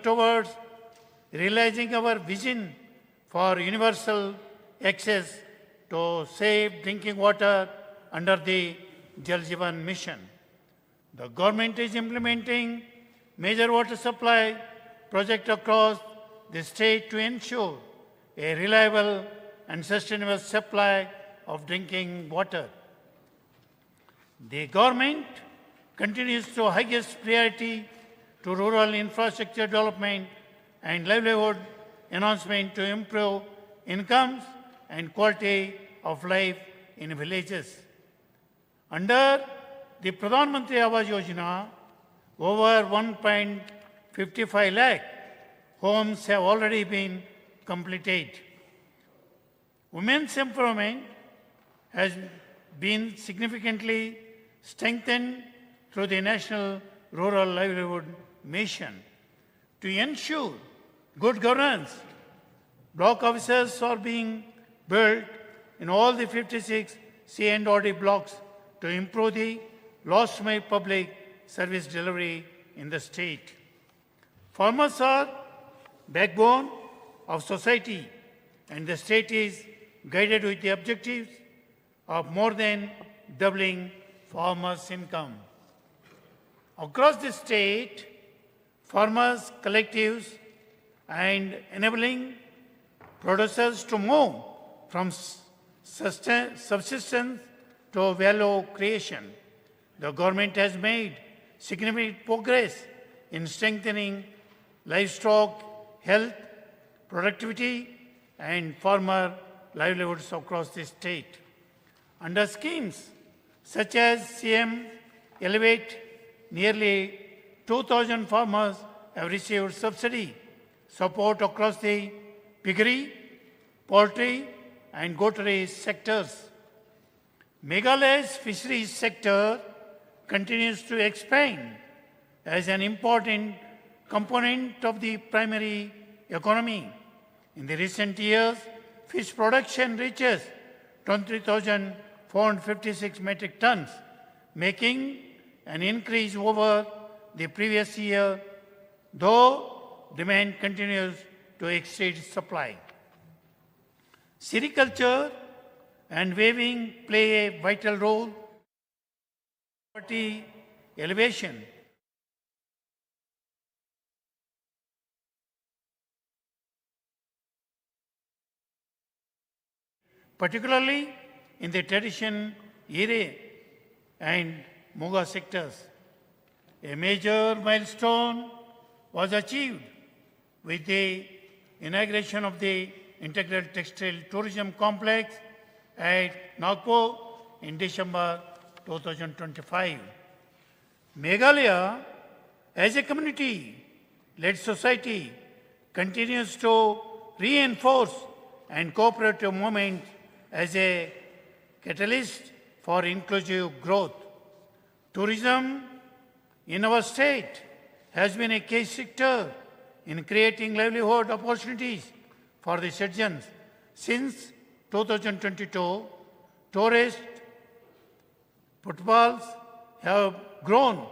towards realizing our vision for universal access to safe drinking water under the Jal Jeevan mission. The government is implementing major water supply projects across the state to ensure a reliable and sustainable supply of drinking water. The government continues to highest priority to rural infrastructure development and livelihood enhancement to improve incomes and quality of life in villages. Under the Pradhan Mantri Awas Yojana, over 1.55 lakh homes have already been completed. Women's empowerment has been significantly strengthened through the National Rural Livelihood Mission. To ensure good governance, block offices are being built in all the 56 C&RD blocks to improve the last mile public service delivery in the state. Farmers are backbone of society, and the state is guided with the objectives of more than doubling farmers' income. Across the state, farmers, collectives, and enabling producers to move from subsistence to value creation. The government has made significant progress in strengthening livestock health, productivity, and farmer livelihoods across the state. Under schemes such as CM Elevate, nearly 2,000 farmers have received subsidy support across the piggery, poultry, and goatry sectors. Meghalaya's fisheries sector continues to expand as an important component of the primary economy. In the recent years, fish production reaches 23,456 metric tons, making an increase over the previous year, though demand continues to exceed supply. Sericulture and weaving play a vital role in poverty elevation. Particularly in the tradition, Ire, and Muga sectors. A major milestone was achieved with the inauguration of the Integral Textile Tourism Complex at Nagpur in December 2025. Meghalaya, as a community-led society, continues to reinforce and cooperative movement as a catalyst for inclusive growth. Tourism in our state has been a key sector in creating livelihood opportunities for the citizens. Since 2022, tourist footfalls have grown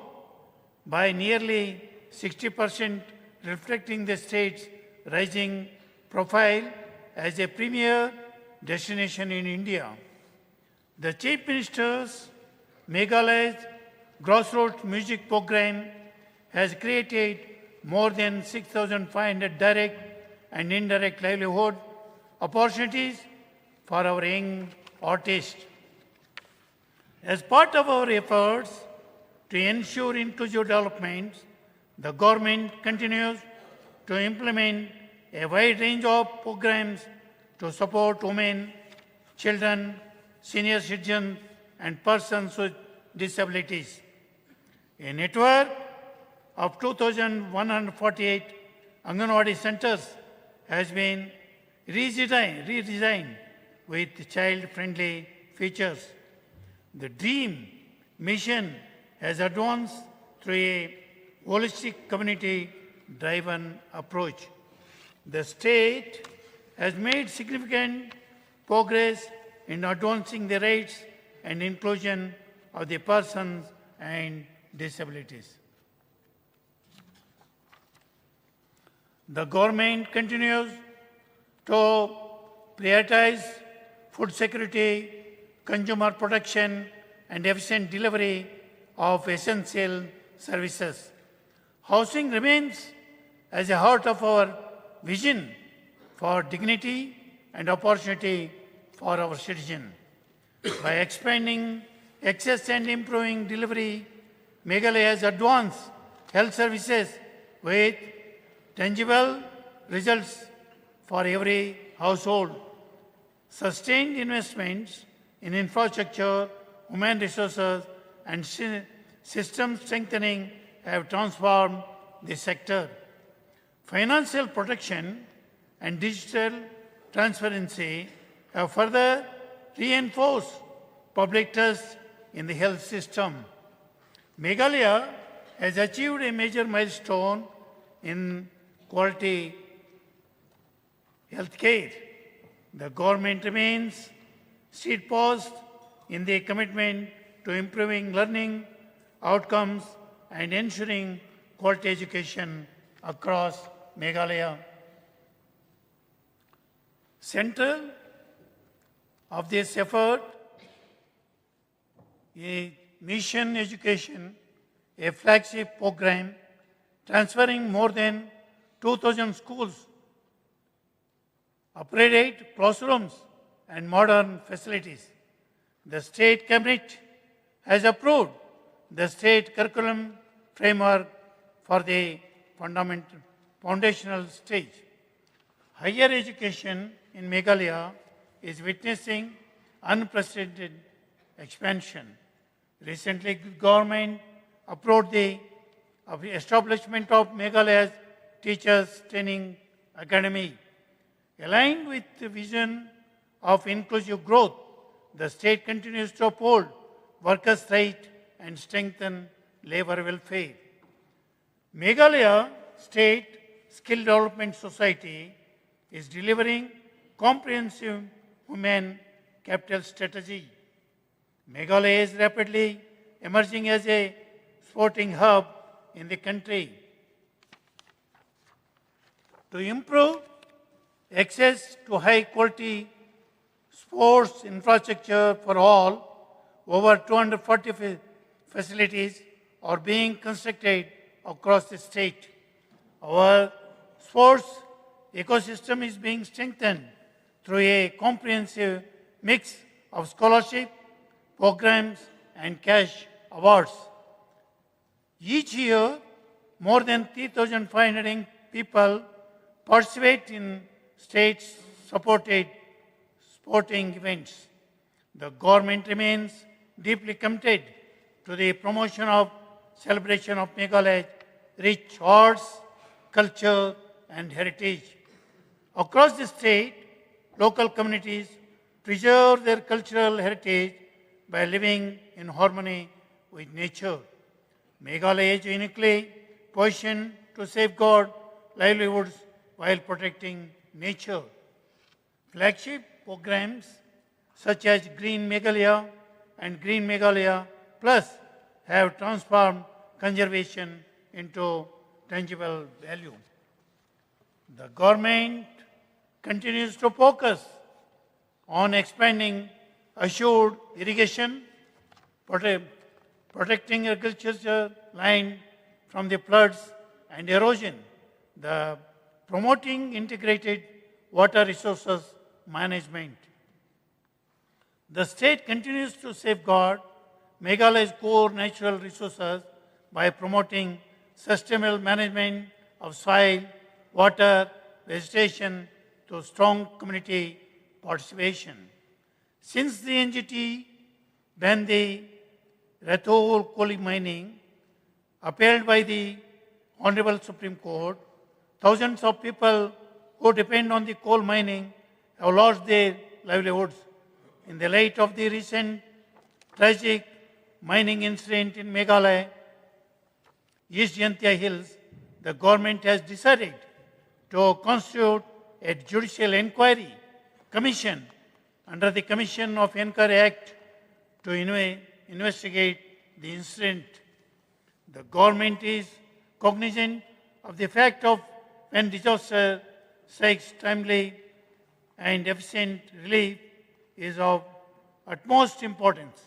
by nearly 60%, reflecting the state's rising profile as a premier destination in India. The Chief Minister's Meghalaya's grassroots music program has created more than 6,500 direct and indirect livelihood opportunities for our young artists. As part of our efforts to ensure inclusive development, the government continues to implement a wide range of programs to support women, children, senior citizens, and persons with disabilities. A network of 2,148 Anganwadi centers has been redesigned with child-friendly features. The DREAM mission has advanced through a holistic community-driven approach. The state has made significant progress in advancing the rights and inclusion of the persons and disabilities. The government continues to prioritize food security, consumer protection, and efficient delivery of essential services. Housing remains as the heart of our vision for dignity and opportunity for our citizens. By expanding access and improving delivery, Meghalaya has advanced health services with tangible results for every household. Sustained investments in infrastructure, human resources, and system strengthening have transformed the sector. Financial protection and digital transparency have further reinforced public trust in the health system. Meghalaya has achieved a major milestone in quality healthcare. The government remains steadfast in the commitment to improving learning outcomes and ensuring quality education across Meghalaya. Central of this effort is Mission Education, a flagship program transferring more than 2,000 schools, upgraded classrooms, and modern facilities. The State Cabinet has approved the state curriculum framework for the foundational stage. Higher education in Meghalaya is witnessing unprecedented expansion. Recently, government approved the establishment of Meghalaya's Teachers Training Academy. Aligned with the vision of inclusive growth, the state continues to uphold workers' rights and strengthen labor welfare. Meghalaya State Skill Development Society is delivering comprehensive human capital strategy. Meghalaya is rapidly emerging as a sporting hub in the country. To improve access to high-quality sports infrastructure for all, over 240 facilities are being constructed across the state. Our sports ecosystem is being strengthened through a comprehensive mix of scholarship, programs, and cash awards. Each year, more than 3,500 people participate in state-supported sporting events. The government remains deeply committed to the promotion of celebration of Meghalaya's rich arts, culture, and heritage. Across the state, local communities preserve their cultural heritage by living in harmony with nature. Meghalaya is uniquely positioned to safeguard livelihoods while protecting nature. Flagship programs such as Green Meghalaya and Green Meghalaya Plus have transformed conservation into tangible value. The government continues to focus on expanding assured irrigation, protecting agriculture land from the floods and erosion, promoting integrated water resources management. The state continues to safeguard Meghalaya's core natural resources by promoting sustainable management of soil, water, vegetation to strong community participation. Since the NGT banned the Rathore coal mining, upheld by the Honorable Supreme Court, thousands of people who depend on the coal mining have lost their livelihoods. In the light of the recent tragic mining incident in Meghalaya, East Jantia Hills, the government has decided to constitute a judicial inquiry commission under the Commission of Inquiry Act to investigate the incident. The government is cognizant of the fact of when disaster strikes, timely and efficient relief is of utmost importance.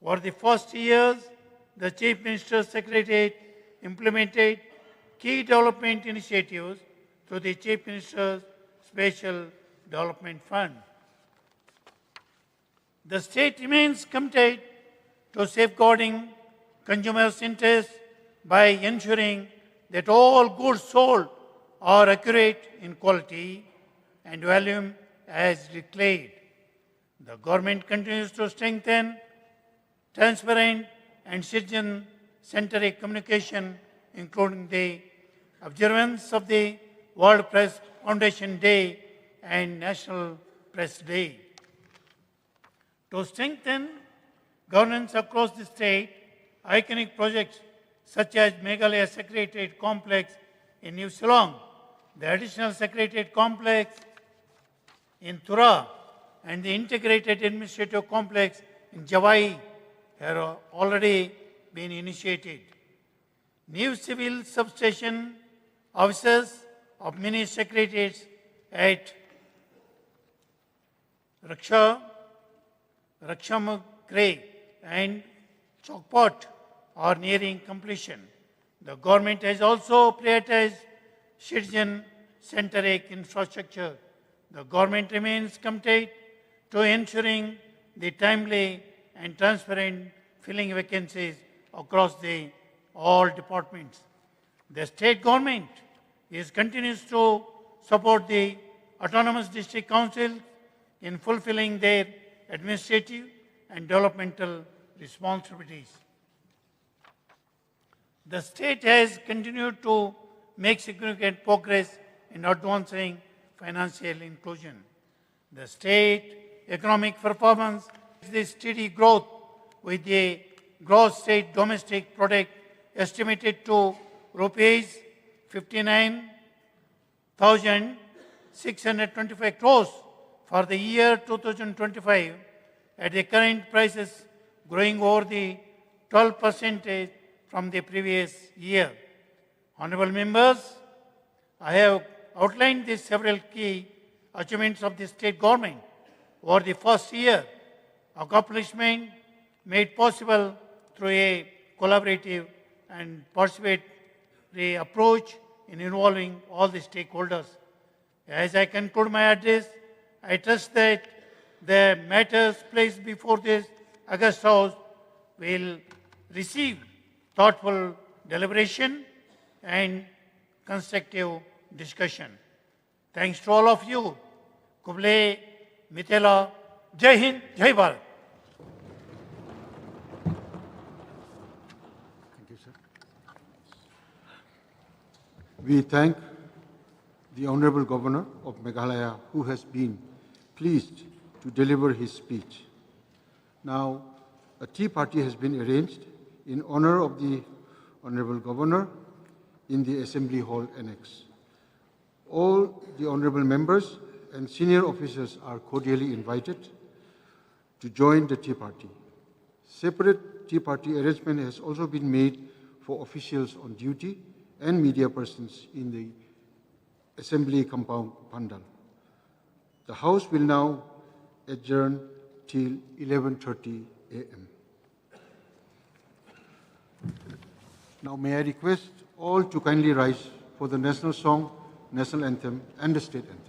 Over the first years, the Chief Minister's Secretariat implemented key development initiatives through the Chief Minister's Special Development Fund. The state remains committed to safeguarding consumers' interests by ensuring that all goods sold are accurate in quality and volume as declared. The government continues to strengthen transparent and citizen-centric communication, including the observance of the World Press Foundation Day and National Press Day. To strengthen governance across the state, iconic projects such as Meghalaya Secretariat Complex in New Shillong, the additional Secretariat Complex in Tura, and the Integrated Administrative Complex in Javai have already been initiated. New civil substation offices of many secretariats at Rakshamagre and Chokpot are nearing completion. The government has also prioritized citizen-centric infrastructure. The government remains committed to ensuring the timely and transparent filling vacancies across all departments. The state government continues to support the autonomous district councils in fulfilling their administrative and developmental responsibilities. The state has continued to make significant progress in advancing financial inclusion. The state economic performance is steady growth with the gross state domestic product estimated to rupees 59,625 crores for the year 2025 at the current prices, growing over the 12% from the previous year. Honorable members, I have outlined the several key achievements of the state government over the first year, accomplishment made possible through a collaborative and participatory approach in involving all the stakeholders. As I conclude my address, I trust that the matters placed before this August House will receive thoughtful deliberation and constructive discussion. Thanks to all of you. Kuble Mitela, Jai Hind, Jai Bharat. Thank you, sir. We thank the Honorable Governor of Meghalaya, who has been pleased to deliver his speech. Now, a tea party has been arranged in honor of the Honorable Governor in the Assembly Hall Annex. All the honorable members and senior officers are cordially invited to join the tea party. Separate tea party arrangement has also been made for officials on duty and media persons in the Assembly compound pandal. The House will now adjourn till 11:30 a.m. Now may I request all to kindly rise for the national song, national anthem, and the state anthem.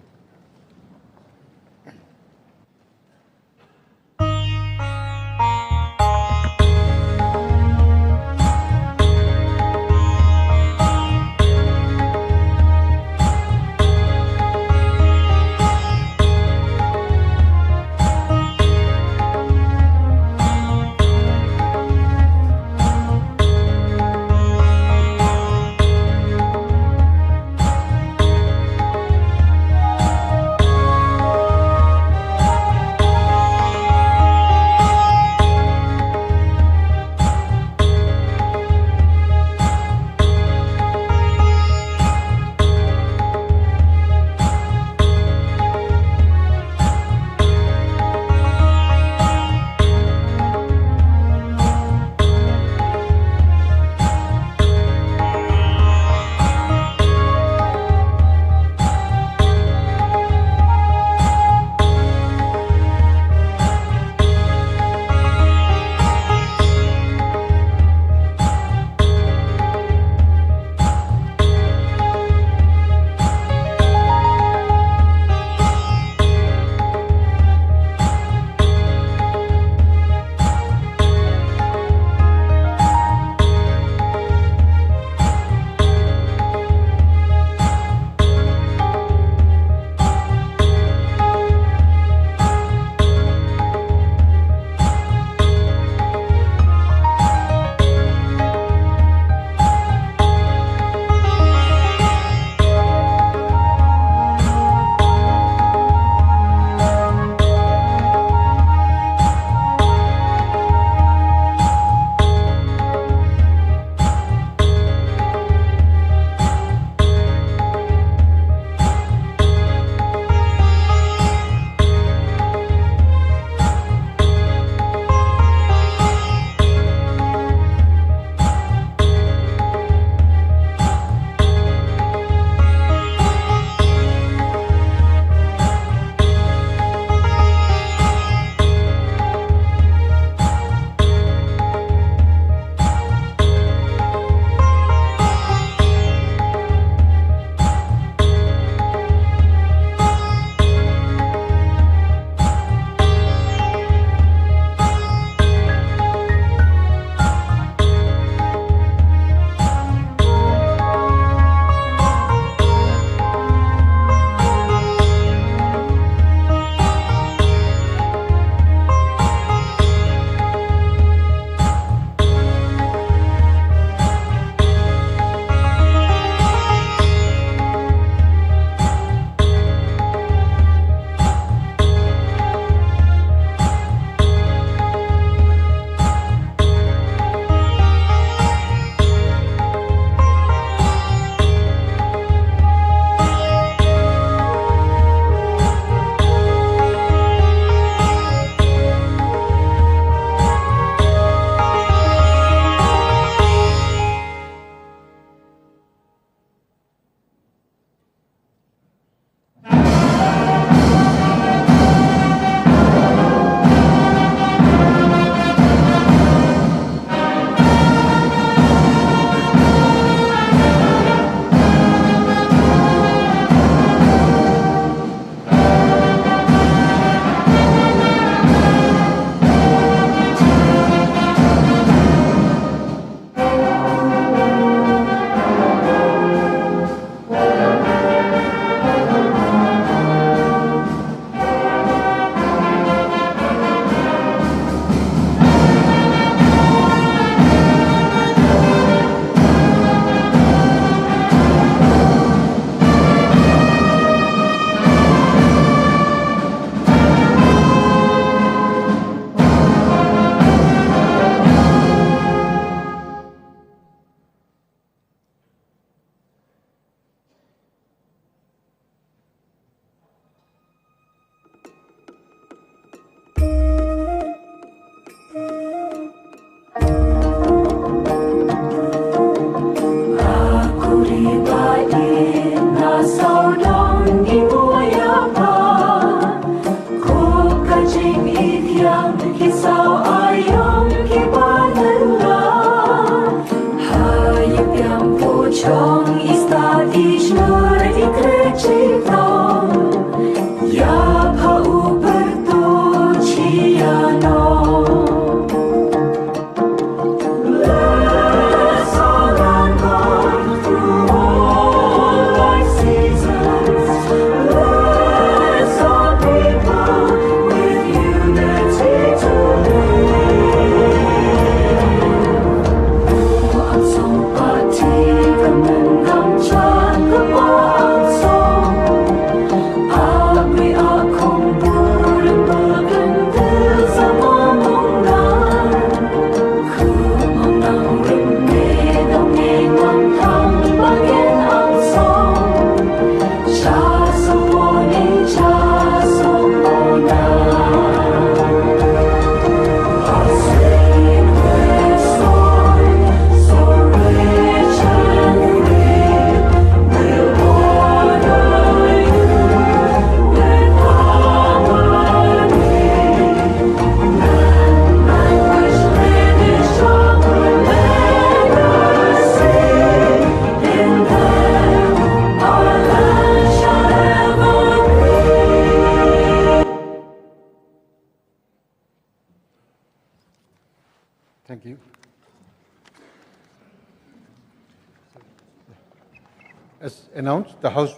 As announced, the House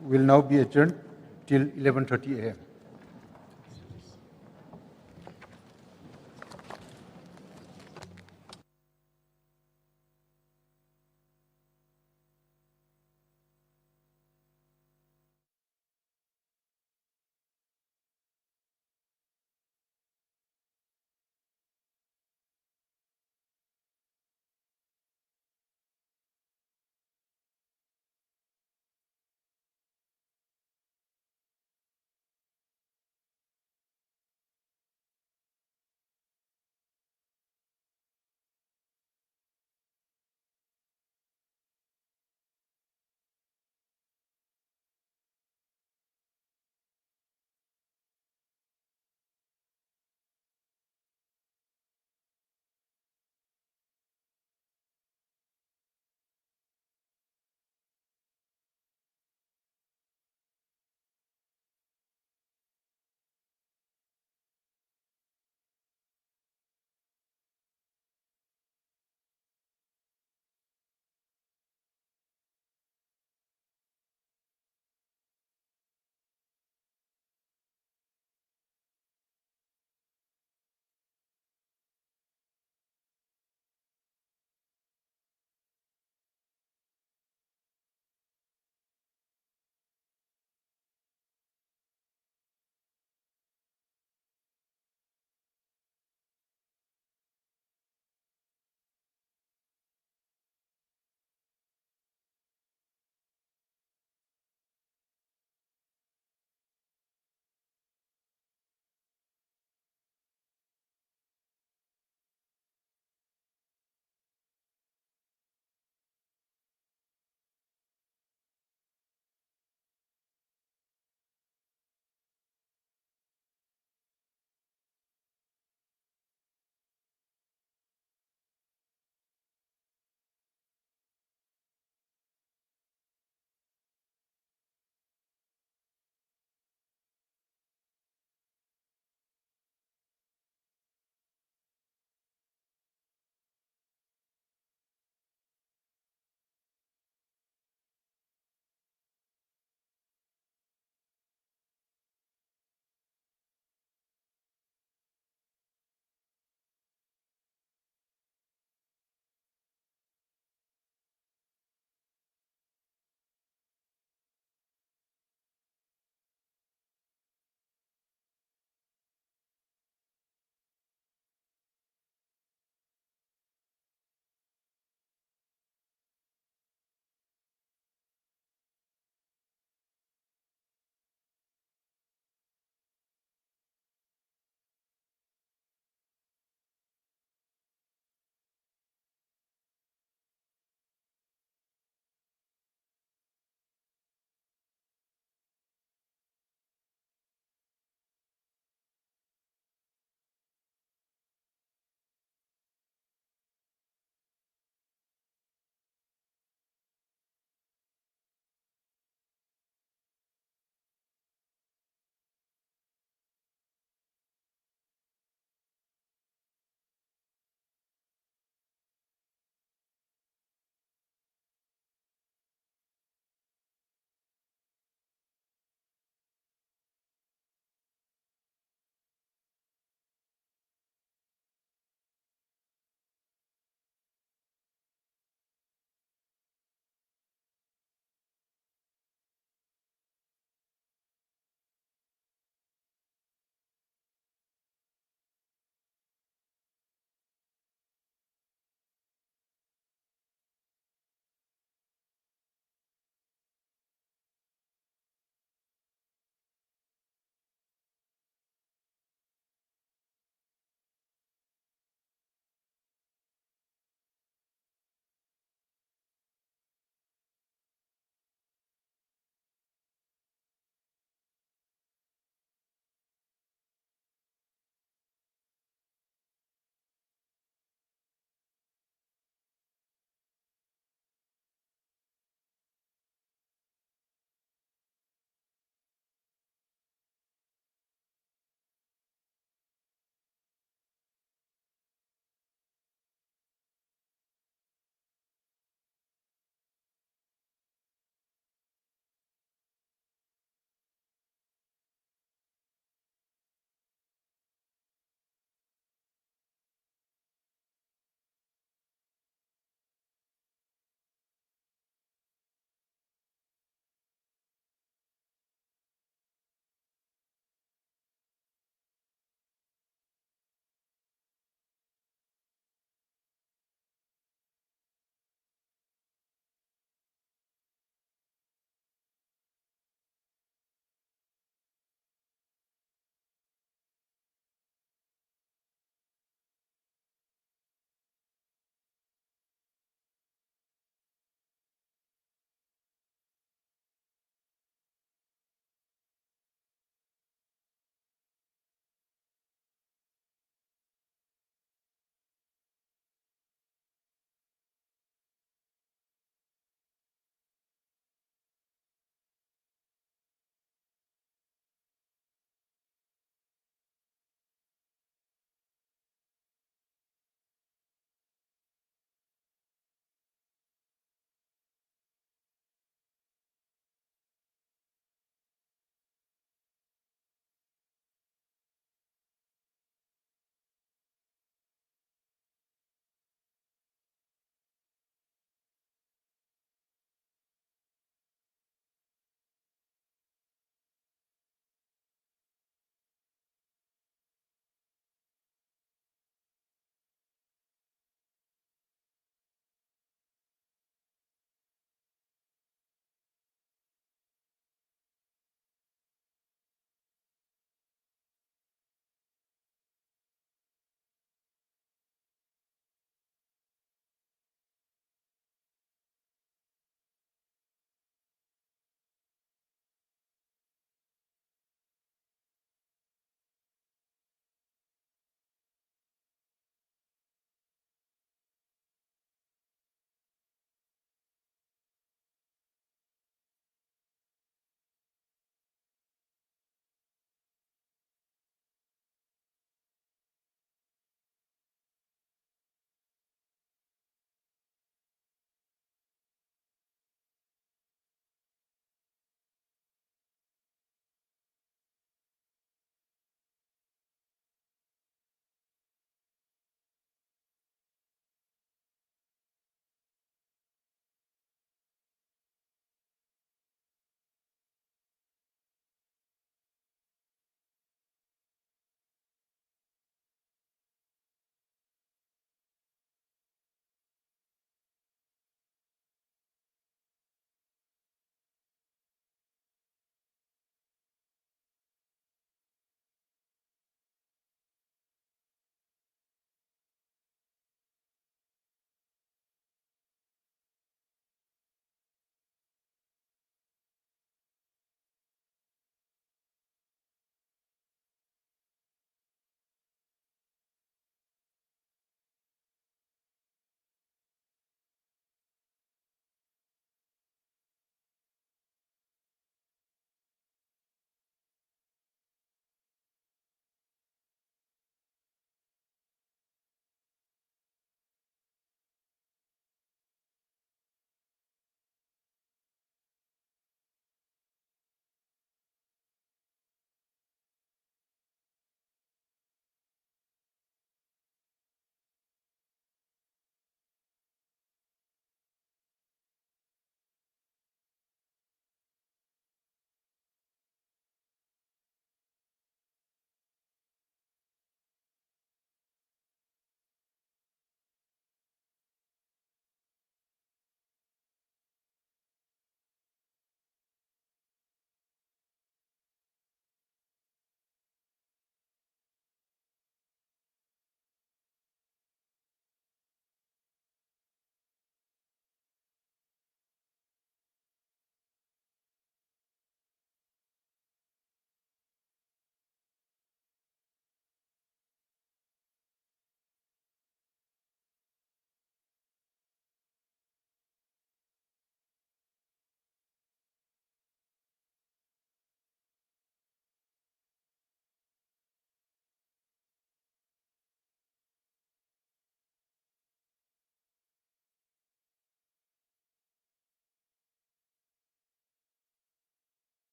will now be adjourned till 11:30 a.m.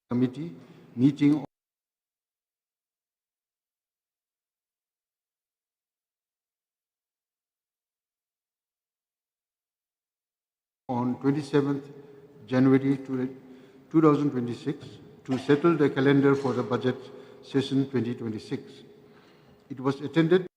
Committee meeting on 27th January 2026 to settle the calendar for the budget session 2026. It was attended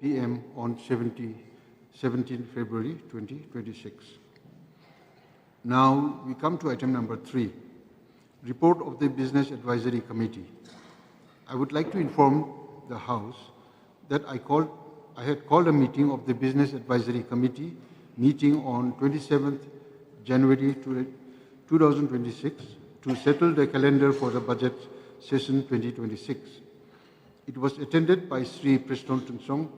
PM on 17 February 2026. Now we come to item number 3, report of the Business Advisory Committee. I would like to inform the House that I had called a meeting of the Business Advisory Committee meeting on 27th January 2026 to settle the calendar for the budget session 2026. It was attended by Sri Preston Tungsong,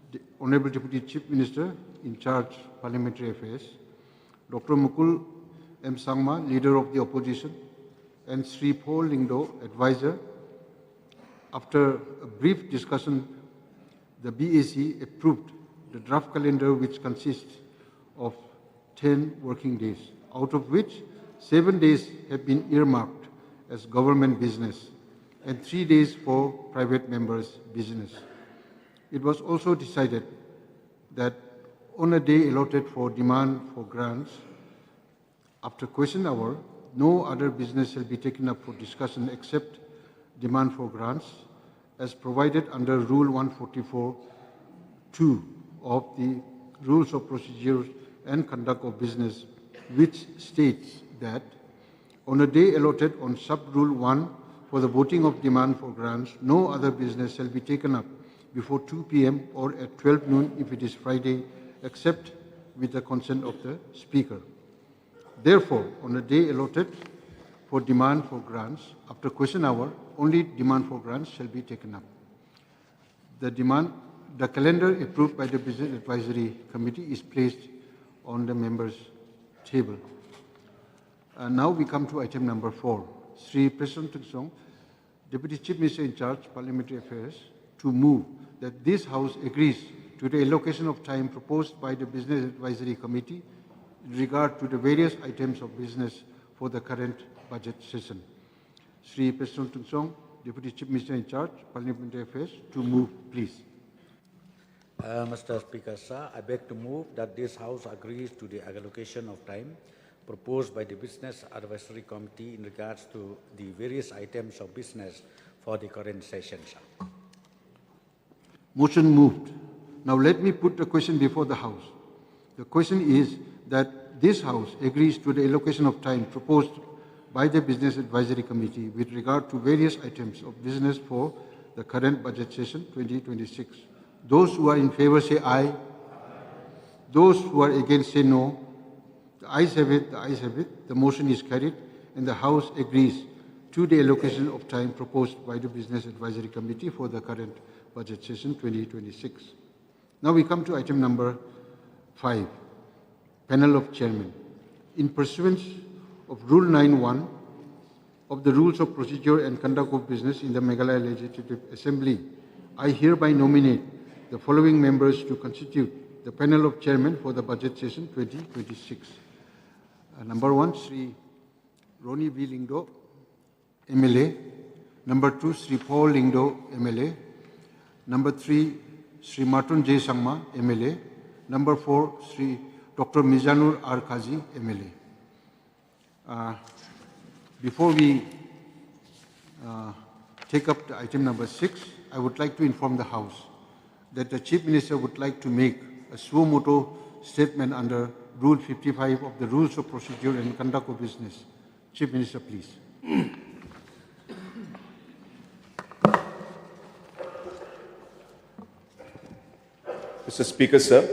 the Honorable Deputy Chief Minister in charge Parliamentary Affairs, Dr. Mukul M. Sangma, Leader of the Opposition, and Sri Paul Lingdo, Advisor. After a brief discussion, the BAC approved the draft calendar, which consists of 10 working days, out of which 7 days have been earmarked as government business and 3 days for private members' business. It was also decided that on a day allotted for demand for grants, after question hour, no other business shall be taken up for discussion except demand for grants as provided under Rule 144(2) of the Rules of Procedure and Conduct of Business, which states that on a day allotted on Sub-Rule 1 for the voting of demand for grants, no other business shall be taken up before 2 p.m. or at 12 noon if it is Friday, except with the consent of the Speaker. Therefore, on a day allotted for demand for grants, after question hour, only demand for grants shall be taken up. The calendar approved by the Business Advisory Committee is placed on the members' table. Now we come to item number 4. Sri Preston Tungsong, Deputy Chief Minister in charge Parliamentary Affairs, to move that this House agrees to the allocation of time proposed by the Business Advisory Committee in regard to the various items of business for the current budget session. Sri Preston Tungsong, Deputy Chief Minister in charge Parliamentary Affairs, to move, please. Mr. Speaker, sir, I beg to move that this House agrees to the allocation of time proposed by the Business Advisory Committee in regards to the various items of business for the current session, sir. Motion moved. Now let me put the question before the House. The question is that this House agrees to the allocation of time proposed by the Business Advisory Committee with regard to various items of business for the current budget session 2026. Those who are in favor say aye. Those who are against say no. The ayes have it, the ayes have it. The motion is carried and the House agrees to the allocation of time proposed by the Business Advisory Committee for the current budget session 2026. Now we come to item number 5, Panel of Chairmen. In pursuance of Rule 9(1) of the Rules of Procedure and Conduct of Business in the Meghalaya Legislative Assembly, I hereby nominate the following members to constitute the panel of chairmen for the budget session 2026. Number 1, Sri Roni V. Lingdo, MLA. Number 2, Sri Paul Lingdo, MLA. Number 3, Sri Martin J. Sangma, MLA. Number 4, Sri Dr. Mizanur R. Kazi, MLA. Before we take up the item number 6, I would like to inform the House that the Chief Minister would like to make a suo motu statement under Rule 55 of the Rules of Procedure and Conduct of Business. Chief Minister, please. Mr. Speaker, sir,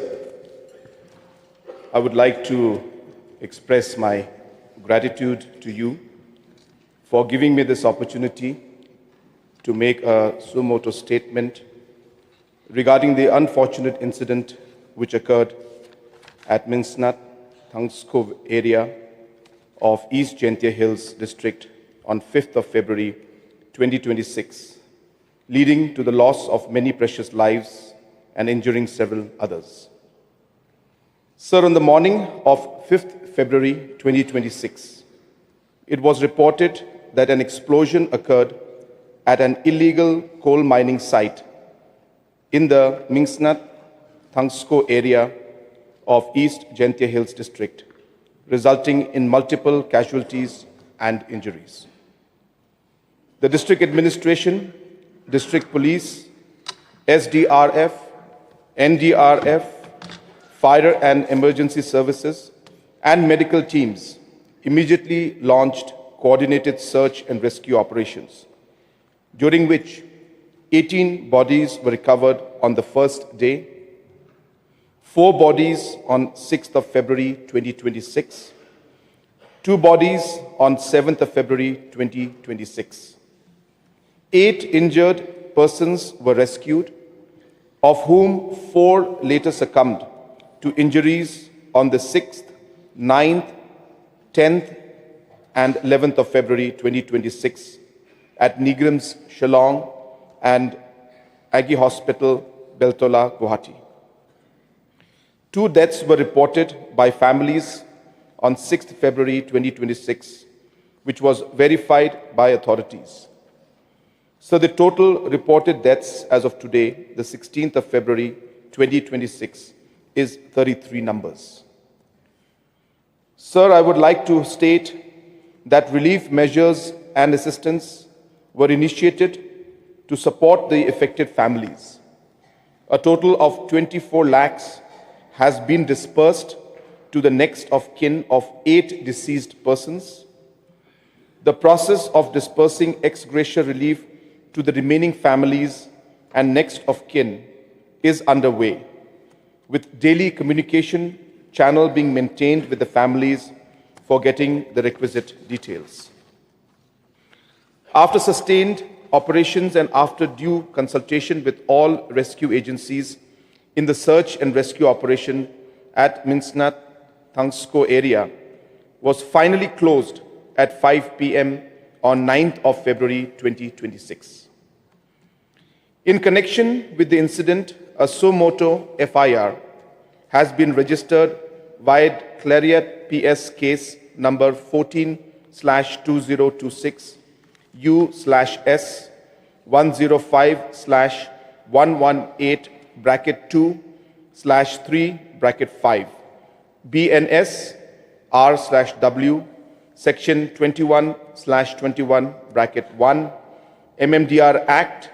I would like to express my gratitude to you for giving me this opportunity to make a suo motu statement regarding the unfortunate incident which occurred at Minsnat, Thangskov area of East Jaintia Hills district on 5th of February 2026, leading to the loss of many precious lives and injuring several others. Sir, on the morning of 5th February 2026, it was reported that an explosion occurred at an illegal coal mining site in the Mingsnat Thangsko area of East Jaintia Hills district, resulting in multiple casualties and injuries. The district administration, district police, SDRF, NDRF, fire and emergency services, and medical teams immediately launched coordinated search and rescue operations, during which 18 bodies were recovered on the first day, 4 bodies on 6th of February 2026, 2 bodies on 7th of February 2026. 8 injured persons were rescued, of whom 4 later succumbed to injuries on the 6th, 9th, 10th, and 11th of February 2026 at Nigram's Shillong and Aggie Hospital, Beltola, Guwahati. 2 deaths were reported by families on 6th February 2026, which was verified by authorities. So the total reported deaths as of today, the 16th of February 2026, is 33 numbers. Sir, I would like to state that relief measures and assistance were initiated to support the affected families. A total of 24 lakhs has been dispersed to the next of kin of 8 deceased persons. The process of dispersing ex gratia relief to the remaining families and next of kin is underway, with daily communication channel being maintained with the families for getting the requisite details. After sustained operations and after due consultation with all rescue agencies in the search and rescue operation at Minsnat Thangsko area was finally closed at 5 p.m. on 9th of February 2026. In connection with the incident, a suo motu FIR has been registered via Clariat PS case number 14/2026 U/S 105/118(2/3)5 BNS R/W section 21/21(1) MMDR Act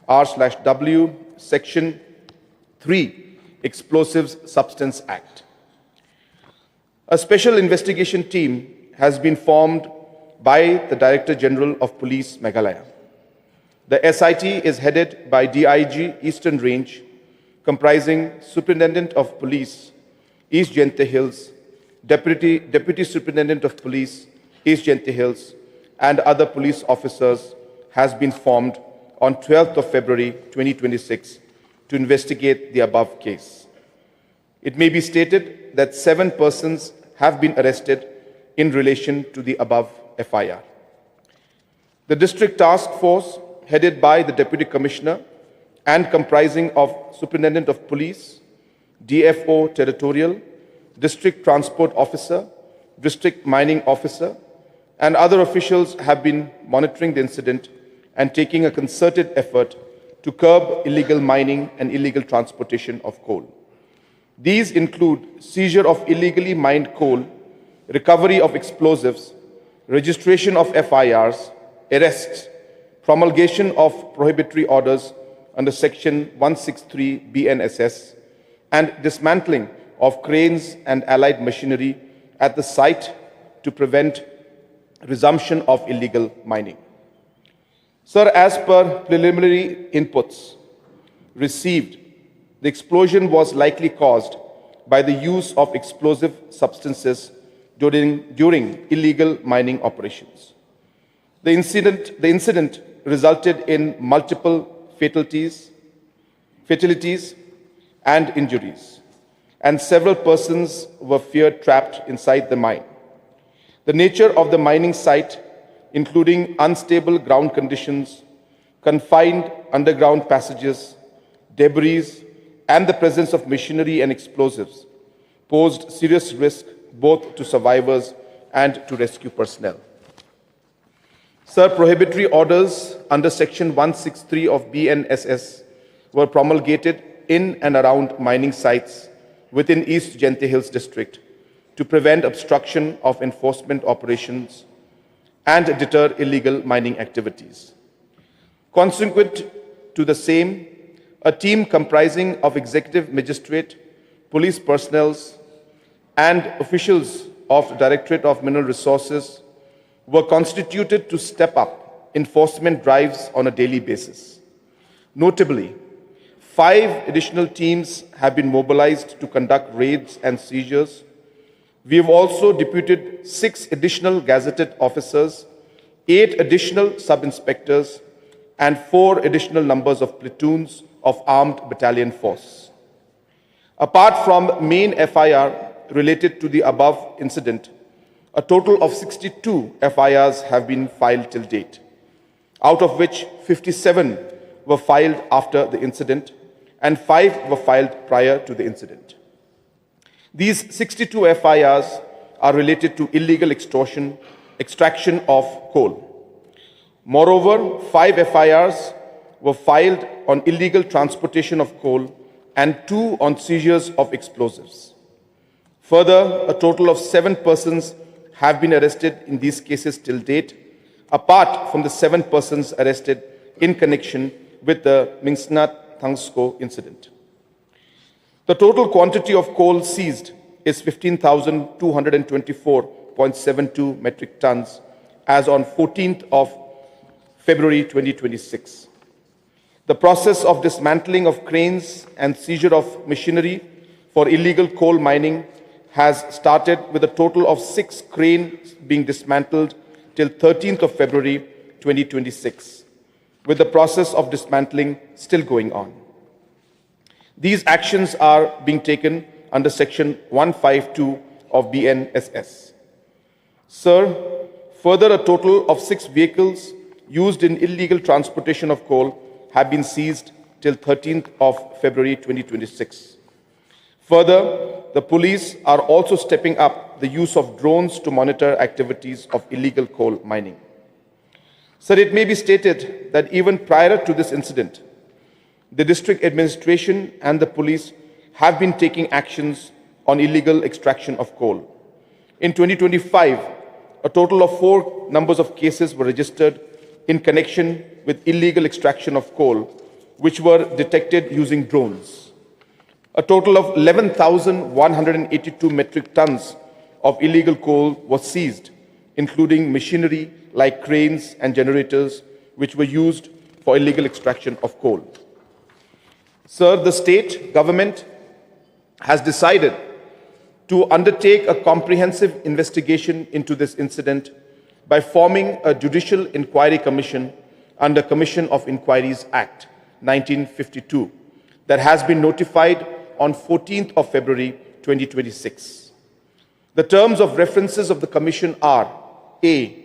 R/W section 3 Explosives Substance Act. A special investigation team has been formed by the Director General of Police, Meghalaya. The SIT is headed by DIG Eastern Range, comprising Superintendent of Police, East Jaintia Hills, Deputy Superintendent of Police, East Jaintia Hills, and other police officers, has been formed on 12th of February 2026 to investigate the above case. It may be stated that 7 persons have been arrested in relation to the above FIR. The district task force, headed by the Deputy Commissioner and comprising of Superintendent of Police, DFO Territorial, District Transport Officer, district mining officer, and other officials have been monitoring the incident and taking a concerted effort to curb illegal mining and illegal transportation of coal. These include seizure of illegally mined coal, recovery of explosives, registration of FIRs, arrests, promulgation of prohibitory orders under Section 163 BNSS, and dismantling of cranes and allied machinery at the site to prevent resumption of illegal mining. Sir, as per preliminary inputs received, the explosion was likely caused by the use of explosive substances during illegal mining operations. The incident resulted in multiple fatalities and injuries, and several persons were feared trapped inside the mine. The nature of the mining site, including unstable ground conditions, confined underground passages, debris, and the presence of machinery and explosives, posed serious risk both to survivors and to rescue personnel. Sir, prohibitory orders under Section 163 of BNSS were promulgated in and around mining sites within East Jente Hills district to prevent obstruction of enforcement operations and deter illegal mining activities. Consequent to the same, a team comprising of executive magistrate, police personnel, and officials of Directorate of Mineral Resources were constituted to step up enforcement drives on a daily basis. Notably, 5 additional teams have been mobilized to conduct raids and seizures. We have also deputed 6 additional gazetted officers, 8 additional sub-inspectors, and 4 additional numbers of platoons of armed battalion force. Apart from main FIR related to the above incident, a total of 62 FIRs have been filed till date, out of which 57 were filed after the incident and 5 were filed prior to the incident. These 62 FIRs are related to illegal extraction of coal. Moreover, 5 FIRs were filed on illegal transportation of coal and 2 on seizures of explosives. Further, a total of 7 persons have been arrested in these cases till date, apart from the 7 persons arrested in connection with the Mingsnat Thangsko incident. The total quantity of coal seized is 15,224.72 metric tons as on 14th of February 2026. The process of dismantling of cranes and seizure of machinery for illegal coal mining has started with a total of 6 cranes being dismantled till 13th of February 2026, with the process of dismantling still going on. These actions are being taken under Section 152 of BNSS. Sir, further a total of 6 vehicles used in illegal transportation of coal have been seized till 13th of February 2026. Further, the police are also stepping up the use of drones to monitor activities of illegal coal mining. Sir, it may be stated that even prior to this incident, the district administration and the police have been taking actions on illegal extraction of coal. In 2025, a total of 4 numbers of cases were registered in connection with illegal extraction of coal, which were detected using drones. A total of 11,182 metric tons of illegal coal was seized, including machinery like cranes and generators, which were used for illegal extraction of coal. Sir, the state government has decided to undertake a comprehensive investigation into this incident by forming a Judicial Inquiry Commission under Commission of Inquiries Act 1952 that has been notified on 14th of February 2026. The terms of references of the Commission are A.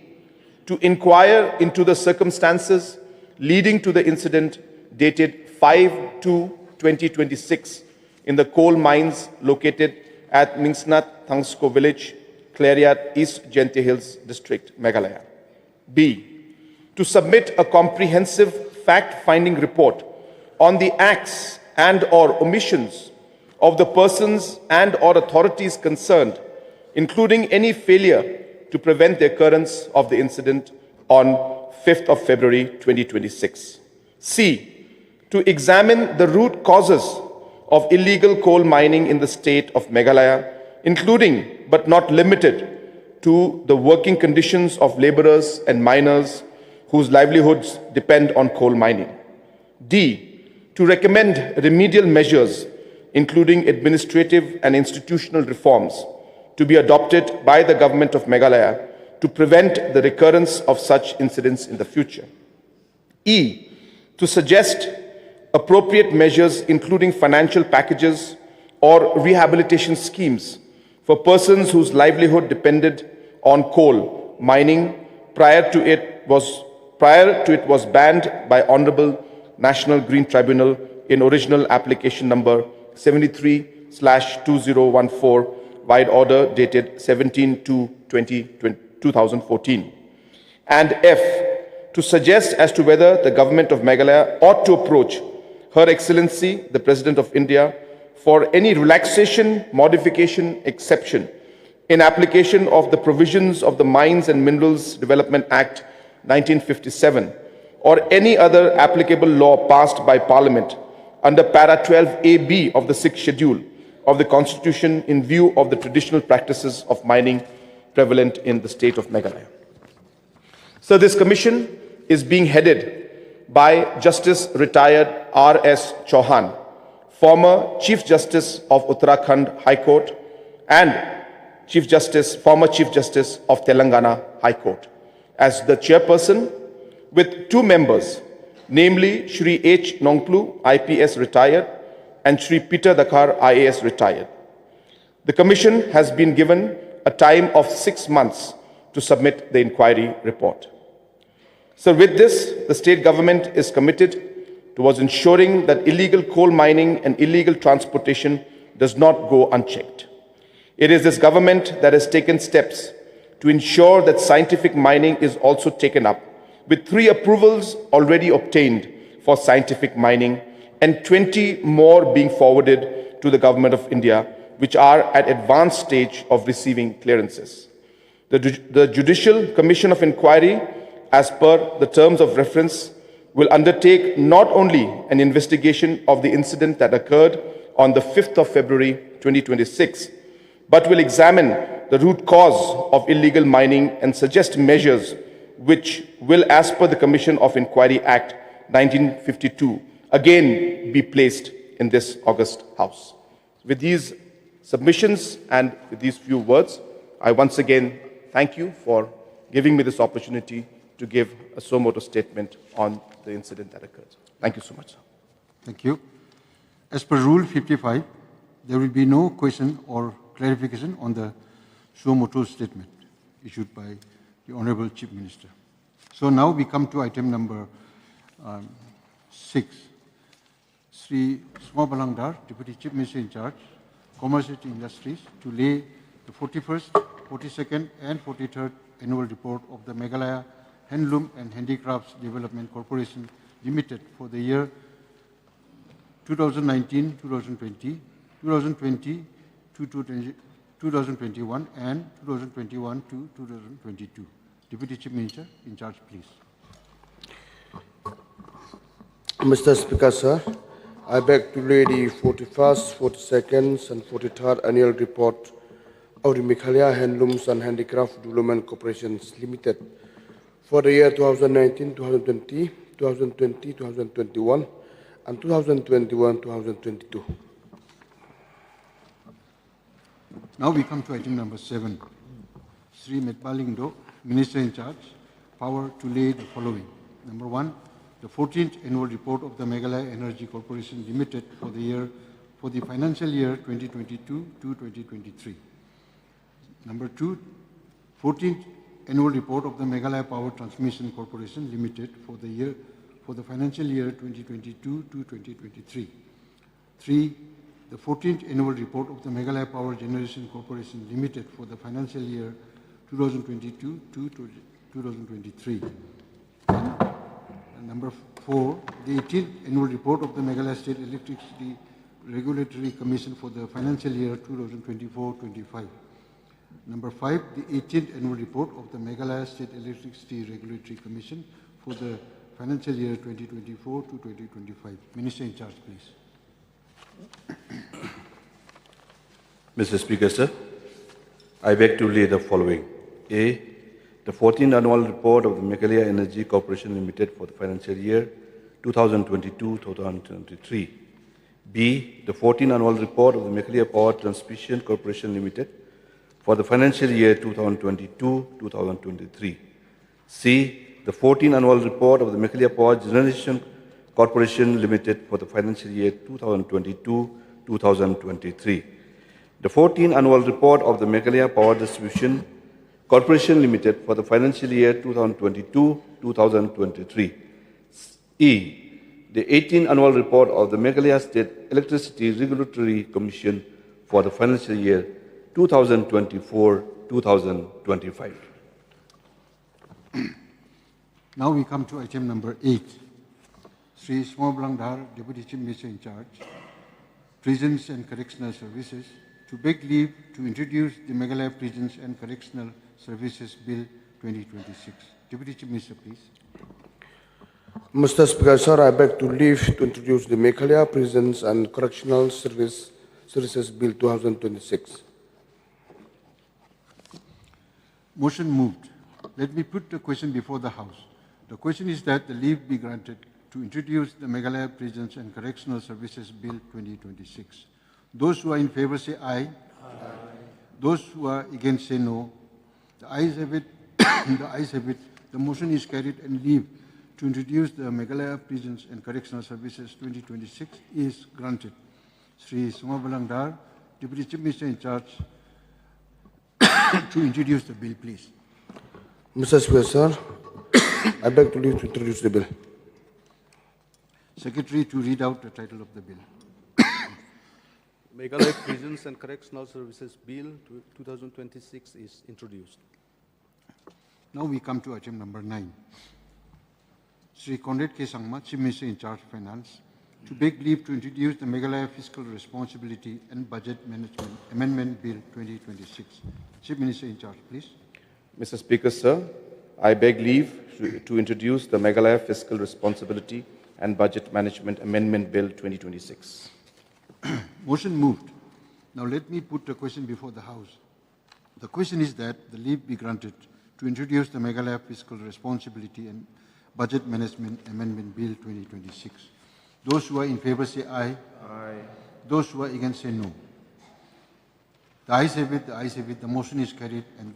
To inquire into the circumstances leading to the incident dated 5/2/2026 in the coal mines located at Mingsnat Thangsko village, Clariat, East Gentia Hills District, Meghalaya. B. To submit a comprehensive fact-finding report on the acts and/or omissions of the persons and/or authorities concerned, including any failure to prevent the occurrence of the incident on 5th of February 2026. C. To examine the root causes of illegal coal mining in the state of Meghalaya, including but not limited to the working conditions of laborers and miners whose livelihoods depend on coal mining. D. To recommend remedial measures, including administrative and institutional reforms, to be adopted by the government of Meghalaya to prevent the recurrence of such incidents in the future. E. To suggest appropriate measures, including financial packages or rehabilitation schemes for persons whose livelihood depended on coal mining prior to it was banned by Honorable National Green Tribunal in original application number 73/2014, wide order dated 17/2/2014. And F. To suggest as to whether the government of Meghalaya ought to approach Her Excellency, the President of India, for any relaxation, modification, exception in application of the provisions of the Mines and Minerals Development Act 1957 or any other applicable law passed by Parliament under Para 12AB of the 6th Schedule of the Constitution in view of the traditional practices of mining prevalent in the state of Meghalaya. So this commission is being headed by Justice Retired R.S. Chauhan, former Chief Justice of Uttarakhand High Court and former Chief Justice of Telangana High Court, as the chairperson, with two members, namely Shri H. Nongplu, IPS retired, and Shri Peter Dakhar, IAS retired. The commission has been given a time of 6 months to submit the inquiry report. So with this, the state government is committed towards ensuring that illegal coal mining and illegal transportation does not go unchecked. It is this government that has taken steps to ensure that scientific mining is also taken up, with 3 approvals already obtained for scientific mining and 20 more being forwarded to the Government of India, which are at advanced stage of receiving clearances. The Judicial Commission of Inquiry, as per the terms of reference, will undertake not only an investigation of the incident that occurred on the 5th of February 2026, but will examine the root cause of illegal mining and suggest measures which will, as per the Commission of Inquiry Act 1952, again be placed in this august House. With these submissions and with these few words, I once again thank you for giving me this opportunity to give a suo motu statement on the incident that occurred. Thank you so much, sir. Thank you. As per Rule 55, there will be no question or clarification on the suo motu statement issued by the Honorable Chief Minister. So now we come to item number 6. Sri Suma Balangdar, Deputy Chief Minister in charge, Commerce and Industries, to lay the 41st, 42nd and 43rd annual report of the Meghalaya Handloom and Handicrafts Development Corporation Limited for the year 2019-2020, 2020-2021 and 2021-2022. Deputy Chief Minister in charge, please. Mr. Speaker, sir, I beg to lay the 41st, 42nd and 43rd annual report of the Meghalaya Handlooms and Handicraft Development Corporations Limited for the year 2019-2020, 2020-2021 and 2021-2022. Now we come to item number 7. Sri Metbalingdo, Minister in charge, power to lay the following. Number 1, the 14th annual report of the Meghalaya Energy Corporation Limited for the financial year 2022 to 2023. Number 2, 14th annual report of the Meghalaya Power Transmission Corporation Limited for the financial year 2022 to 2023. 3, the 14th annual report of the Meghalaya Power Generation Corporation Limited for the financial year 2022 to 2023. And number 4, the 18th annual report of the Meghalaya State Electricity Regulatory Commission for the financial year 2024-25. Number 5, the 18th annual report of the Meghalaya State Electricity Regulatory Commission for the financial year 2024 to 2025. Minister in charge, please. Mr. Speaker, sir, I beg to lay the following. A, the 14th annual report of the Meghalaya Energy Corporation Limited for the financial year 2022-2023. B, the 14th annual report of the Meghalaya Power Transmission Corporation Limited for the financial year 2022-2023. C, the 14th annual report of the Meghalaya Power Generation Corporation Limited for the financial year 2022-2023. The 14th annual report of the Meghalaya Power Distribution Corporation Limited for the financial year 2022-2023. E, the 18th annual report of the Meghalaya State Electricity Regulatory Commission for the financial year 2024-2025. Now we come to item number 8. Sri Smoblandhar, Deputy Chief Minister in charge, Prisons and Correctional Services, to beg leave to introduce the Meghalaya Prisons and Correctional Services Bill 2026. Deputy Chief Minister, please. Mr. Speaker, sir, I beg to leave to introduce the Meghalaya Prisons and Correctional Services Bill 2026. Motion moved. Let me put the question before the House. The question is that the leave be granted to introduce the Meghalaya Prisons and Correctional Services Bill 2026. Those who are in favor say aye. Aye. Those who are against say no. The ayes have it. The ayes have it. The motion is carried, and leave to introduce the Meghalaya Prisons and Correctional Services 2026 is granted. Sri Somabalangdar, Deputy Chief Minister in charge, to introduce the bill, please. Mr. Speaker, sir, I beg to leave to introduce the bill. Secretary to read out the title of the bill. Meghalaya Prisons and Correctional Services Bill 2026 is introduced. Now we come to item number 9. Sri Conrad K. Sangma, Chief Minister in charge of Finance, to beg leave to introduce the Meghalaya Fiscal Responsibility and Budget Management Amendment Bill 2026. Chief Minister in charge, please. Mr. Speaker, sir, I beg leave to introduce the Meghalaya Fiscal Responsibility and Budget Management Amendment Bill 2026. Motion moved. Now let me put the question before the House. The question is that the leave be granted to introduce the Meghalaya Fiscal Responsibility and Budget Management Amendment Bill 2026. Those who are in favor say aye. Aye. Those who are against say no. The ayes have it. The ayes have it. The motion is carried, and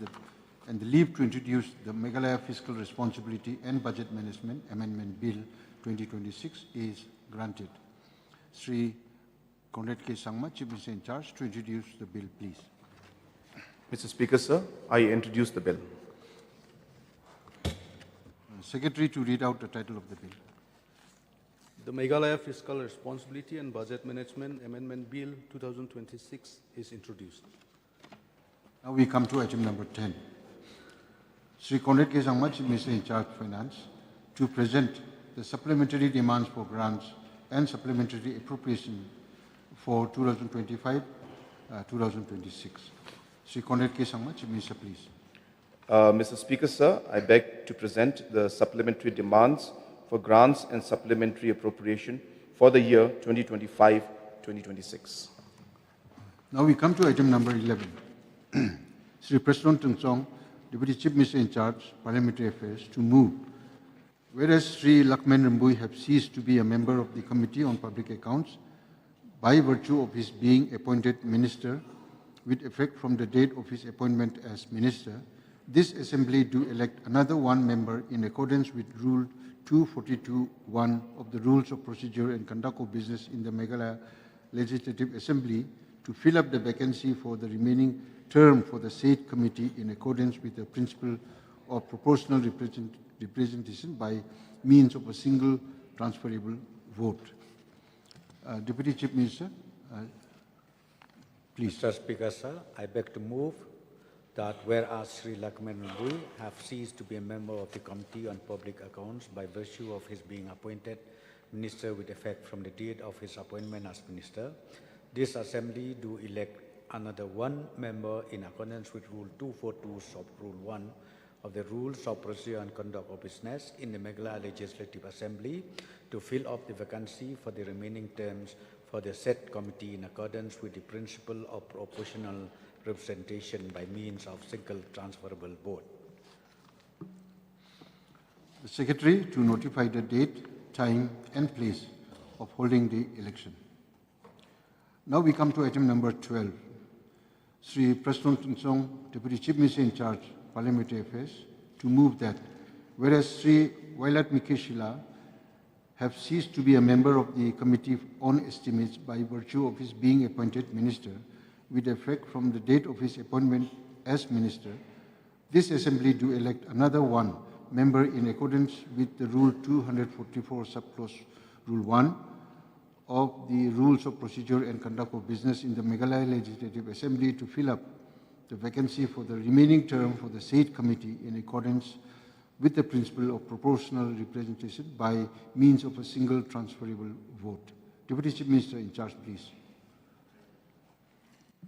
the leave to introduce the Meghalaya Fiscal Responsibility and Budget Management Amendment Bill 2026 is granted. Sri Conrad K. Sangma, Chief Minister in charge, to introduce the bill, please. Mr. Speaker, sir, I introduce the bill. Secretary to read out the title of the bill. The Meghalaya Fiscal Responsibility and Budget Management Amendment Bill 2026 is introduced. Now we come to item number 10. Sri Conrad K. Sangma, Chief Minister in charge of Finance, to present the supplementary demands for grants and supplementary appropriation for 2025-2026. Sri Conrad K. Sangma, Chief Minister, please. Mr. Speaker, sir, I beg to present the supplementary demands for grants and supplementary appropriation for the year 2025-2026. Now we come to item number 11. Sri Preston Tungsong, Deputy Chief Minister in charge, Parliamentary Affairs, to move. Whereas Sri Lakshman Rambui have ceased to be a member of the Committee on Public Accounts by virtue of his being appointed Minister with effect from the date of his appointment as Minister, this Assembly do elect another one member in accordance with Rule 242(1) of the Rules of Procedure and Conduct of Business in the Meghalaya Legislative Assembly to fill up the vacancy for the remaining term for the said committee in accordance with the principle of proportional representation by means of a single transferable vote. Deputy Chief Minister, Please. Mr. Speaker, sir, I beg to move that whereas Sri Lakshman Rambui have ceased to be a member of the Committee on Public Accounts by virtue of his being appointed Minister with effect from the date of his appointment as Minister, this Assembly do elect another one member in accordance with Rule 242 sub Rule 1 of the Rules of Procedure and Conduct of Business in the Meghalaya Legislative Assembly to fill up the vacancy for the remaining terms for the said committee in accordance with the principle of proportional representation by means of single transferable vote. The Secretary to notify the date, time and place of holding the election. Now we come to item number 12. Sri Preston Tunsong, Deputy Chief Minister in charge, Parliamentary Affairs, to move that whereas Sri Vailat Mikeshila have ceased to be a member of the Committee on Estimates by virtue of his being appointed Minister with effect from the date of his appointment as Minister, this Assembly do elect another one member in accordance with the Rule 244 subclause Rule 1 of the Rules of Procedure and Conduct of Business in the Meghalaya Legislative Assembly to fill up the vacancy for the remaining term for the said committee in accordance with the principle of proportional representation by means of a single transferable vote. Deputy Chief Minister in charge, please.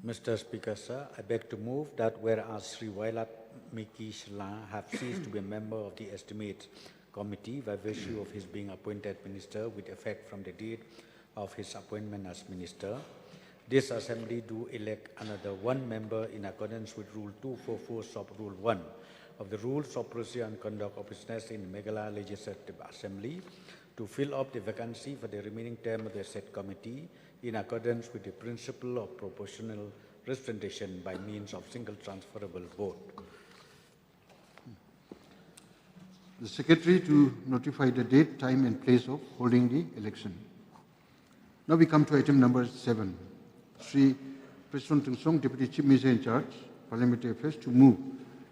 Mr. Speaker, sir, I beg to move that whereas Sri Vailat Mikeshila have ceased to be a member of the Estimates Committee by virtue of his being appointed Minister with effect from the date of his appointment as Minister, this Assembly do elect another one member in accordance with Rule 244 sub Rule 1 of the Rules of Procedure and Conduct of Business in the Meghalaya Legislative Assembly to fill up the vacancy for the remaining term of the said committee in accordance with the principle of proportional representation by means of single transferable vote. The Secretary to notify the date, time and place of holding the election. Now we come to item number 7. Sri Preston Tunsong, Deputy Chief Minister in charge, Parliamentary Affairs, to move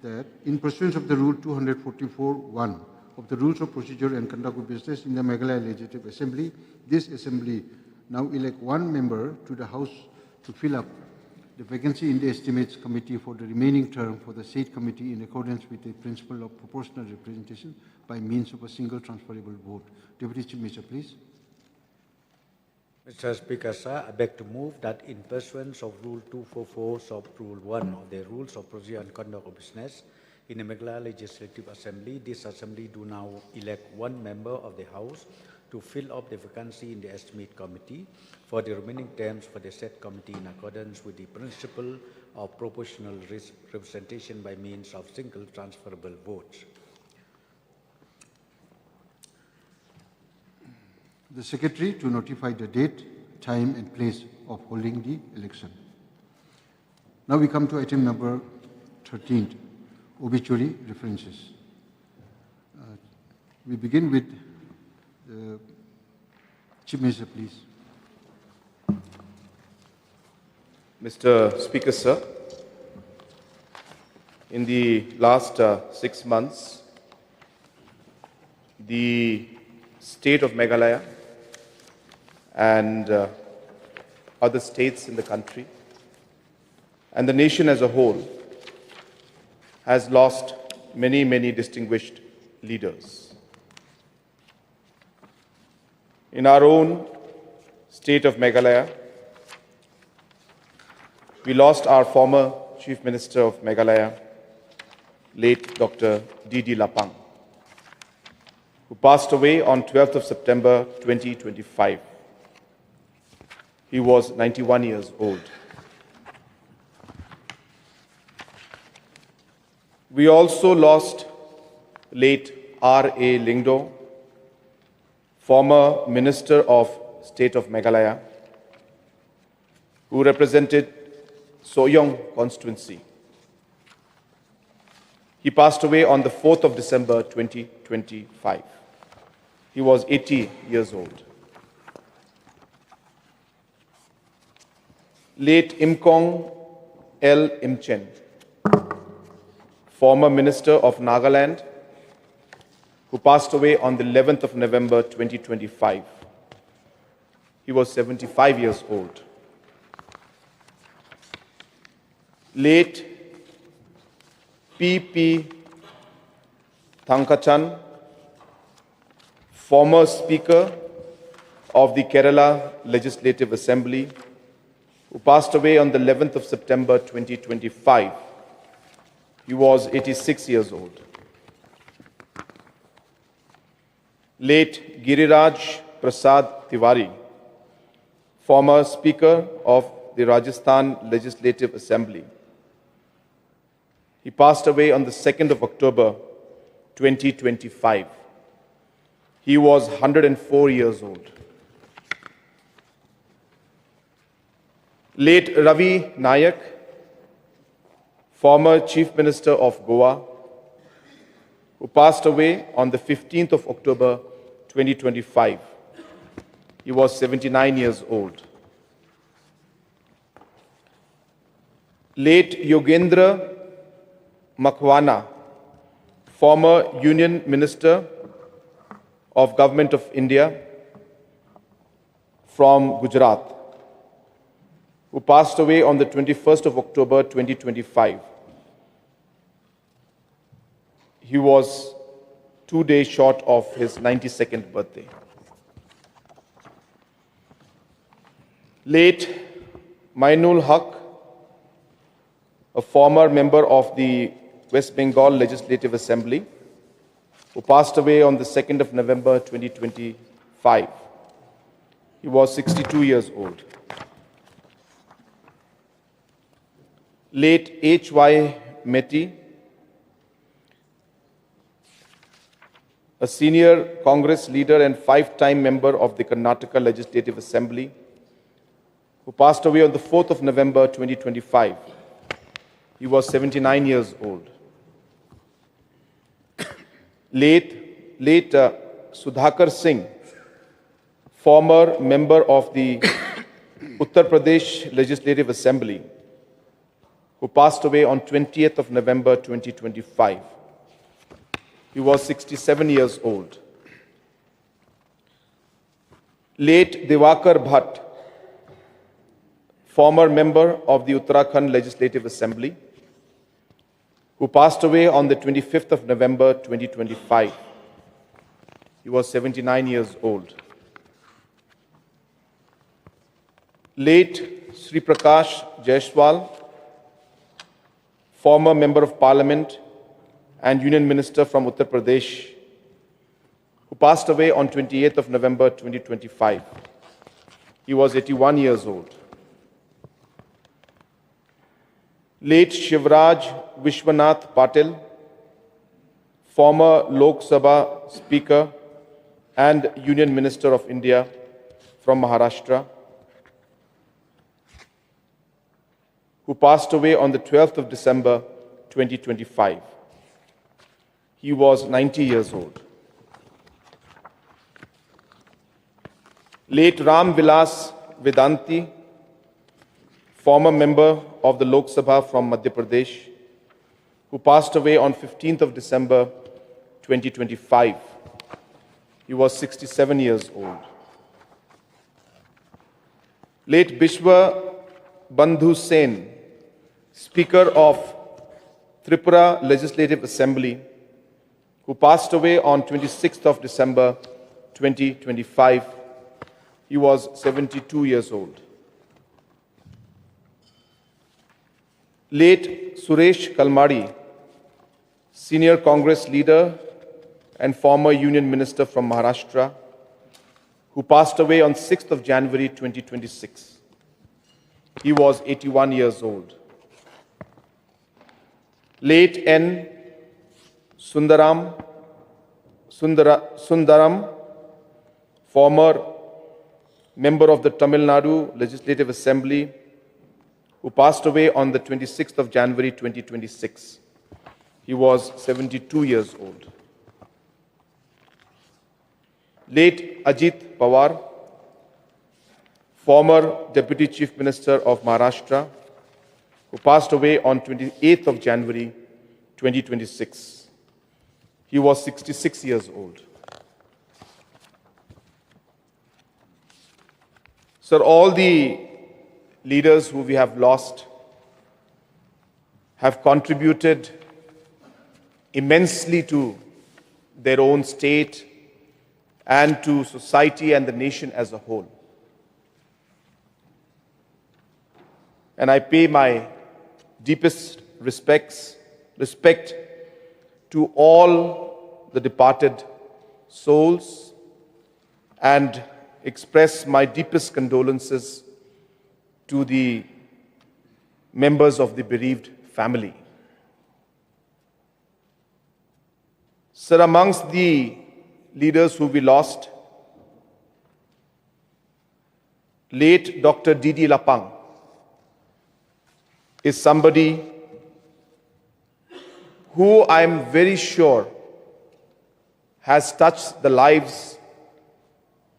that in pursuance of the Rule 244(1) of the Rules of Procedure and Conduct of Business in the Meghalaya Legislative Assembly, this Assembly now elect one member to the House to fill up the vacancy in the Estimates Committee for the remaining term for the said committee in accordance with the principle of proportional representation by means of a single transferable vote. Deputy Chief Minister, please. Mr. Speaker, sir, I beg to move that in pursuance of Rule 244 sub Rule 1 of the Rules of Procedure and Conduct of Business in the Meghalaya Legislative Assembly, this Assembly do now elect one member of the House to fill up the vacancy in the Estimate Committee for the remaining terms for the said committee in accordance with the principle of proportional representation by means of single transferable votes. The Secretary to notify the date, time and place of holding the election. Now we come to item number 13, obituary references. We begin with the Chief Minister, please. Mr. Speaker, sir, in the last 6 months, the state of Meghalaya and other states in the country and the nation as a whole has lost many, many distinguished leaders. In our own state of Meghalaya, we lost our former Chief Minister of Meghalaya, late Dr. D.D. Lapang, who passed away on 12th of September 2025. He was 91 years old. We also lost late R.A. Lingdo, former Minister of State of Meghalaya, who represented Soyong constituency. He passed away on the 4th of December 2025. He was 80 years old. Late Imkong L. Imchen, former Minister of Nagaland, who passed away on the 11th of November 2025. He was 75 years old. Late P.P. Thankachan, former Speaker of the Kerala Legislative Assembly, who passed away on the 11th of September 2025. He was 86 years old. Late Giriraj Prasad Tiwari, former Speaker of the Rajasthan Legislative Assembly. He passed away on the 2nd of October 2025. He was 104 years old. Late Ravi Nayak, former Chief Minister of Goa, who passed away on the 15th of October 2025. He was 79 years old. Late Yogendra Makhwana, former Union Minister of Government of India from Gujarat, who passed away on the 21st of October 2025. He was 2 days short of his 92nd birthday. Late Mainul Haq, a former member of the West Bengal Legislative Assembly, who passed away on the 2nd of November 2025. He was 62 years old. Late H.Y. Meti, a senior Congress leader and 5-time member of the Karnataka Legislative Assembly, who passed away on the 4th of November 2025. He was 79 years old. Late Sudhakar Singh, former member of the Uttar Pradesh Legislative Assembly, who passed away on 20th of November 2025. He was 67 years old. Late Diwakar Bhatt, former member of the Uttarakhand Legislative Assembly, who passed away on the 25th of November 2025. He was 79 years old. Late Sri Prakash Jaiswal, former Member of Parliament and Union Minister from Uttar Pradesh, who passed away on 28th of November 2025. He was 81 years old. Late Shivraj Vishwanath Patil, former Lok Sabha Speaker and Union Minister of India from Maharashtra, who passed away on the 12th of December 2025. He was 90 years old. Late Ram Vilas Vedanti, former member of the Lok Sabha from Madhya Pradesh, who passed away on 15th of December 2025. He was 67 years old. Late Bishwa Bandhu Sen, Speaker of Tripura Legislative Assembly, who passed away on 26th of December 2025. He was 72 years old. Late Suresh Kalmadi, Senior Congress leader and former Union Minister from Maharashtra, who passed away on 6th of January 2026. He was 81 years old. Late N. Sundaram, former member of the Tamil Nadu Legislative Assembly, who passed away on the 26th of January 2026. He was 72 years old. Late Ajit Pawar, former Deputy Chief Minister of Maharashtra, who passed away on 28th of January 2026. He was 66 years old. Sir, all the leaders who we have lost have contributed immensely to their own state and to society and the nation as a whole. And I pay my deepest respect to all the departed souls and express my deepest condolences to the members of the bereaved family. Sir, amongst the leaders who we lost, late Dr. D.D. Lapang is somebody who I am very sure has touched the lives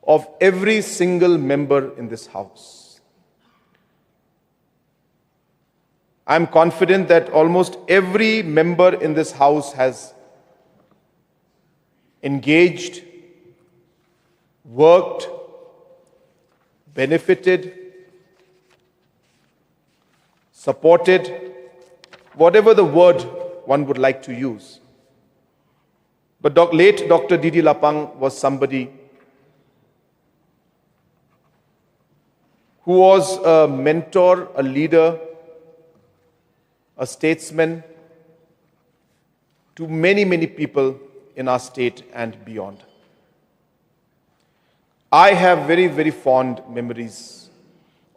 of every single member in this house. I am confident that almost every member in this house has engaged, worked, benefited, supported, whatever the word one would like to use. But late Dr. D.D. Lapang was somebody who was a mentor, a leader, a statesman to many, many people in our state and beyond. I have very, very fond memories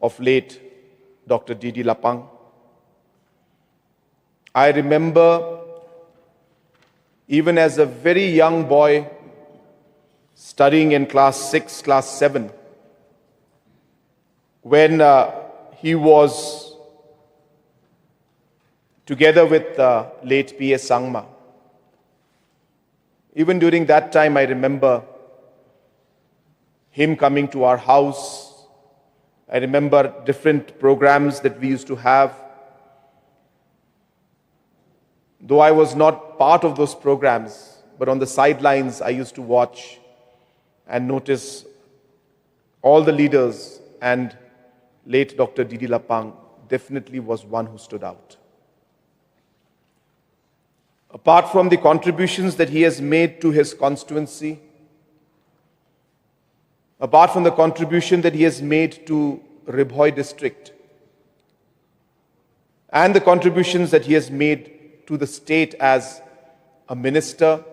of late Dr. D.D. Lapang. I remember even as a very young boy studying in class 6, class 7, when he was together with late P.S. Sangma. Even during that time, I remember him coming to our house. I remember different programs that we used to have. Though I was not part of those programs, but on the sidelines, I used to watch and notice all the leaders, and late Dr. D.D. Lapang definitely was one who stood out. Apart from the contributions that he has made to his constituency, apart from the contribution that he has made to Ribhoi district, and the contributions that he has made to the state as a minister,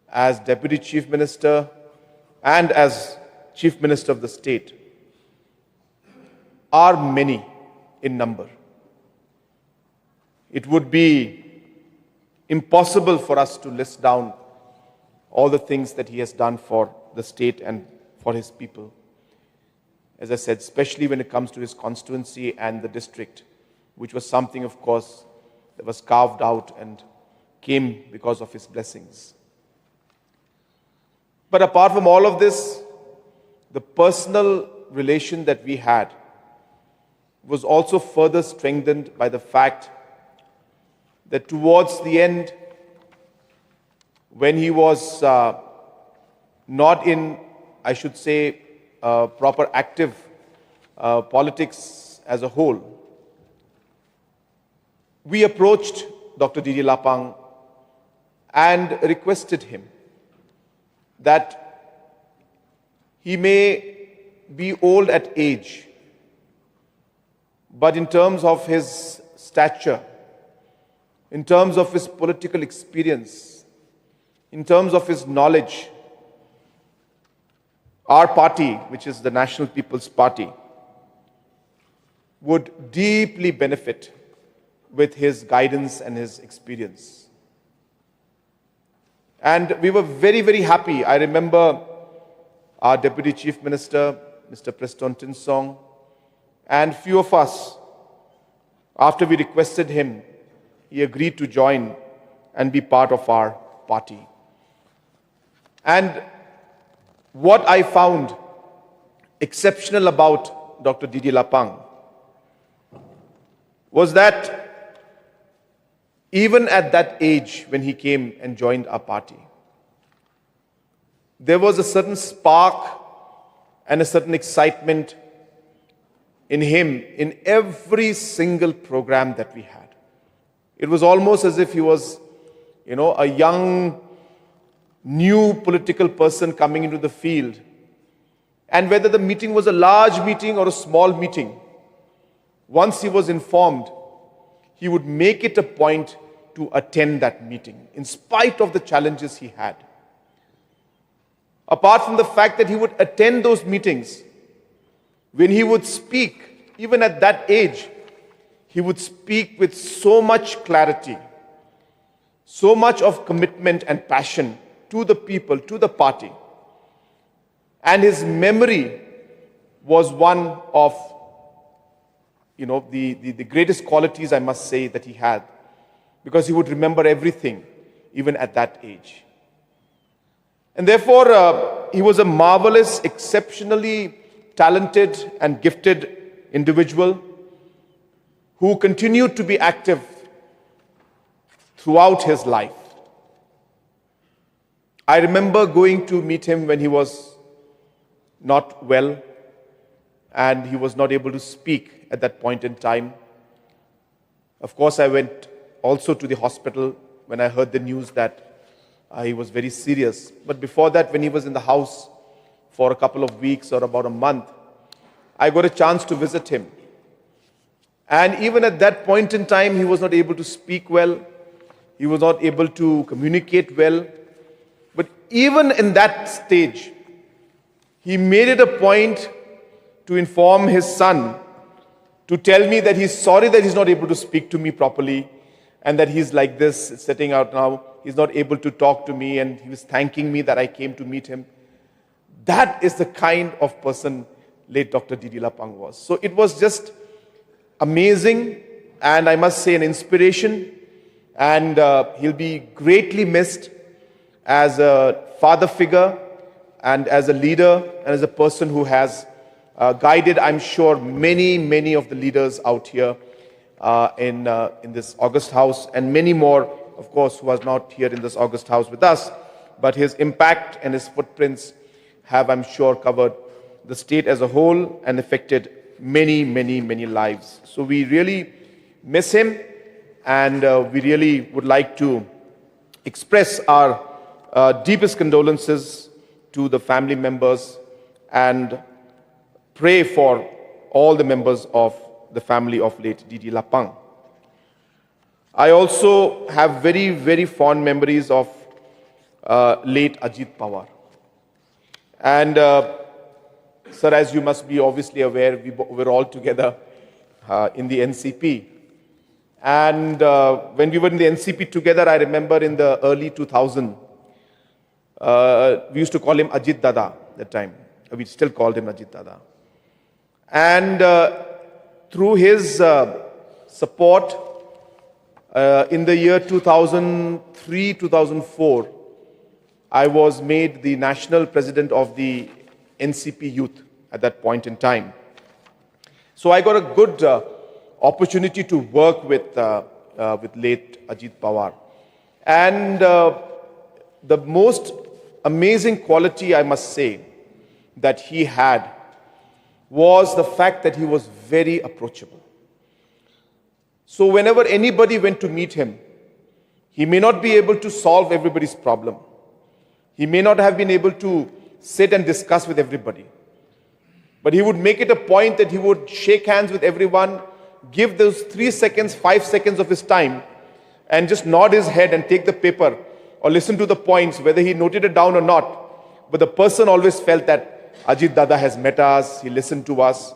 as deputy chief minister, and as chief minister of the state, are many in number. It would be impossible for us to list down all the things that he has done for the state and for his people. As I said, especially when it comes to his constituency and the district, which was something, of course, that was carved out and came because of his blessings. But apart from all of this, the personal relation that we had was also further strengthened by the fact that towards the end, when he was not in, I should say, proper active politics as a whole, we approached Dr. D.D. Lapang and requested him that he may be old at age, but in terms of his stature, in terms of his political experience, in terms of his knowledge, our party, which is the National People's Party, would deeply benefit with his guidance and his experience. And we were very, very happy. I remember our Deputy Chief Minister, Mr. Preston Tinsong, and few of us, after we requested him, he agreed to join and be part of our party. And what I found exceptional about Dr. D.D. Lapang was that even at that age when he came and joined our party, there was a certain spark and a certain excitement in him in every single program that we had. It was almost as if he was, a young, new political person coming into the field. And whether the meeting was a large meeting or a small meeting, once he was informed, he would make it a point to attend that meeting, in spite of the challenges he had. Apart from the fact that he would attend those meetings, when he would speak, even at that age, he would speak with so much clarity, so much of commitment and passion to the people, to the party. And his memory was one of, the greatest qualities, I must say, that he had, because he would remember everything, even at that age. And therefore, he was a marvelous, exceptionally talented and gifted individual who continued to be active throughout his life. I remember going to meet him when he was not well and he was not able to speak at that point in time. Of course, I went also to the hospital when I heard the news that he was very serious. But before that, when he was in the house for a couple of weeks or about a month, I got a chance to visit him. And even at that point in time, he was not able to speak well. He was not able to communicate well. But even in that stage, he made it a point to inform his son, to tell me that he's sorry that he's not able to speak to me properly, and that he's like this, sitting out now. He's not able to talk to me, and he was thanking me that I came to meet him. That is the kind of person late Dr. D.D. Lapang was. So it was just amazing, and I must say an inspiration, and he'll be greatly missed as a father figure and as a leader and as a person who has guided, I'm sure, many of the leaders out here in this August House, and many more, of course, who are not here in this August House with us. But his impact and his footprints have, I'm sure, covered the state as a whole and affected many lives. So we really miss him, and we really would like to express our deepest condolences to the family members and pray for all the members of the family of late D.D. Lapang. I also have very fond memories of late Ajit Pawar. And sir, as you must be obviously aware, we're all together in the NCP. And when we were in the NCP together, I remember in the early 2000s, we used to call him Ajit Dada at that time. We still called him Ajit Dada. And through his support, in the year 2003-2004, I was made the national president of the NCP Youth at that point in time. So I got a good opportunity to work with late Ajit Pawar. And the most amazing quality, I must say, that he had was the fact that he was very approachable. So whenever anybody went to meet him, he may not be able to solve everybody's problem. He may not have been able to sit and discuss with everybody. But he would make it a point that he would shake hands with everyone, give those 3 seconds, 5 seconds of his time, and just nod his head and take the paper or listen to the points, whether he noted it down or not. But the person always felt that Ajit Dada has met us, he listened to us.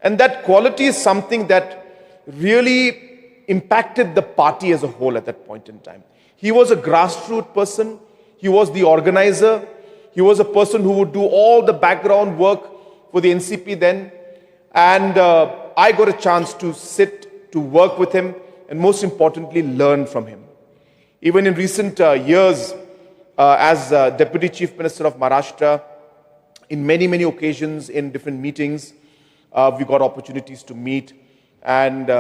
And that quality is something that really impacted the party as a whole at that point in time. He was a grassroots person. He was the organizer. He was a person who would do all the background work for the NCP then. And I got a chance to sit, to work with him, and most importantly, learn from him. Even in recent years, as Deputy Chief Minister of Maharashtra, in many occasions, in different meetings, we got opportunities to meet. And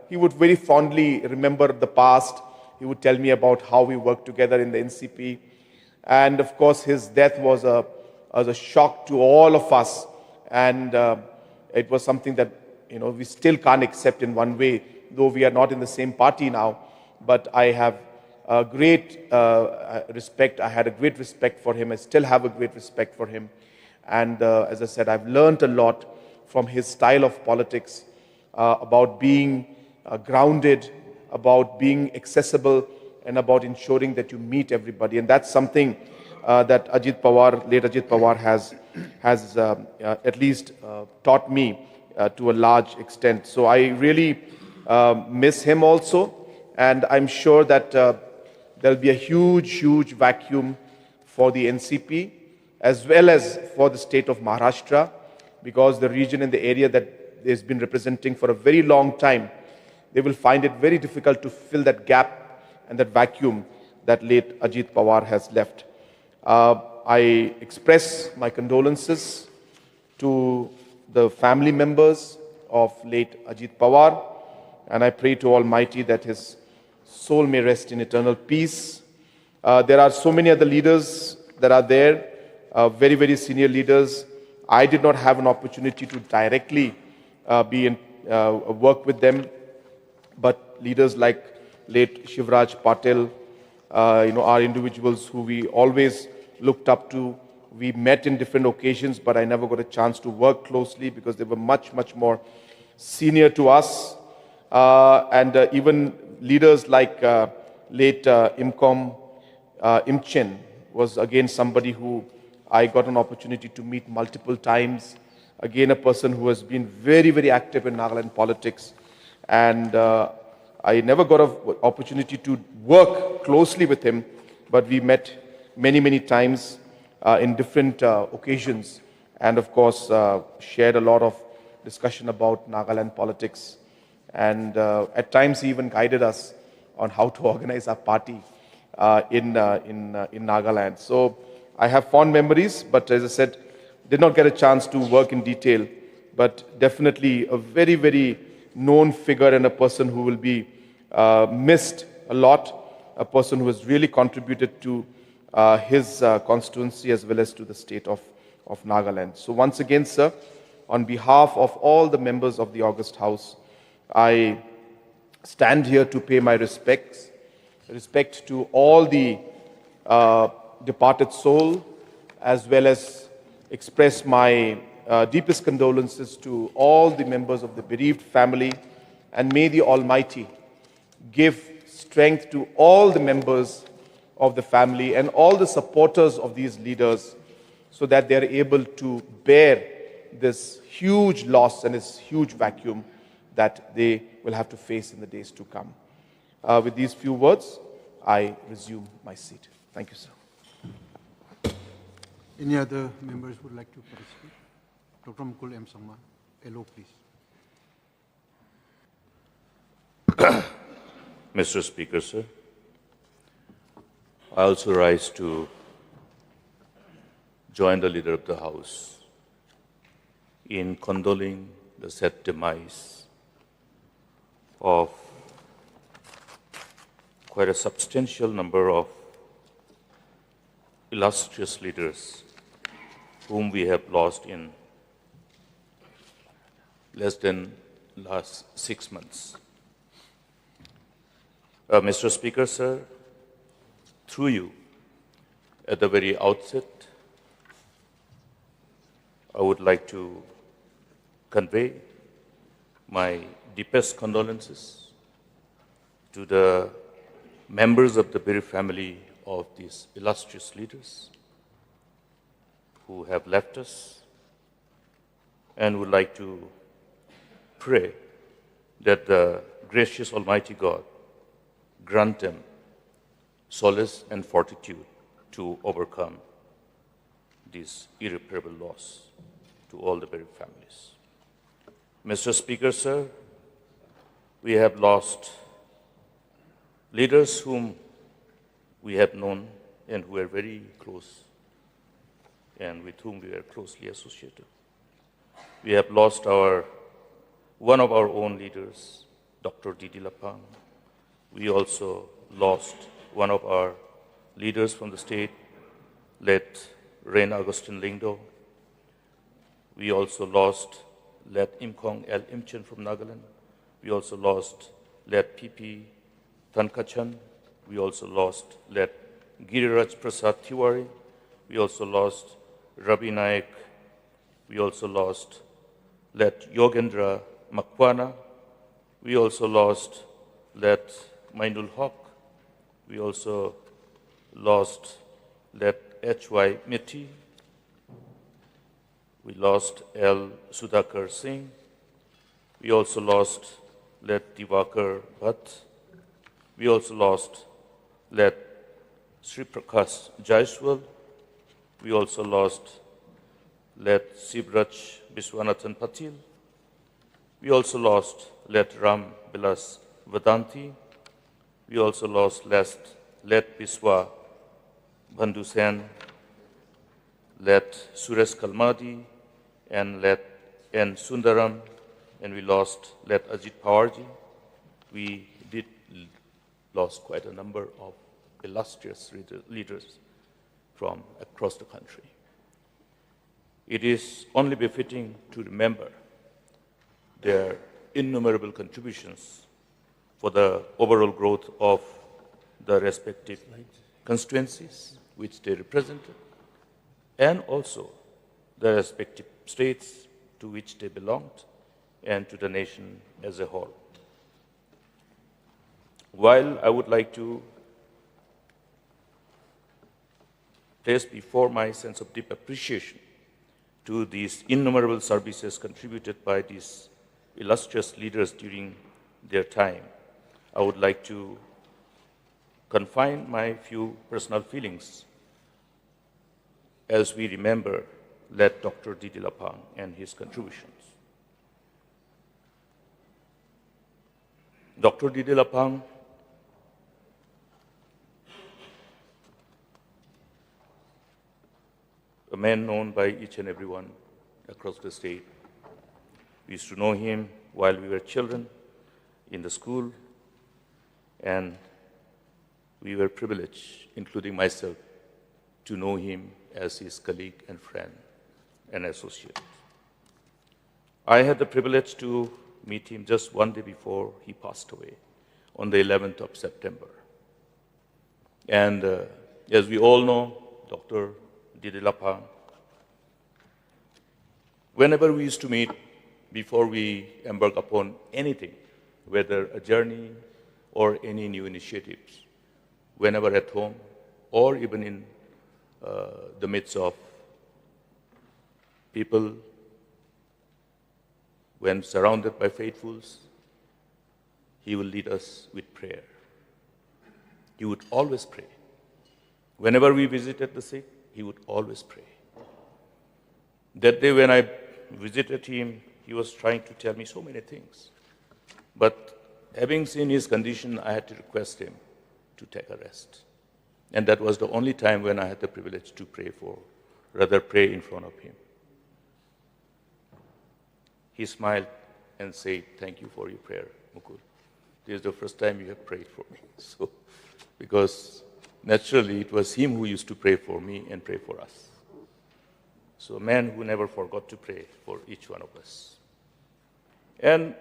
he would very fondly remember the past. He would tell me about how we worked together in the NCP. And of course, his death was a shock to all of us. And it was something that we still can't accept in one way, though we are not in the same party now. but I have a great respect. I had a great respect for him. I still have a great respect for him. And as I said, I've learned a lot from his style of politics, about being grounded, about being accessible, and about ensuring that you meet everybody. And that's something that late Ajit Pawar has at least taught me to a large extent. So I really miss him also. And I'm sure that there'll be a huge vacuum for the NCP as well as for the state of Maharashtra, because the region and the area that has been representing for a very long time, they will find it very difficult to fill that gap and that vacuum that late Ajit Pawar has left. I express my condolences to the family members of late Ajit Pawar, and I pray to Almighty that his soul may rest in eternal peace. There are so many other leaders that are there, very senior leaders. I did not have an opportunity to directly work with them, but leaders like late Shivraj Patil, are individuals who we always looked up to. We met in different occasions, but I never got a chance to work closely because they were much more senior to us. And even leaders like late Imchen was again somebody who I got an opportunity to meet multiple times. Again, a person who has been very active in Nagaland politics. And I never got an opportunity to work closely with him, but we met many times in different occasions, and of course shared a lot of discussion about Nagaland politics. And at times he even guided us on how to organize our party in Nagaland. So I have fond memories, but as I said, did not get a chance to work in detail, but definitely a very known figure and a person who will be missed a lot, a person who has really contributed to his constituency as well as to the state of Nagaland. So once again, sir, on behalf of all the members of the August House, I stand here to pay my respect to all the departed soul, as well as express my deepest condolences to all the members of the bereaved family, and may the Almighty give strength to all the members of the family and all the supporters of these leaders, so that they are able to bear this huge loss and this huge vacuum that they will have to face in the days to come. With these few words, I resume my seat. Thank you, sir. Any other members would like to participate? Dr. Mukul M. Sangma, LO, please. Mr. Speaker, sir, I also rise to join the Leader of the House in condoling the sad demise of quite a substantial number of illustrious leaders whom we have lost in less than last 6 months. Mr. Speaker, sir, through you, at the very outset, I would like to convey my deepest condolences to the members of the bereaved family of these illustrious leaders who have left us, and would like to pray that the gracious Almighty God grant them solace and fortitude to overcome this irreparable loss to all the bereaved families. Mr. Speaker, sir, we have lost leaders whom we have known and who are very close and with whom we are closely associated. We have lost one of our own leaders, Dr. Didi Lapang. We also lost one of our leaders from the state, late Rein Augustine Lingdo. We also lost late Imkong L. Imchen from Nagaland. We also lost late PP Tankachan. We also lost late Giriraj Prasad Tiwari. We also lost Rabi Naik. We also lost late Yogendra Makwana. We also lost late Mainul Haq. We also lost late H.Y. Mitti. We lost L. Sudhakar Singh. We also lost late Divakar Bhatt. We also lost late Sri Prakash Jaiswal. We also lost late Sibraj Viswanathan Patil. We also lost late Ram Bilas Vedanti. We also lost late Biswa Bandhu Sen, late Suresh Kalmadi, and late N. Sundaram, and we lost late Ajit Pawarji. We did lost quite a number of illustrious leaders from across the country. It is only befitting to remember their innumerable contributions for the overall growth of the respective constituencies which they represented, and also the respective states to which they belonged, and to the nation as a whole. While I would like to place before my sense of deep appreciation to these innumerable services contributed by these illustrious leaders during their time, I would like to confine my few personal feelings as we remember late Dr. Didi Lapang and his contributions. Dr. Didi Lapang a man known by each and everyone across the state. We used to know him while we were children in the school, and we were privileged, including myself, to know him as his colleague and friend and associate. I had the privilege to meet him just one day before he passed away, on the 11th of September. And as we all know, Dr. Didi Lapang, whenever we used to meet, before we embark upon anything, whether a journey or any new initiatives, whenever at home or even in the midst of people, when surrounded by faithfuls, he will lead us with prayer. He would always pray. Whenever we visited the sick, he would always pray. That day when I visited him, he was trying to tell me so many things. But having seen his condition, I had to request him to take a rest. And that was the only time when I had the privilege to pray in front of him. He smiled and said, "Thank you for your prayer, Mukul. This is the first time you have prayed for me." So, because naturally it was him who used to pray for me and pray for us. So a man who never forgot to pray for each one of us. And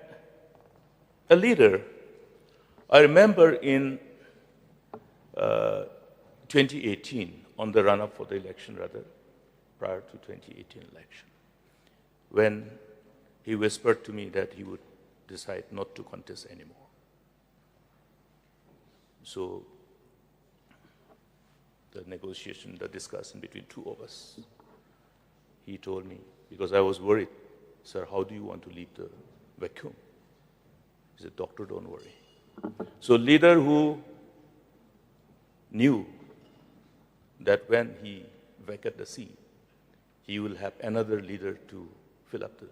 a leader, I remember in 2018, on the run-up for the election rather, prior to 2018 election, when he whispered to me that he would decide not to contest anymore. So the negotiation, the discussion between two of us, he told me, because I was worried, "Sir, how do you want to leave the vacuum?" He said, "Doctor, don't worry." So leader who knew that when he vacated the seat, he will have another leader to fill up the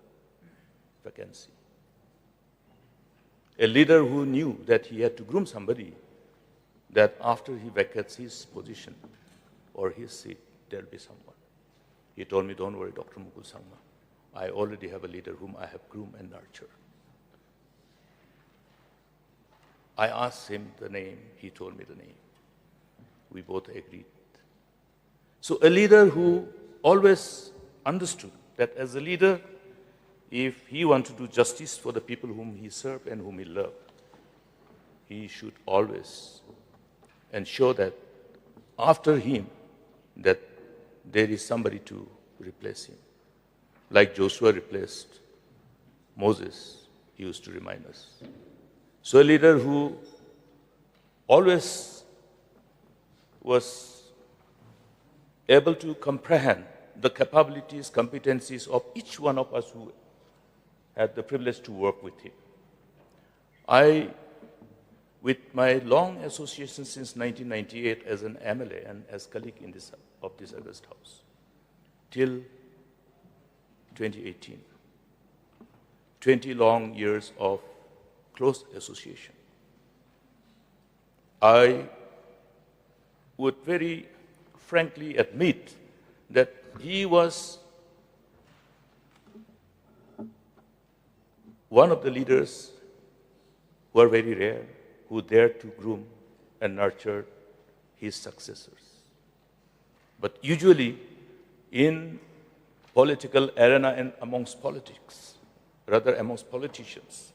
vacancy. A leader who knew that he had to groom somebody, that after he vacates his position or his seat, there will be someone. He told me, "Don't worry, Dr. Mukul Sangma. I already have a leader whom I have groomed and nurtured." I asked him the name. He told me the name. We both agreed. So a leader who always understood that as a leader, if he wanted to do justice for the people whom he served and whom he loved, he should always ensure that after him, that there is somebody to replace him. Like Joshua replaced Moses, he used to remind us. So a leader who always was able to comprehend the capabilities, competencies of each one of us who had the privilege to work with him. With my long association since 1998 as an MLA and as colleague of this August House, till 2018, 20 long years of close association, I would very frankly admit that he was one of the leaders who are very rare, who dared to groom and nurture his successors. But usually in political arena and amongst politics, rather amongst politicians,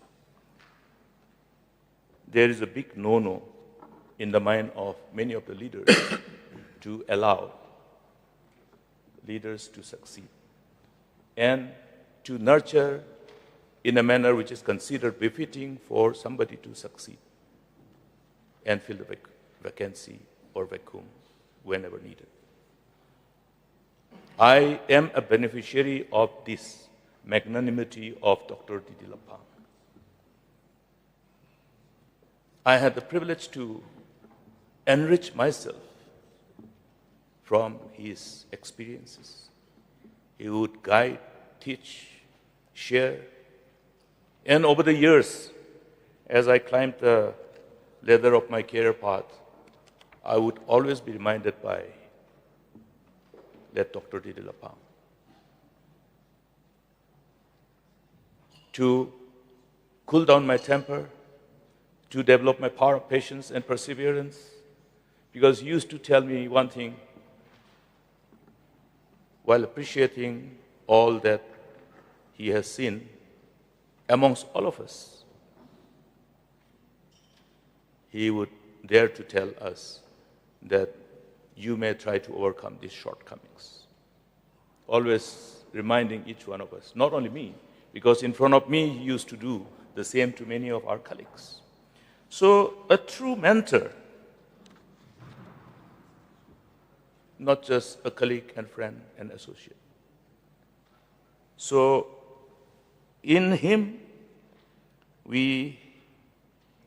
there is a big no-no in the mind of many of the leaders to allow leaders to succeed and to nurture in a manner which is considered befitting for somebody to succeed and fill the vacancy or vacuum whenever needed. I am a beneficiary of this magnanimity of Dr. Didi Lapang. I had the privilege to enrich myself from his experiences. He would guide, teach, share. And over the years, as I climbed the ladder of my career path, I would always be reminded by that Dr. Didi Lapang to cool down my temper, to develop my power of patience and perseverance, because he used to tell me one thing, while appreciating all that he has seen amongst all of us, he would dare to tell us that you may try to overcome these shortcomings. Always reminding each one of us, not only me, because in front of me he used to do the same to many of our colleagues. So a true mentor, not just a colleague and friend and associate. So in him, we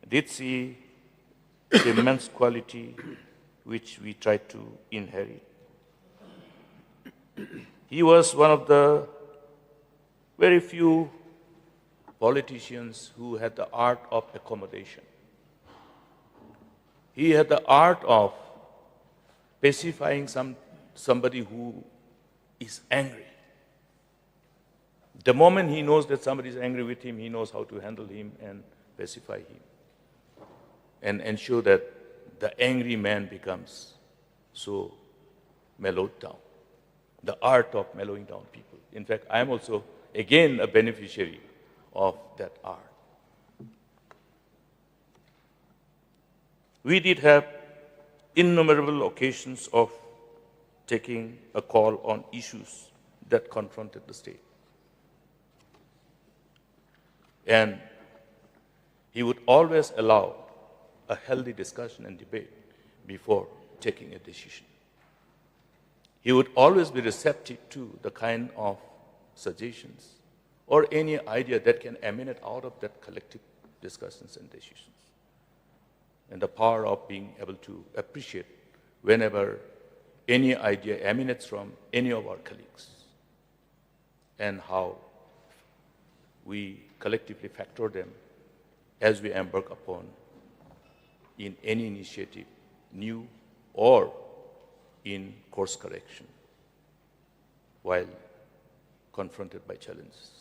did see the immense quality which we tried to inherit. He was one of the very few politicians who had the art of accommodation. He had the art of pacifying somebody who is angry. The moment he knows that somebody is angry with him, he knows how to handle him and pacify him and ensure that the angry man becomes so mellowed down. The art of mellowing down people. In fact, I am also, again, a beneficiary of that art. We did have innumerable occasions of taking a call on issues that confronted the state. And he would always allow a healthy discussion and debate before taking a decision. He would always be receptive to the kind of suggestions or any idea that can emanate out of that collective discussions and decisions. And the power of being able to appreciate whenever any idea emanates from any of our colleagues and how we collectively factor them as we embark upon in any initiative, new or in course correction, while confronted by challenges.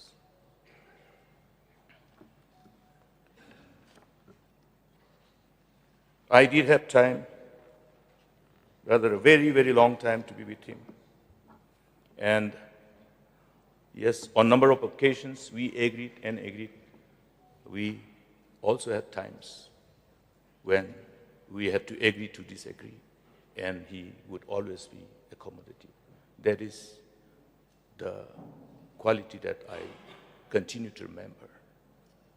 I did have time, rather a very, very long time to be with him. And yes, on a number of occasions, we agreed and agreed. We also had times when we had to agree to disagree, and he would always be accommodative. That is the quality that I continue to remember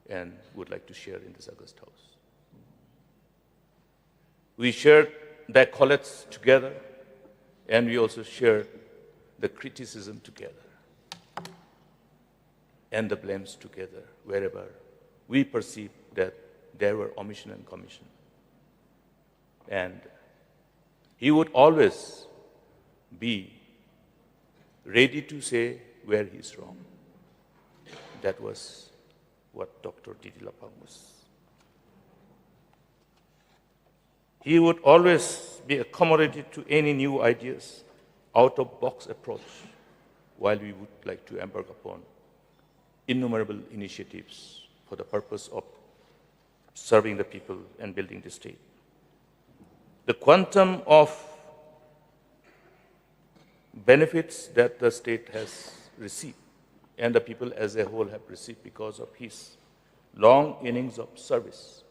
and would like to share in this August House. We shared the accolades together, and we also shared the criticism together and the blames together wherever we perceived that there were omission and commission. And he would always be ready to say where he's wrong. That was what Dr. Didilapang was. He would always be accommodated to any new ideas, out-of-box approach, while we would like to embark upon innumerable initiatives for the purpose of serving the people and building the state. The quantum of benefits that the state has received and the people as a whole have received because of his long innings of service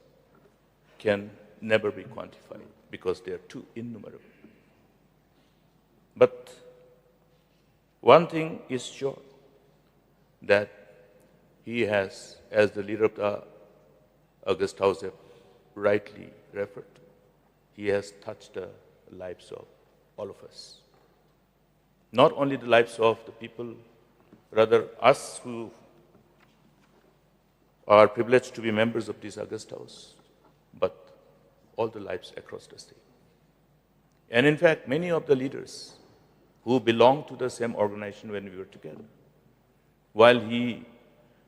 can never be quantified because they are too innumerable. But one thing is sure, that he has, as the leader of the August House have rightly referred to, he has touched the lives of all of us. Not only the lives of the people, rather us who are privileged to be members of this August House, but all the lives across the state. And in fact, many of the leaders who belonged to the same organization when we were together, while he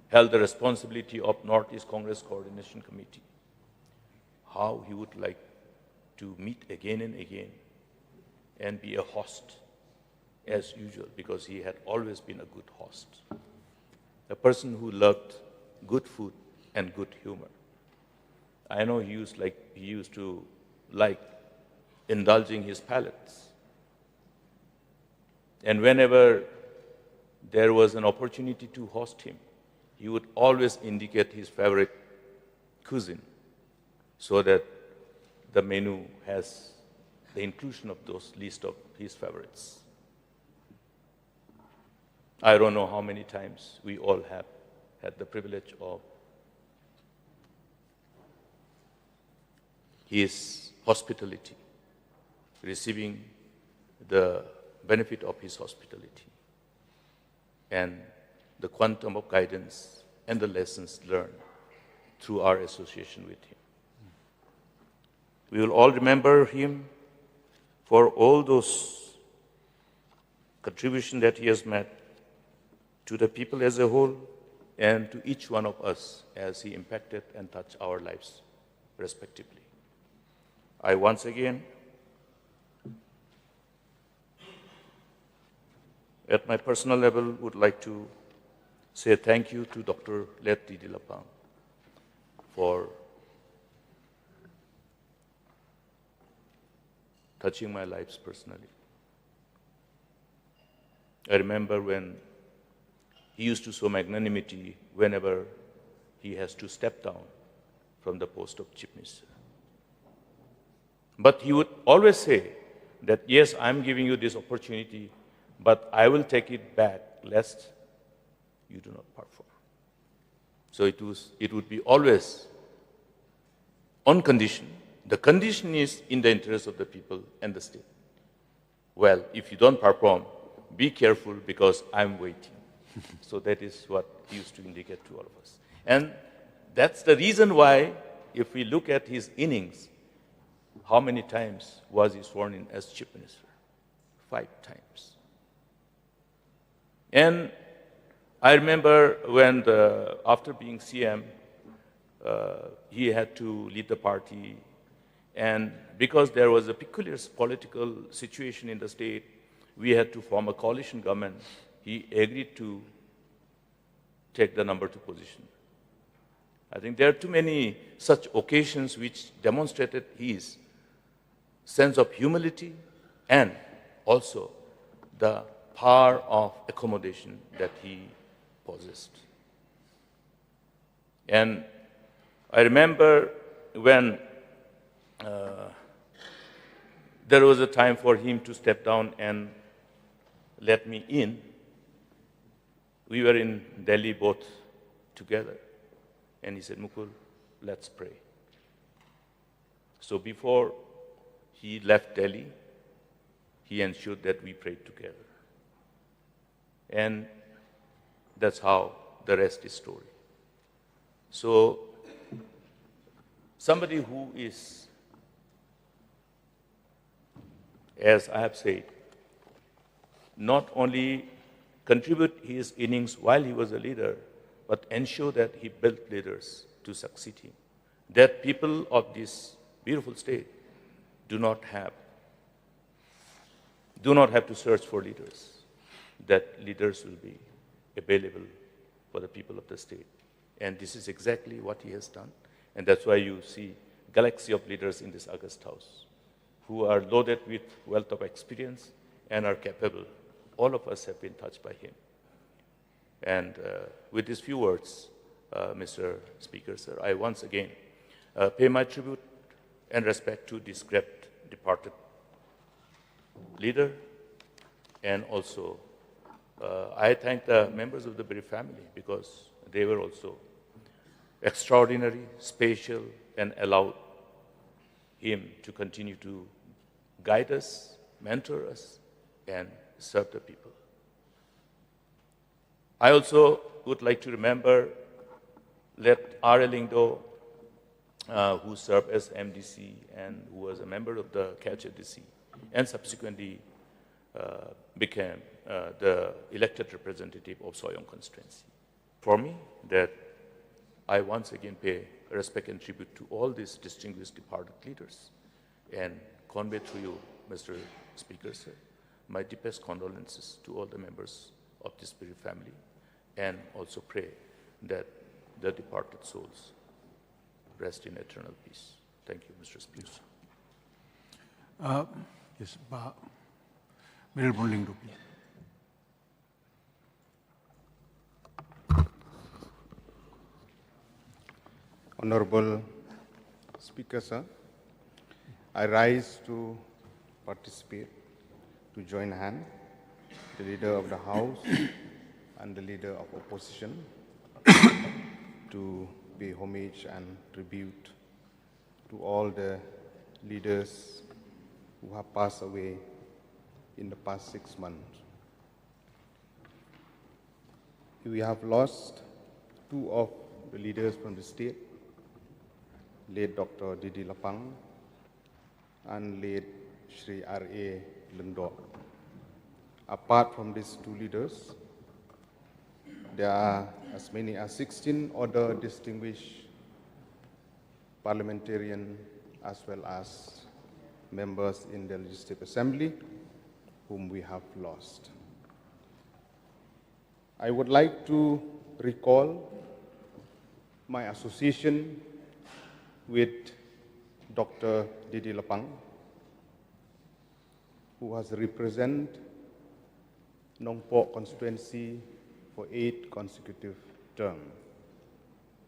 held the responsibility of Northeast Congress Coordination Committee, how he would like to meet again and again and be a host as usual, because he had always been a good host, a person who loved good food and good humor. I know he used to like indulging his palates. And whenever there was an opportunity to host him, he would always indicate his favorite cuisine so that the menu has the inclusion of those list of his favorites. I don't know how many times we all have had the privilege of his hospitality, receiving the benefit of his hospitality and the quantum of guidance and the lessons learned through our association with him. We will all remember him for all those contributions that he has made to the people as a whole and to each one of us as he impacted and touched our lives respectively. I once again, at my personal level, would like to say thank you to Dr. Let Didilapang for touching my lives personally. I remember when he used to show magnanimity whenever he has to step down from the post of Chief Minister. But he would always say that, yes, I'm giving you this opportunity, but I will take it back lest you do not perform. So it would be always on condition. The condition is in the interest of the people and the state. Well, if you don't perform, be careful because I'm waiting. So that is what he used to indicate to all of us. And that's the reason why, if we look at his innings, how many times was he sworn in as Chief Minister? 5 times. And I remember when, after being CM, he had to lead the party. And because there was a peculiar political situation in the state, we had to form a coalition government. He agreed to take the number 2 position. I think there are too many such occasions which demonstrated his sense of humility and also the power of accommodation that he possessed. And I remember when there was a time for him to step down and let me in. We were in Delhi both together. And he said, Mukul, let's pray. So before he left Delhi, he ensured that we prayed together. And that's how the rest is story. So somebody who is, as I have said, not only contribute his innings while he was a leader, but ensure that he built leaders to succeed him. That people of this beautiful state do not have to search for leaders. That leaders will be available for the people of the state. And this is exactly what he has done. And that's why you see galaxy of leaders in this August House who are loaded with wealth of experience and are capable. All of us have been touched by him. And with these few words, Mr. Speaker, sir, I once again pay my tribute and respect to this great departed leader. And also, I thank the members of the Berry family because they were also extraordinary, special, and allowed him to continue to guide us, mentor us, and serve the people. I also would like to remember late R. L. Lingdo, who served as MDC and who was a member of the Catch FDC, and subsequently became the elected representative of Soyong constituency. For me, that I once again pay respect and tribute to all these distinguished departed leaders and convey to you, Mr. Speaker, sir, my deepest condolences to all the members of this Berry family, and also pray that the departed souls rest in eternal peace. Thank you, Mr. Speaker. Yes, Honorable Lingdo, please. Honorable Speaker, sir, I rise to participate, to join hand the leader of the House and the leader of opposition to pay homage and tribute to all the leaders who have passed away in the past 6 months. We have lost two of the leaders from the state, late Dr. Didi Lapang and late Shri R.A. Lendok. Apart from these two leaders, there are as many as 16 other distinguished parliamentarians as well as members in the Legislative Assembly whom we have lost. I would like to recall my association with Dr. Didi Lapang, who has represented Nongpok constituency for 8 consecutive terms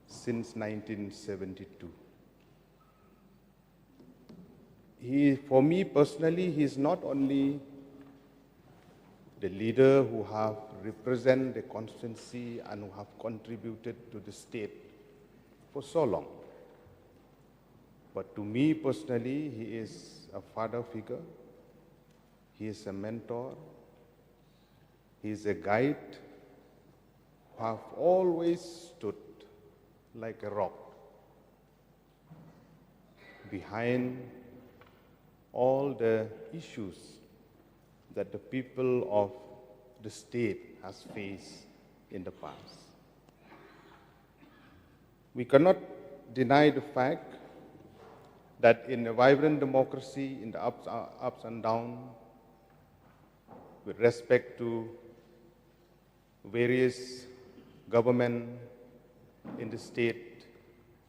since 1972. For me personally, he is not only the leader who have represented the constituency and who have contributed to the state for so long, but to me personally, he is a father figure, he is a mentor, he is a guide who have always stood like a rock behind all the issues that the people of the state has faced in the past. We cannot deny the fact that in a vibrant democracy, in the ups and downs, with respect to various government in the state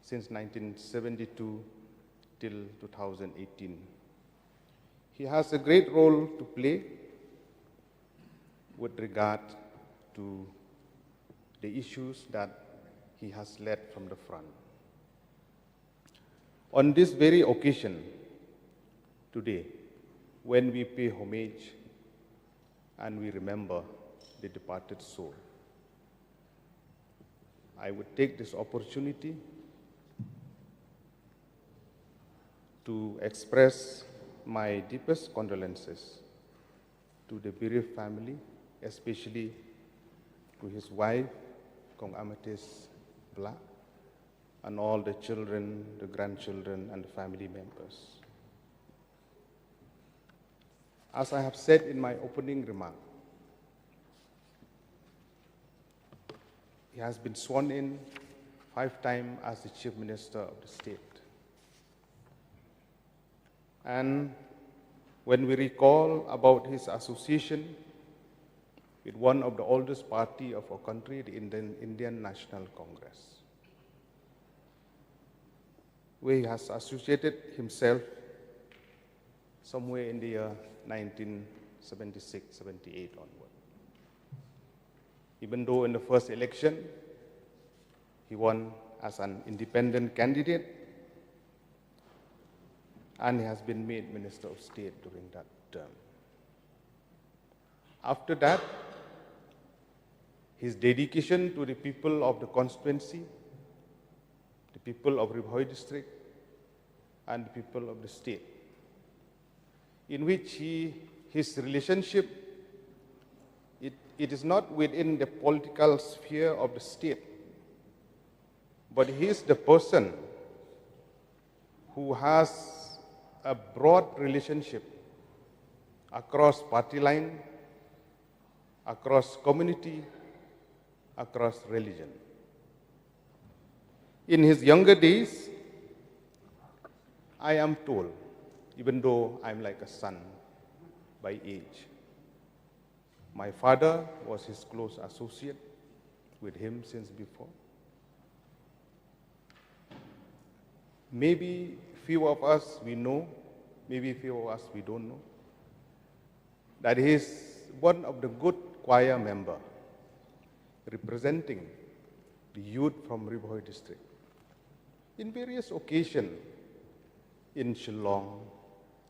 since 1972 till 2018. He has a great role to play with regard to the issues that he has led from the front. On this very occasion, today, when we pay homage and we remember the departed soul, I would take this opportunity to express my deepest condolences to the bereaved family, especially to his wife, Kong Amethyst Bla, and all the children, the grandchildren, and the family members. As I have said in my opening remark, he has been sworn in 5 times as the Chief Minister of the state. And when we recall about his association with one of the oldest party of our country, the Indian National Congress, where he has associated himself somewhere in the year 1976-78 onward. Even though in the first election, he won as an independent candidate, and he has been made Minister of State during that term. After that, his dedication to the people of the constituency, the people of Ribhoi district, and the people of the state, in which his relationship, it is not within the political sphere of the state, but he is the person who has a broad relationship across party line, across community, across religion. In his younger days, I am told, even though I'm like a son by age, my father was his close associate with him since before. Maybe few of us we know, maybe few of us we don't know, that he is one of the good choir member representing the youth from Ribhoi district in various occasions in Shillong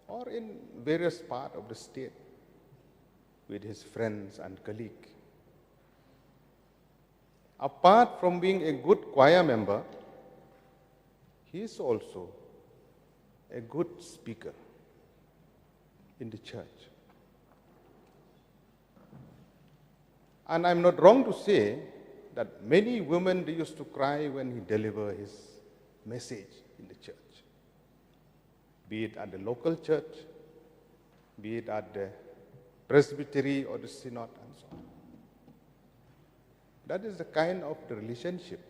or in various parts of the state with his friends and colleagues. Apart from being a good choir member, he is also a good speaker in the church. And I'm not wrong to say that many women, they used to cry when he delivered his message in the church, be it at the local church, be it at the presbytery or the synod and so on. That is the kind of the relationship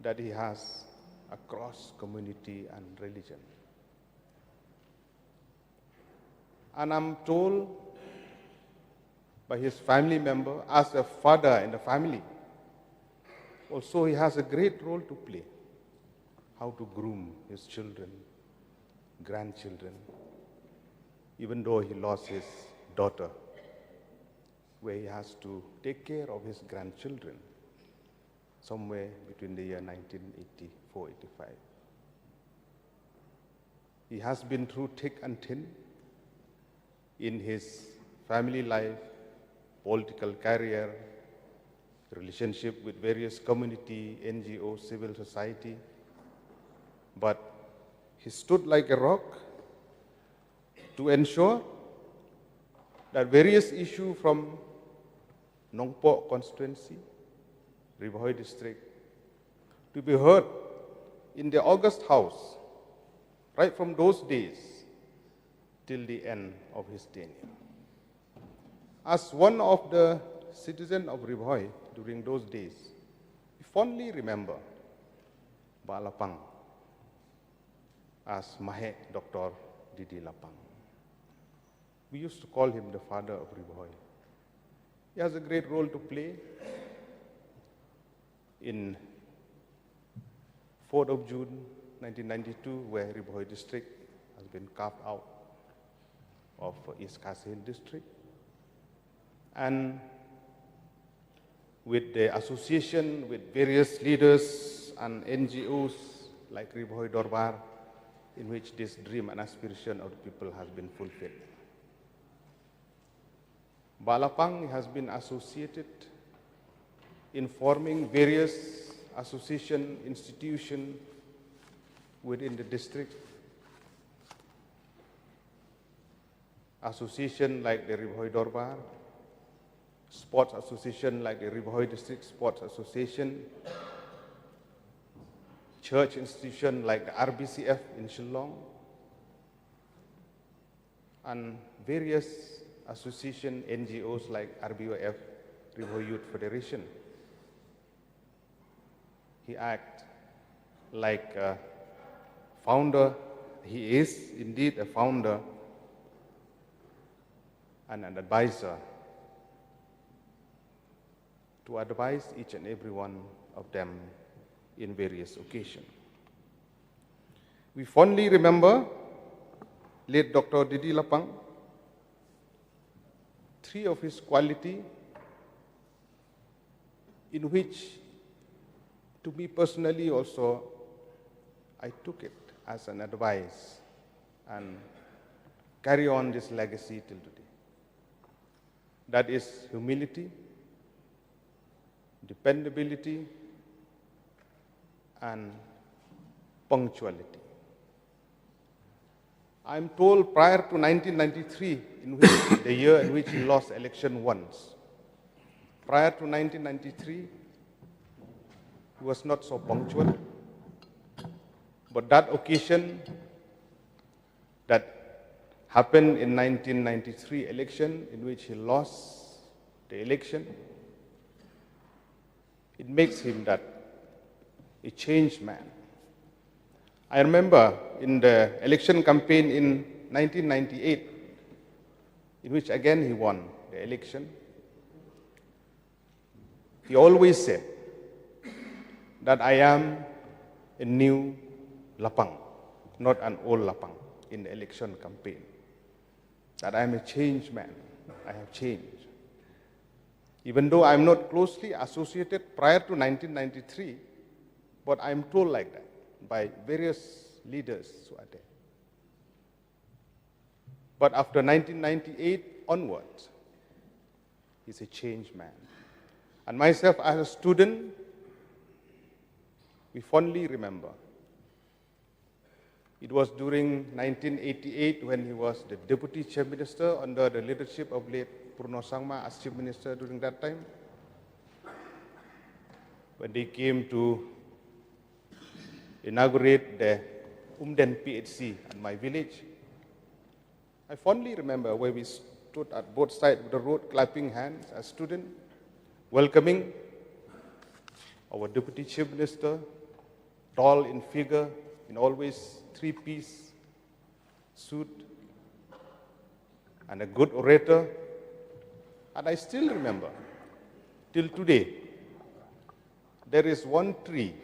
that he has across community and religion. And I'm told by his family member, as a father in the family, also he has a great role to play, how to groom his children, grandchildren, even though he lost his daughter, where he has to take care of his grandchildren somewhere between the year 1984-85. He has been through thick and thin in his family life, political career, relationship with various community, NGO, civil society, but he stood like a rock to ensure that various issues from Nongpo constituency, Ribhoi district, to be heard in the August House, right from those days till the end of his tenure. As one of the citizens of Ribhoi during those days, we fondly remember Balapang as Mahe Dr. Didi Lapang. We used to call him the father of Ribhoi. He has a great role to play in 4th of June 1992, where Ribhoi district has been carved out of East Kasin district. And with the association with various leaders and NGOs like Riboy Dorbar, in which this dream and aspiration of the people has been fulfilled. Balapang has been associated in forming various association institutions within the district. Association like the Riboy Dorbar, sports association like the Riboy District Sports Association, church institution like the RBCF in Shillong, and various association NGOs like RBOF, Riboy Youth Federation. He acts like a founder. He is indeed a founder and an advisor to advise each and every one of them in various occasions. We fondly remember late Dr. Didi Lapang. Three of his qualities in which, to me personally also, I took it as an advice and carry on this legacy till today. That is humility, dependability, and punctuality. I'm told prior to 1993, in which the year in which he lost election once, prior to 1993, he was not so punctual. But that occasion that happened in 1993 election, in which he lost the election, it makes him that a changed man. I remember in the election campaign in 1998, in which again he won the election, he always said that I am a new Lapang, not an old Lapang, in the election campaign. That I am a changed man. I have changed. Even though I am not closely associated prior to 1993, but I am told like that by various leaders who are there. But after 1998 onwards, he's a changed man. And myself as a student, we fondly remember. It was during 1988 when he was the Deputy Chief Minister under the leadership of late Purno Sangma as Chief Minister during that time. When they came to inaugurate the Umden PHC at my village, I fondly remember where we stood at both sides of the road, clapping hands as students, welcoming our Deputy Chief Minister, tall in figure, in always three-piece suit, and a good orator. And I still remember, till today, there is one tree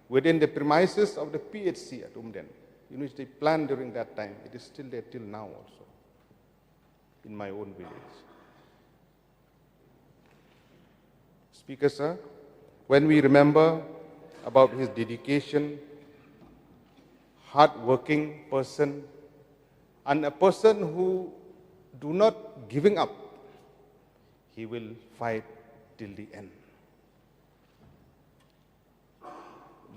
within the premises of the PHC at Umden, in which they planned during that time. It is still there till now also, in my own village. Speaker, sir, when we remember about his dedication, hard-working person, and a person who do not giving up, he will fight till the end.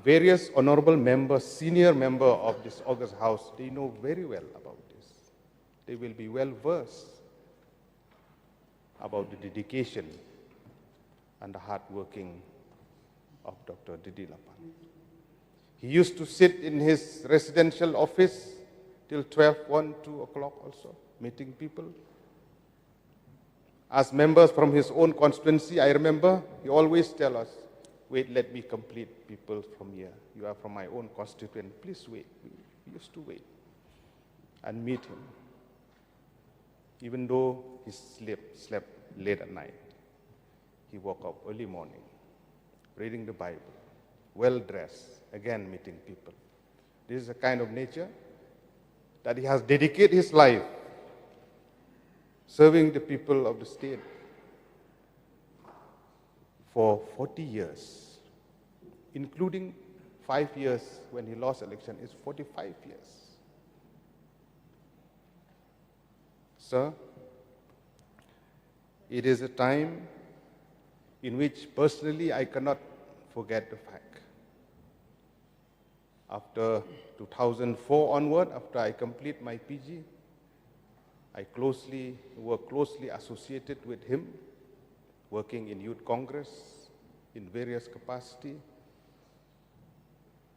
Various honorable members, senior member of this August House, they know very well about this. They will be well versed about the dedication and the hard working of Dr. Didi Lapang. He used to sit in his residential office till 12, 1, 2 o'clock also, meeting people. As members from his own constituency, I remember he always tell us, wait, let me complete people from here. You are from my own constituent, please wait. We used to wait and meet him. Even though he slept late at night, he woke up early morning, reading the Bible, well-dressed, again meeting people. This is a kind of nature that he has dedicated his life serving the people of the state for 40 years, including 5 years when he lost election is 45 years. Sir, it is a time in which personally I cannot forget the fact. After 2004 onward, after I complete my PG, I work closely associated with him, working in Youth Congress in various capacity.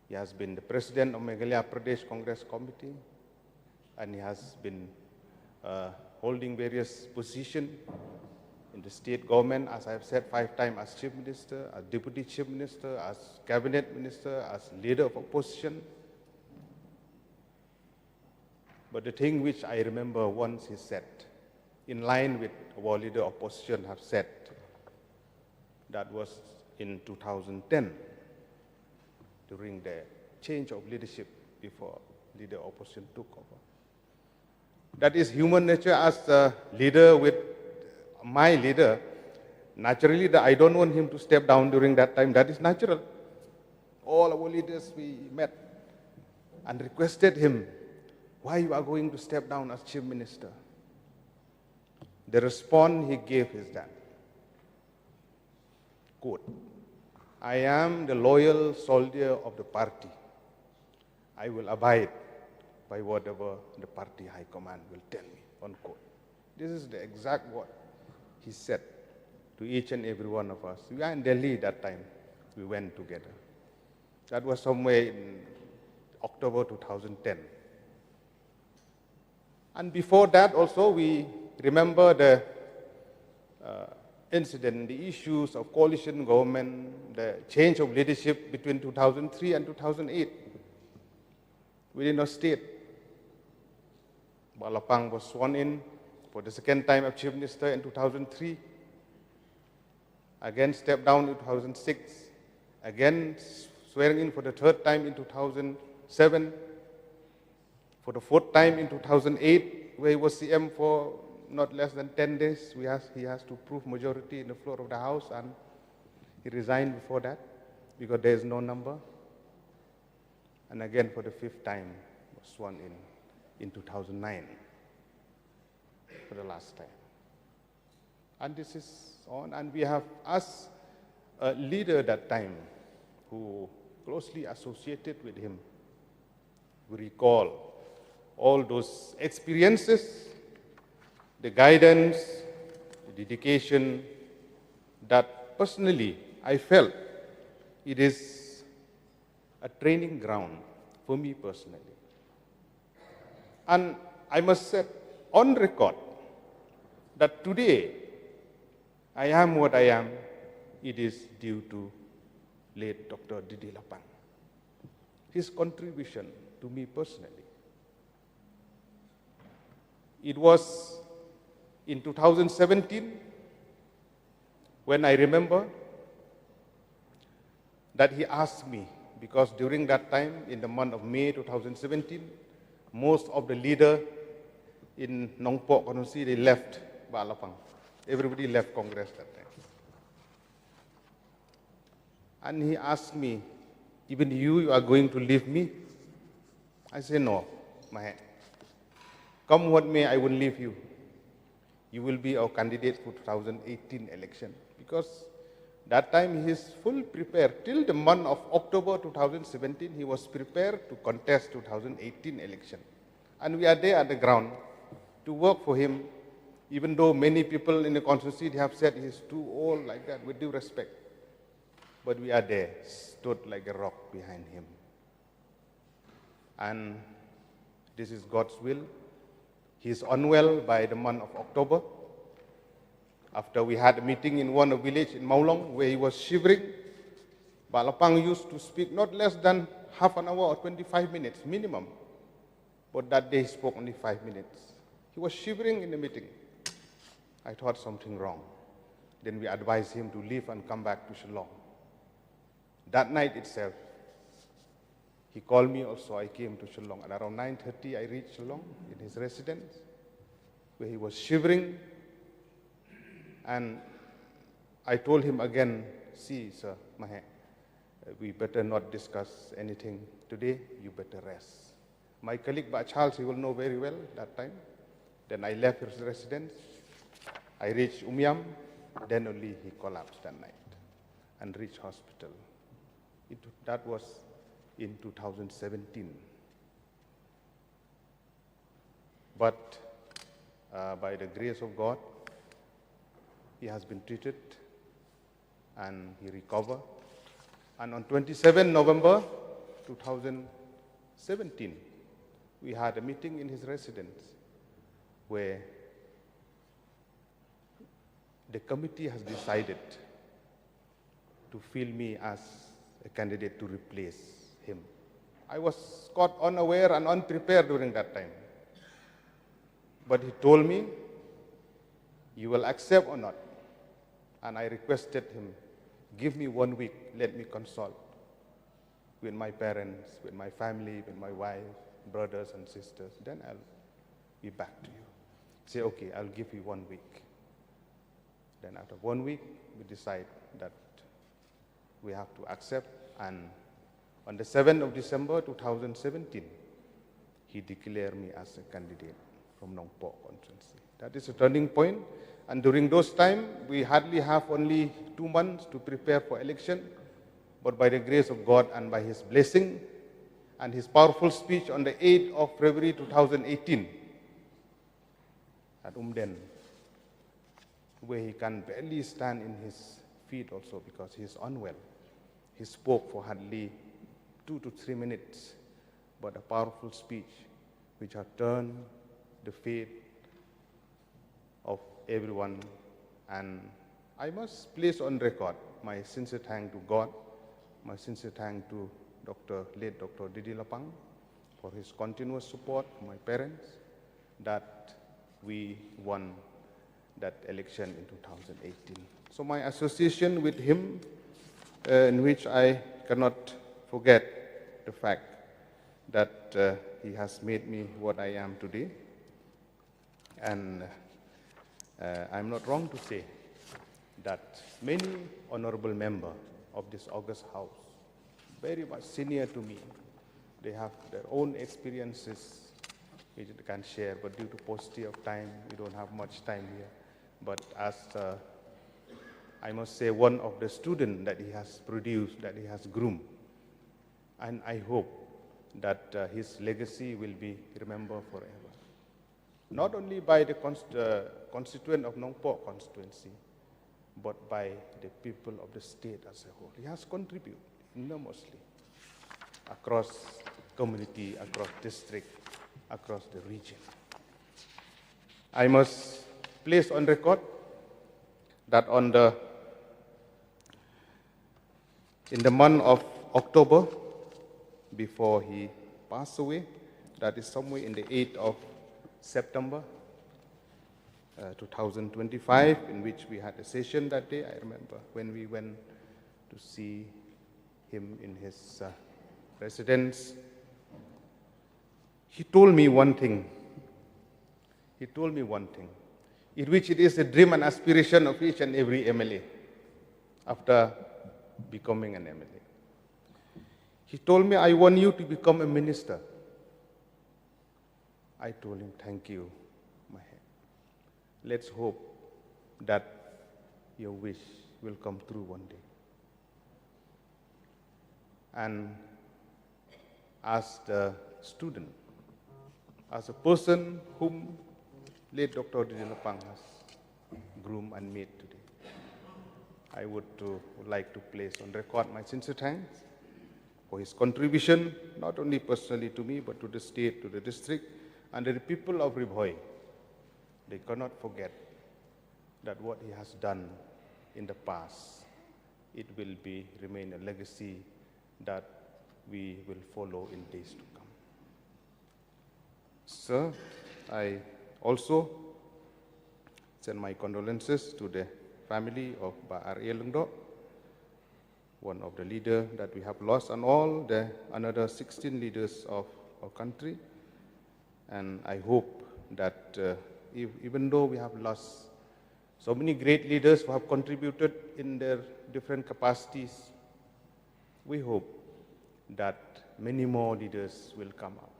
He has been the president of Meghalaya Pradesh Congress Committee, and he has been holding various positions in the state government, as I have said 5 times, as chief minister, as deputy chief minister, as cabinet minister, as leader of opposition. But the thing which I remember once he said, in line with our leader of opposition have said, that was in 2010, during the change of leadership before leader of opposition took over. That is human nature as a leader with my leader. Naturally, I don't want him to step down during that time. That is natural. All our leaders, we met and requested him, why you are going to step down as chief minister? The response he gave is that, quote, I am the loyal soldier of the party. I will abide by whatever the party high command will tell me, unquote. This is the exact word he said to each and every one of us. We are in Delhi that time. We went together. That was somewhere in October 2010. And before that also, we remember the incident, the issues of coalition government, the change of leadership between 2003 and 2008 within our state. Balapang was sworn in for the second time as chief minister in 2003, again stepped down in 2006, again swearing in for the third time in 2007, for the fourth time in 2008, where he was CM for not less than 10 days. He has to prove majority in the floor of the House, and he resigned before that because there is no number. And again for the fifth time, was sworn in 2009 for the last time. And this is on, and we have us a leader that time who closely associated with him. We recall all those experiences, the guidance, the dedication that personally I felt it is a training ground for me personally. And I must say on record that today I am what I am, it is due to late Dr. Didi Lapang. His contribution to me personally. It was in 2017 when I remember that he asked me, because during that time, in the month of May 2017, most of the leaders in Nongpok constituency, they left Balapang. Everybody left Congress that time. And he asked me, even you are going to leave me? I said, no, Mahe. Come what may, I will leave you. You will be our candidate for 2018 election. Because that time he is full prepared. Till the month of October 2017, he was prepared to contest 2018 election. And we are there at the ground to work for him, even though many people in the constituency have said he's too old like that, with due respect. But we are there, stood like a rock behind him. And this is God's will. He is unwell by the month of October. After we had a meeting in one village in Maulong where he was shivering, Balapang used to speak not less than half an hour or 25 minutes minimum. But that day he spoke only 5 minutes. He was shivering in the meeting. I thought something wrong. Then we advised him to leave and come back to Shillong. That night itself, he called me also. I came to Shillong. At around 9:30, I reached Shillong in his residence, where he was shivering. And I told him again, see, sir, Mahe, we better not discuss anything today, you better rest. My colleague Ba Charles, he will know very well that time. Then I left his residence. I reached Umyam, then only he collapsed that night and reached hospital. That was in 2017. But by the grace of God, he has been treated and he recovered. And on 27 November 2017, we had a meeting in his residence where the committee has decided to fill me as a candidate to replace him. I was caught unaware and unprepared during that time. But he told me, you will accept or not. And I requested him, give me 1 week, let me consult with my parents, with my family, with my wife, brothers and sisters, then I'll be back to you. Say, okay, I'll give you 1 week. Then after 1 week, we decide that we have to accept, and on the 7th of December 2017, he declared me as a candidate from Nongpo constituency. That is a turning point, and during those time, we hardly have only 2 months to prepare for election, but by the grace of God and by his blessing and his powerful speech on the 8th of February 2018 at Umden, where he can barely stand in his feet also because he is unwell. He spoke for hardly 2 to 3 minutes, but a powerful speech which has turned the fate of everyone. And I must place on record my sincere thanks to God, my sincere thanks to late Dr. Didi Lapang for his continuous support, my parents, that we won that election in 2018. So my association with him, in which I cannot forget the fact that he has made me what I am today. And I'm not wrong to say that many honorable members of this august house, very much senior to me, they have their own experiences which they can share, but due to paucity of time, we don't have much time here. But as I must say, one of the students that he has produced, that he has groomed, and I hope that his legacy will be remembered forever. Not only by the constituent of Nongpo constituency, but by the people of the state as a whole. He has contributed enormously across community, across district, across the region. I must place on record that in the month of October, before he passed away, that is somewhere in the 8th of September 2025, in which we had a session that day, I remember, when we went to see him in his residence. He told me one thing. He told me one thing, in which it is a dream and aspiration of each and every MLA after becoming an MLA. He told me, I want you to become a minister. I told him, thank you, my head. Let's hope that your wish will come true one day. And as the student, as a person whom late Dr. Didi Lapang has groomed and made today, I would like to place on record my sincere thanks for his contribution, not only personally to me, but to the state, to the district, and the people of Ribhoi. They cannot forget that what he has done in the past, it will remain a legacy that we will follow in days to come. Sir, I also send my condolences to the family of Ba R.A. Lungdo, one of the leaders that we have lost, and all the another 16 leaders of our country. And I hope that even though we have lost so many great leaders who have contributed in their different capacities, we hope that many more leaders will come up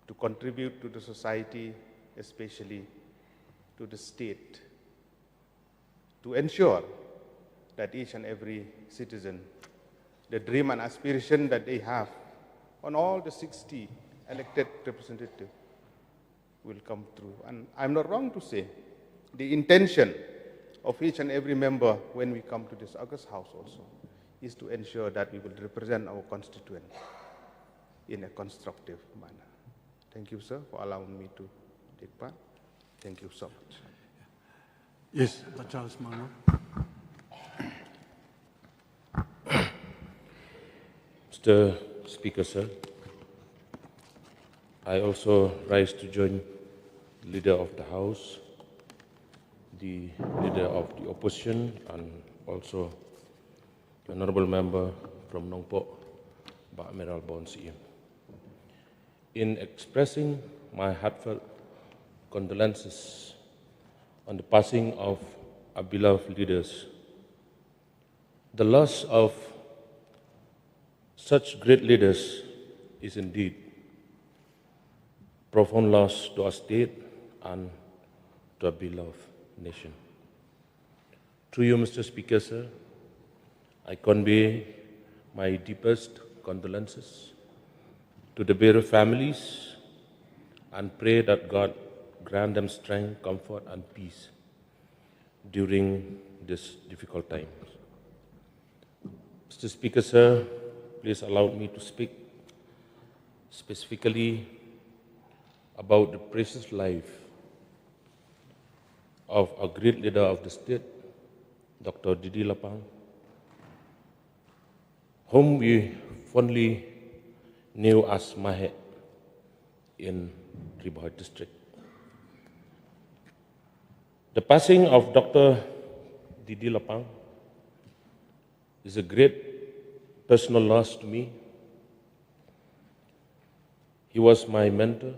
to contribute to the society, especially to the state, to ensure that each and every citizen, the dream and aspiration that they have on all the 60 elected representatives will come through. And I'm not wrong to say the intention of each and every member when we come to this August House also is to ensure that we will represent our constituents in a constructive manner. Thank you, sir, for allowing me to take part. Thank you so much. Yes, Charles Mano. Mr. Speaker, sir, I also rise to join the Leader of the House, the Leader of the Opposition, and also the Honourable Member from Nongpok, Ba Admiral Bon Siem, in expressing my heartfelt condolences on the passing of our beloved leaders. The loss of such great leaders is indeed profound loss to our state and to our beloved nation. Through you, Mr. Speaker, sir, I convey my deepest condolences to the bereaved families and pray that God grant them strength, comfort, and peace during this difficult time. Mr. Speaker, sir, please allow me to speak specifically about the precious life of a great leader of the state, Dr. Didi Lapang, whom we fondly knew as Mahet in Riboh district. The passing of Dr. Didi Lapang is a great personal loss to me. He was my mentor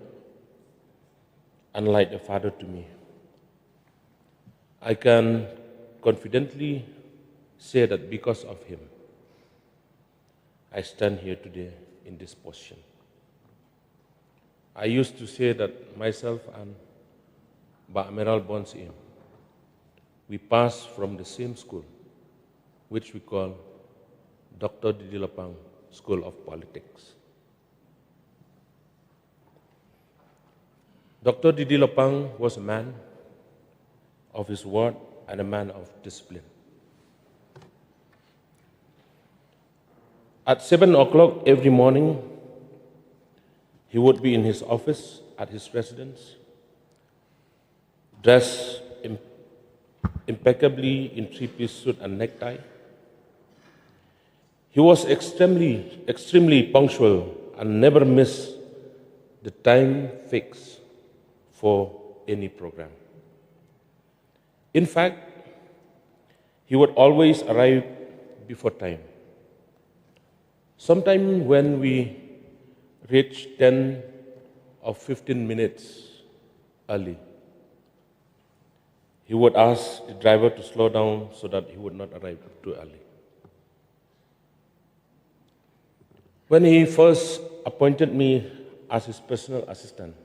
and like a father to me. I can confidently say that because of him, I stand here today in this position. I used to say that myself and Ba Admiral Bon Siem, we passed from the same school, which we call Dr. Didi Lapang School of Politics. Dr. Didi Lapang was a man of his word and a man of discipline. At 7 o'clock every morning, he would be in his office at his residence, dressed impeccably in three-piece suit and necktie. He was extremely punctual and never missed the time fixed for any program. In fact, he would always arrive before time. Sometimes when we reached 10 or 15 minutes early, he would ask the driver to slow down so that he would not arrive too early. When he first appointed me as his personal assistant,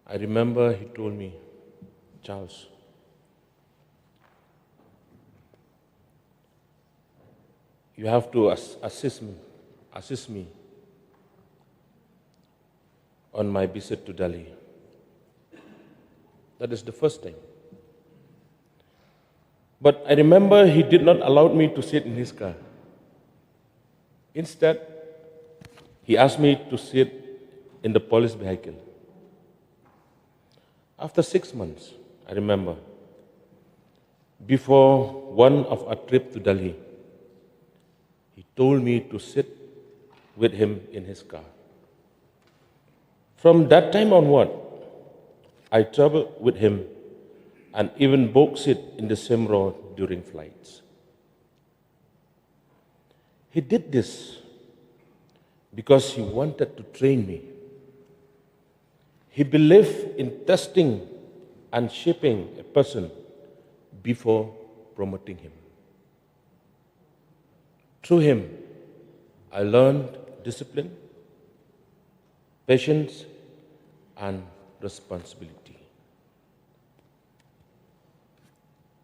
I remember he told me, "Charles, you have to assist me on my visit to Delhi." That is the first time. But I remember he did not allow me to sit in his car. Instead, he asked me to sit in the police vehicle. After 6 months, I remember, before one of our trip to Delhi, he told me to sit with him in his car. From that time onward, I traveled with him and even booked seat in the same row during flights. He did this because he wanted to train me. He believed in testing and shaping a person before promoting him. Through him, I learned discipline, patience, and responsibility.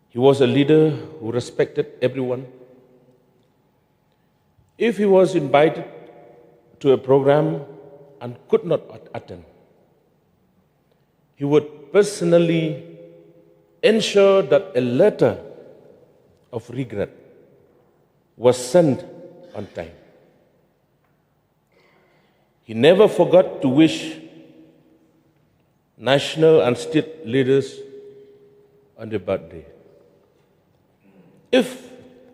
He was a leader who respected everyone. If he was invited to a program and could not attend, he would personally ensure that a letter of regret was sent on time. He never forgot to wish national and state leaders on their birthday. If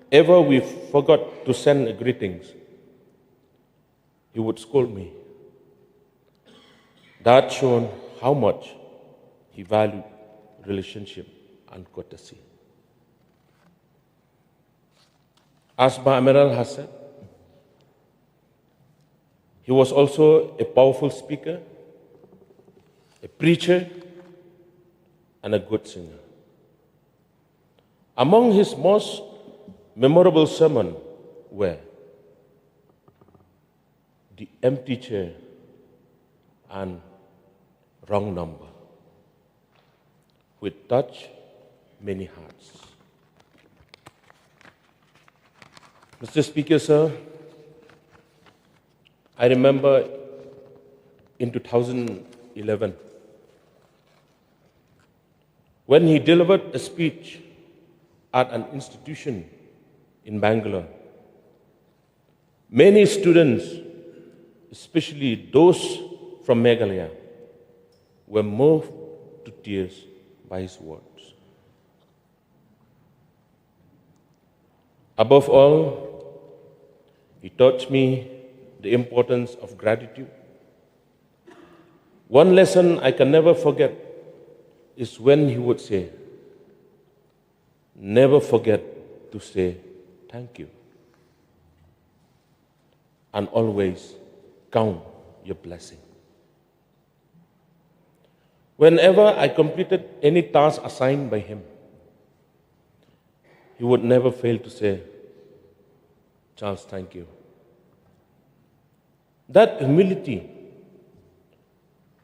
ever we forgot to send greetings, he would scold me. That showed how much he valued relationship and courtesy. As Ma Amiral has said, he was also a powerful speaker, a preacher, and a good singer. Among his most memorable sermons were The Empty Chair and Wrong Number, which touched many hearts. Mr. Speaker, sir, I remember in 2011 when he delivered a speech at an institution in Bangalore. Many students, especially those from Meghalaya, were moved to tears by his words. Above all, he taught me the importance of gratitude. One lesson I can never forget is when he would say, "Never forget to say thank you, and always count your blessing." Whenever I completed any task assigned by him, he would never fail to say, "Charles, thank you." That humility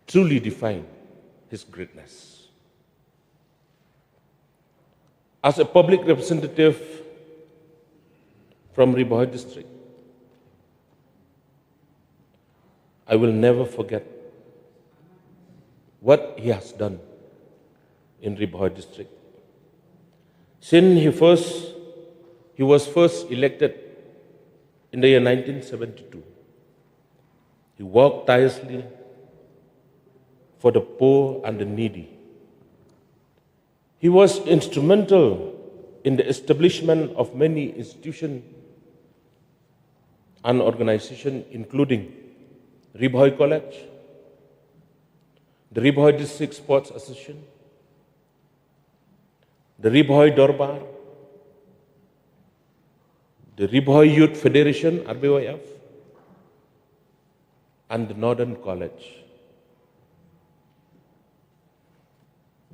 truly defined his greatness. As a public representative from Ribahoi district, I will never forget what he has done in Ribahoi district. Since he was first elected in the year 1972, he worked tirelessly for the poor and the needy. He was instrumental in the establishment of many institutions and organizations, including Ribahoi College, the Ribahoi District Sports Association, the Ribahoi Dorbar, the Ribahoi Youth Federation, RBYF, and the Northern College.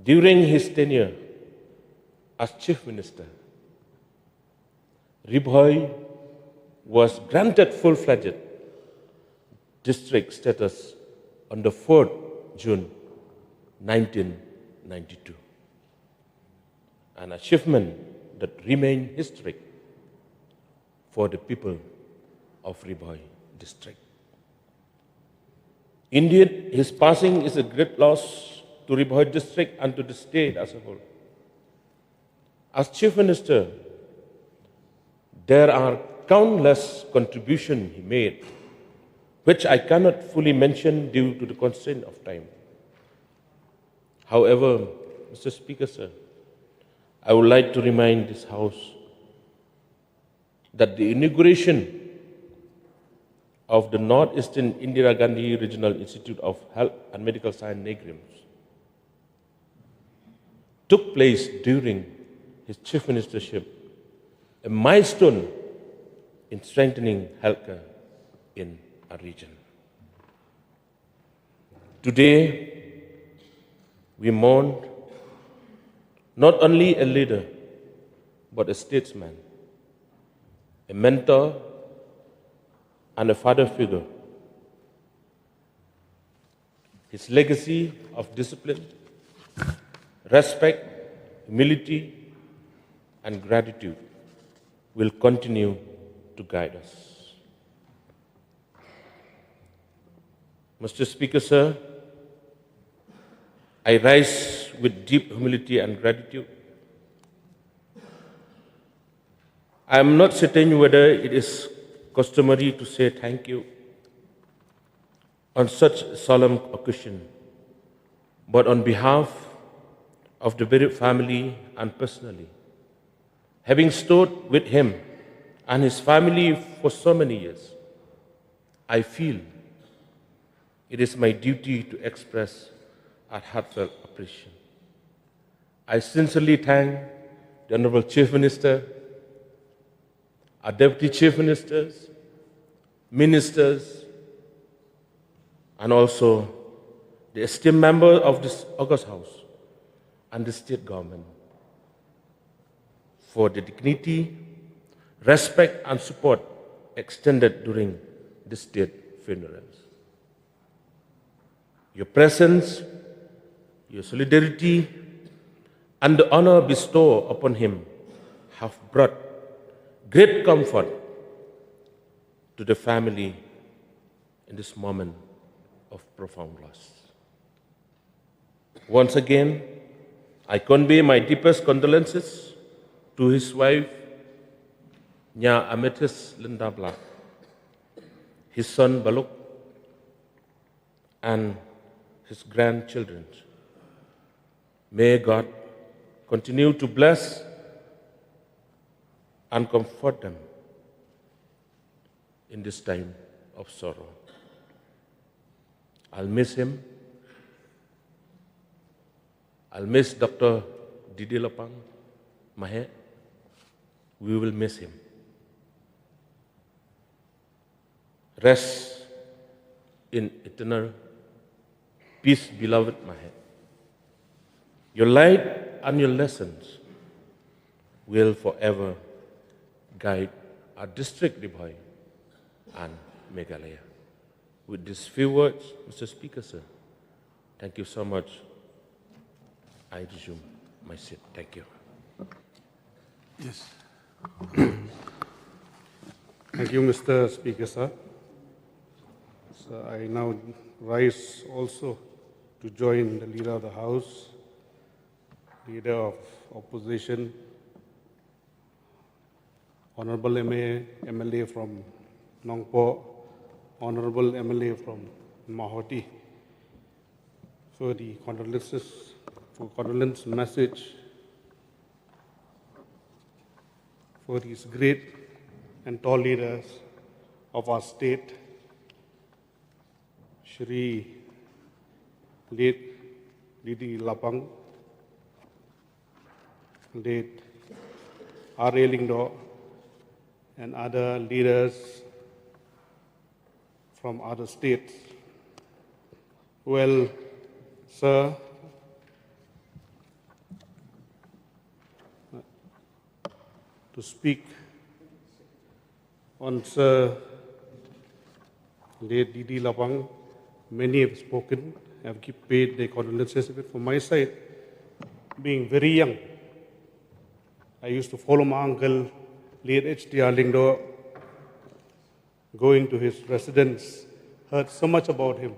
During his tenure as Chief Minister, Ribahoi was granted full-fledged district status on the 4th June 1992, an achievement that remains historic for the people of Ribahoi district. Indeed, his passing is a great loss to Ribahoi district and to the state as a whole. As Chief Minister, there are countless contributions he made, which I cannot fully mention due to the constraint of time. However, Mr. Speaker, sir, I would like to remind this House that the inauguration of the Northeastern Indira Gandhi Regional Institute of Health and Medical Science, NEGRIMS, took place during his chief ministership, a milestone in strengthening healthcare in our region. Today, we mourn not only a leader, but a statesman, a mentor, and a father figure. His legacy of discipline, respect, humility, and gratitude will continue to guide us. Mr. Speaker, sir, I rise with deep humility and gratitude. I am not certain whether it is customary to say thank you on such a solemn occasion, but on behalf of the bereaved family and personally, having stood with him and his family for so many years, I feel it is my duty to express our heartfelt appreciation. I sincerely thank the Honorable Chief Minister, our Deputy Chief Ministers, ministers, and also the esteemed member of this August House and the state government for the dignity, respect, and support extended during the state funerals. Your presence, your solidarity, and the honor bestowed upon him have brought great comfort to the family in this moment of profound loss. Once again, I convey my deepest condolences to his wife, Nya Ametis Lindabla, his son Baluk, and his grandchildren. May God continue to bless and comfort them in this time of sorrow. I'll miss him. I'll miss Dr. Didi Lapang Mahe. We will miss him. Rest in eternal peace, beloved Mahe. Your light and your lessons will forever guide our district, Diboy, and Meghalaya. With these few words, Mr. Speaker, sir, thank you so much. I resume my seat. Thank you. Yes. Thank you, Mr. Speaker, sir. So I now rise also to join the Leader of the House, Leader of Opposition, Honorable MLA from Nongpo, Honorable MLA from Mahoti, for the condolence message for these great and tall leaders of our state, Shri late Didi Lapang, late R.A. Lingdo, and other leaders from other states. Well, sir, to speak on Sir late Didi Lapang, many have spoken, have paid their condolences. But from my side, being very young, I used to follow my uncle, late H.D.R. Lingdo, going to his residence, heard so much about him.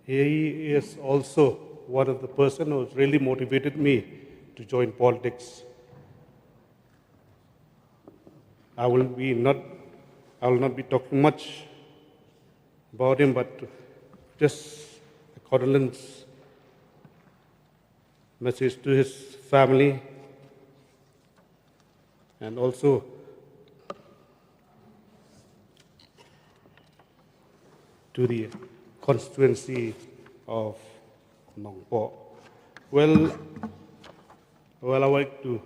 He is also one of the person who has really motivated me to join politics. I will not be talking much about him, but just a condolence message to his family and also to the constituency of Nongpo. Well, I would like to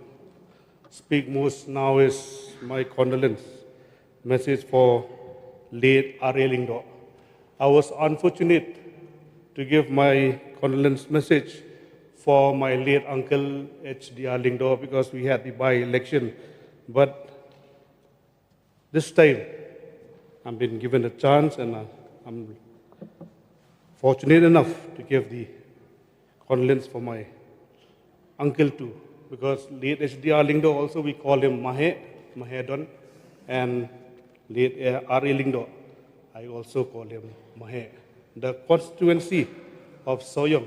speak most now is my condolence message for late R.A. Lingdo. I was unfortunate to give my condolence message for my late uncle H.D.R. Lingdo because we had the by-election. But this time, I've been given a chance, and I'm fortunate enough to give the condolence for my uncle too, because late H.D.R. Lingdo also we call him Mahedon, and late R.A. Lingdo, I also call him Mahe. The constituency of Soyong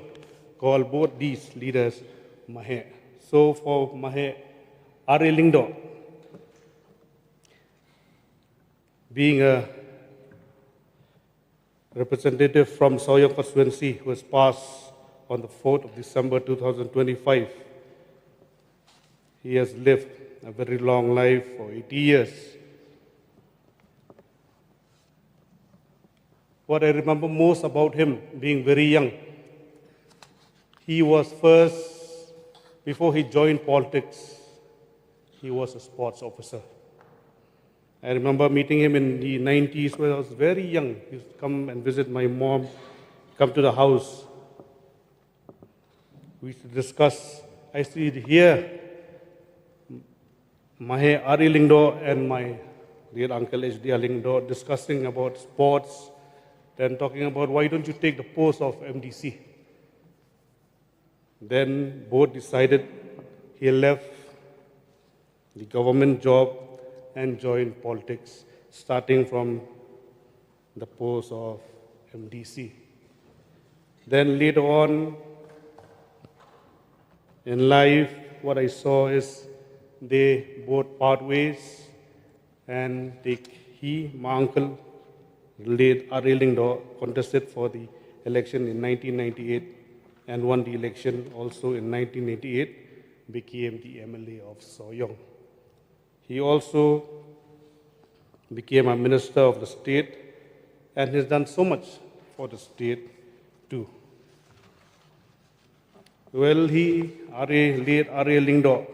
call both these leaders Mahe. So for Mahe, R.A. Lingdo, being a representative from Soyong constituency who was passed on the 4th of December 2025, he has lived a very long life for 80 years. What I remember most about him being very young, he was first, before he joined politics, he was a sports officer. I remember meeting him in the 90s when I was very young. He used to come and visit my mom, come to the house. We used to discuss. I used to hear Mahe Ari Lingdo and my dear uncle H.D.R. Lingdo discussing about sports, then talking about why don't you take the post of MDC. Then both decided he left the government job and joined politics, starting from the post of MDC. Then later on in life, what I saw is they both part ways, and my uncle, late R.A. Lingdo, contested for the election in 1998 and won the election also in 1988, became the MLA of Soyong. He also became a minister of the state and has done so much for the state too. Well, late R.A. Lingdo,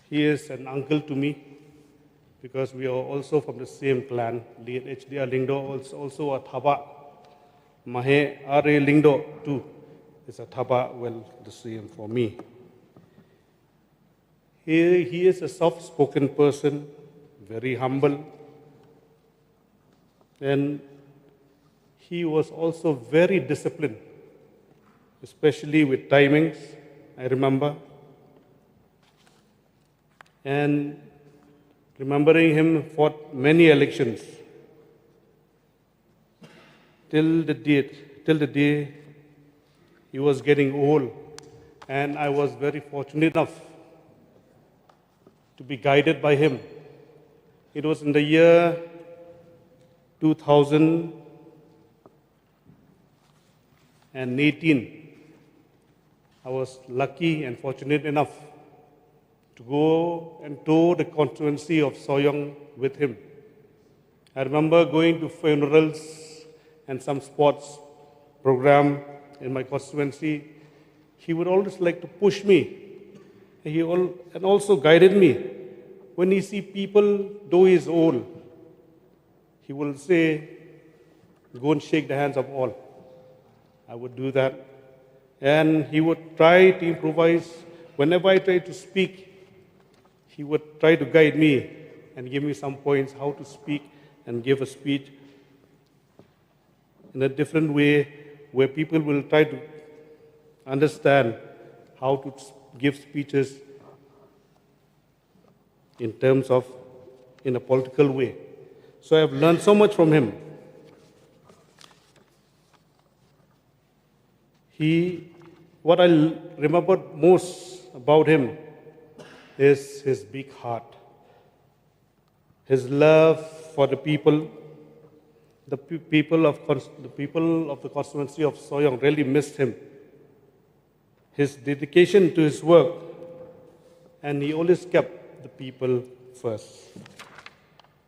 he is an uncle to me because we are also from the same clan. Late H.D.R. Lingdo also a Thaba. Mahe R.A. Lingdo too is a Thaba, well, the same for me. He is a soft-spoken person, very humble, and he was also very disciplined, especially with timings, I remember. And remembering him fought many elections till the day he was getting old, and I was very fortunate enough to be guided by him. It was in the year 2018. I was lucky and fortunate enough to go and tour the constituency of Soyong with him. I remember going to funerals and some sports program in my constituency. He would always like to push me. And also guided me. When he see people, though he is old, he will say, go and shake the hands of all. I would do that. And he would try to improvise. Whenever I tried to speak, he would try to guide me and give me some points how to speak and give a speech in a different way where people will try to understand how to give speeches in terms of in a political way. So I have learned so much from him. What I remember most about him is his big heart, his love for the people. The people of the constituency of Soyong really missed him. His dedication to his work, and he always kept the people first.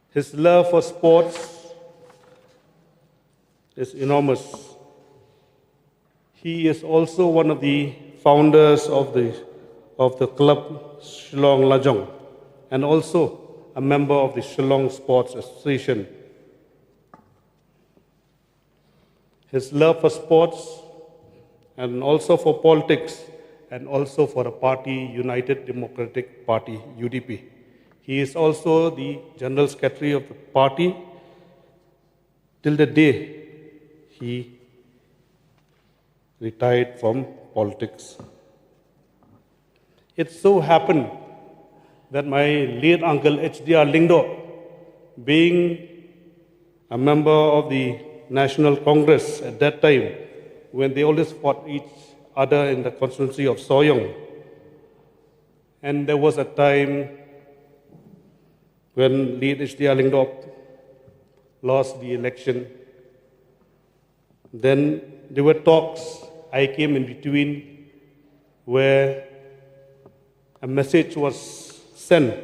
His love for sports is enormous. He is also one of the founders of the club Shillong Lajong, and also a member of the Shillong Sports Association. His love for sports and also for politics and also for the party, United Democratic Party, UDP. He is also the General Secretary of the party till the day he retired from politics. It so happened that my late uncle H.D.R. Lingdo, being a member of the National Congress at that time, when they always fought each other in the constituency of Soyong. And there was a time when late H.D.R. Lingdo lost the election. Then there were talks, I came in between, where a message was sent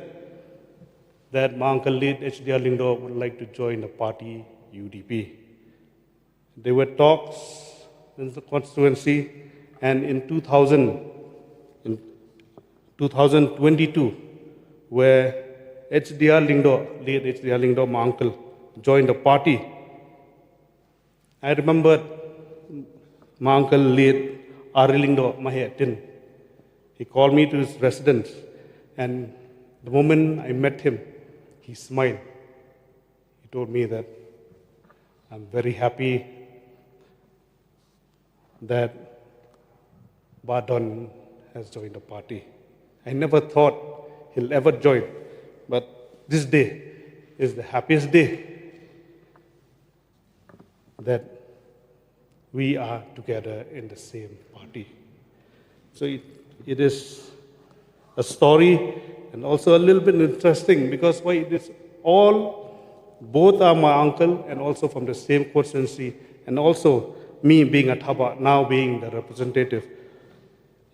that my uncle late H.D.R. Lingdo would like to join the party UDP. There were talks in the constituency, and in 2022, where H.D.R. Lingdo, late H.D.R. Lingdo, my uncle, joined the party, I remembered my uncle late R. Lingdo Mahayatin. He called me to his residence, and the moment I met him, he smiled. He told me that I'm very happy that Badon has joined the party. I never thought he'll ever join, but this day is the happiest day that we are together in the same party. So it is a story and also a little bit interesting because why it is both are my uncle and also from the same constituency, and also me being a Thaba, now being the representative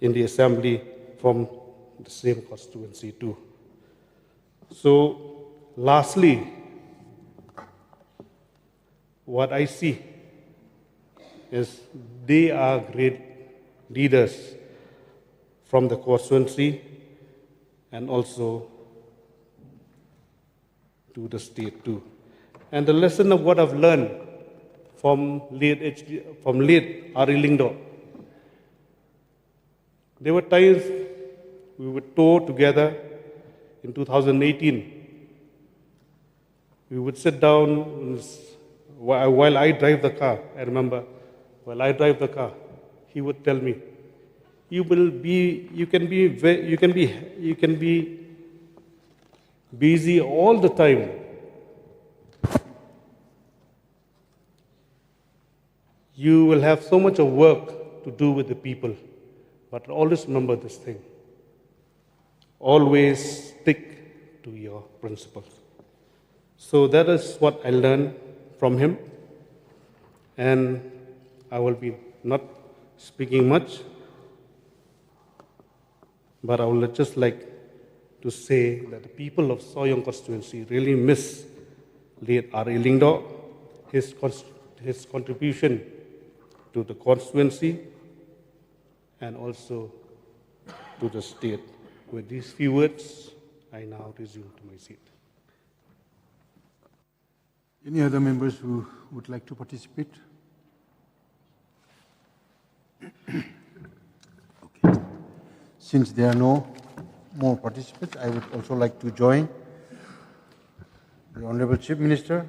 in the assembly from the same constituency too. So lastly, what I see is they are great leaders from the constituency and also to the state too. And the lesson of what I've learned from late R.E. Lingdo, there were times we would tour together in 2018. We would sit down while I drive the car. I remember, while I drive the car, he would tell me, you can be busy all the time. You will have so much of work to do with the people, but always remember this thing. Always stick to your principles. So that is what I learned from him, and I will be not speaking much, but I would just like to say that the people of Soyong constituency really miss late R.E. Lingdo, his contribution to the constituency and also to the state. With these few words, I now resume to my seat. Any other members who would like to participate? Okay. Since there are no more participants, I would also like to join the Honorable Chief Minister,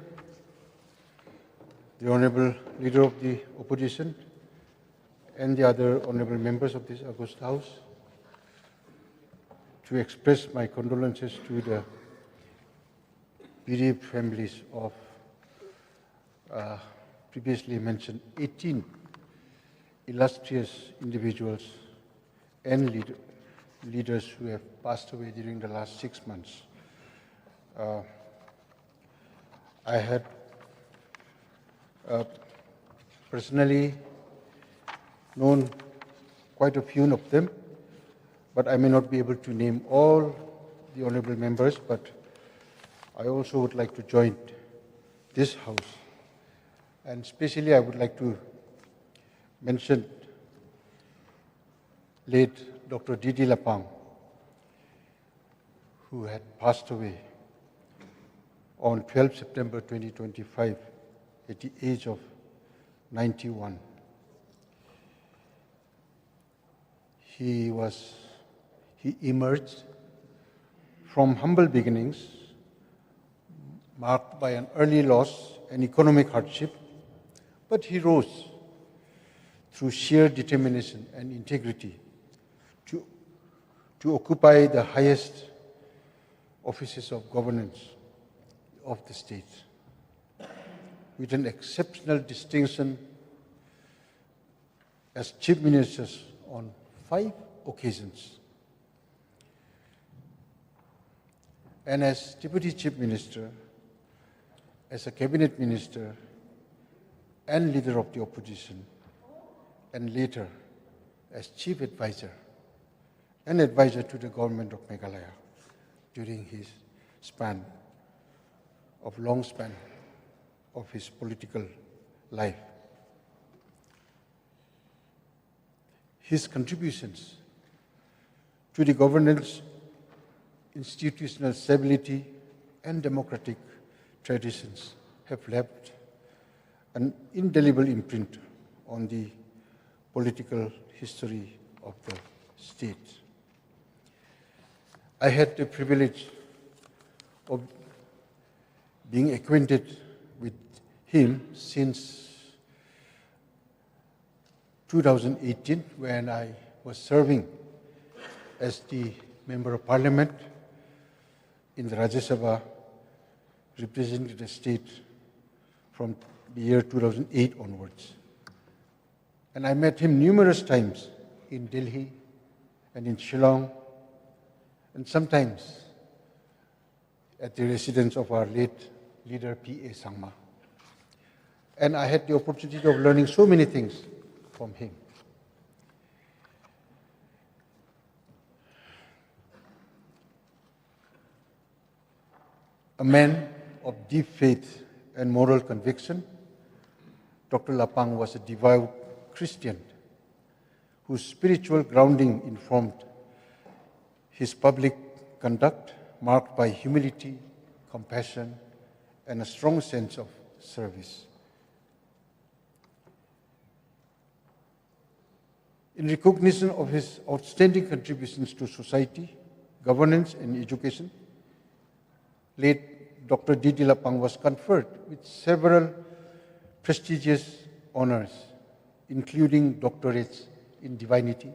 the Honorable Leader of the Opposition, and the other honorable members of this august House to express my condolences to the bereaved families of previously mentioned 18 illustrious individuals and leaders who have passed away during the last 6 months. I had personally known quite a few of them, but I may not be able to name all the honorable members, but I also would like to join this House. And especially I would like to mention late Dr. D.D. Lapang, who had passed away on 12 September 2025 at the age of 91. He emerged from humble beginnings, marked by an early loss and economic hardship, but he rose through sheer determination and integrity to occupy the highest offices of governance of the state, with an exceptional distinction as chief minister on 5 occasions, and as deputy chief minister, as a cabinet minister and leader of the opposition, and later as chief advisor and advisor to the government of Meghalaya during his long span of his political life. His contributions to the governance, institutional stability, and democratic traditions have left an indelible imprint on the political history of the state. I had the privilege of being acquainted with him since 2018, when I was serving as the Member of Parliament in the Rajya Sabha, representing the state from the year 2008 onwards. And I met him numerous times in Delhi and in Shillong, and sometimes at the residence of our late leader, P.A. Sangma. And I had the opportunity of learning so many things from him. A man of deep faith and moral conviction, Dr. Lapang was a devout Christian whose spiritual grounding informed his public conduct, marked by humility, compassion, and a strong sense of service. In recognition of his outstanding contributions to society, governance, and education, late Dr. D.D. Lapang was conferred with several prestigious honors, including doctorates in divinity,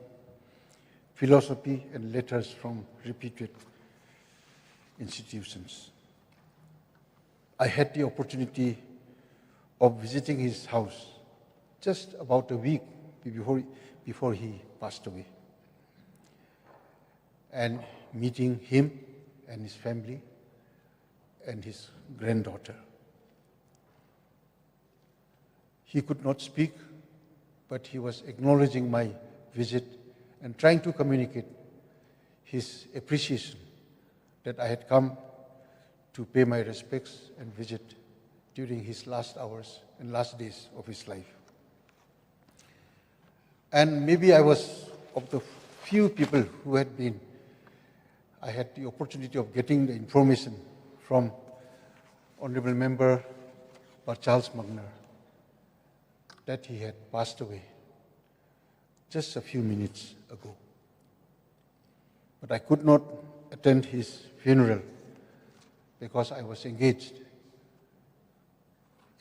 philosophy, and letters from reputed institutions. I had the opportunity of visiting his house just about a week before he passed away, and meeting him and his family and his granddaughter. He could not speak, but he was acknowledging my visit and trying to communicate his appreciation that I had come to pay my respects and visit during his last hours and last days of his life. And maybe I was of the few people who I had the opportunity of getting the information from Honorable Member Charles Magner that he had passed away just a few minutes ago. But I could not attend his funeral because I was engaged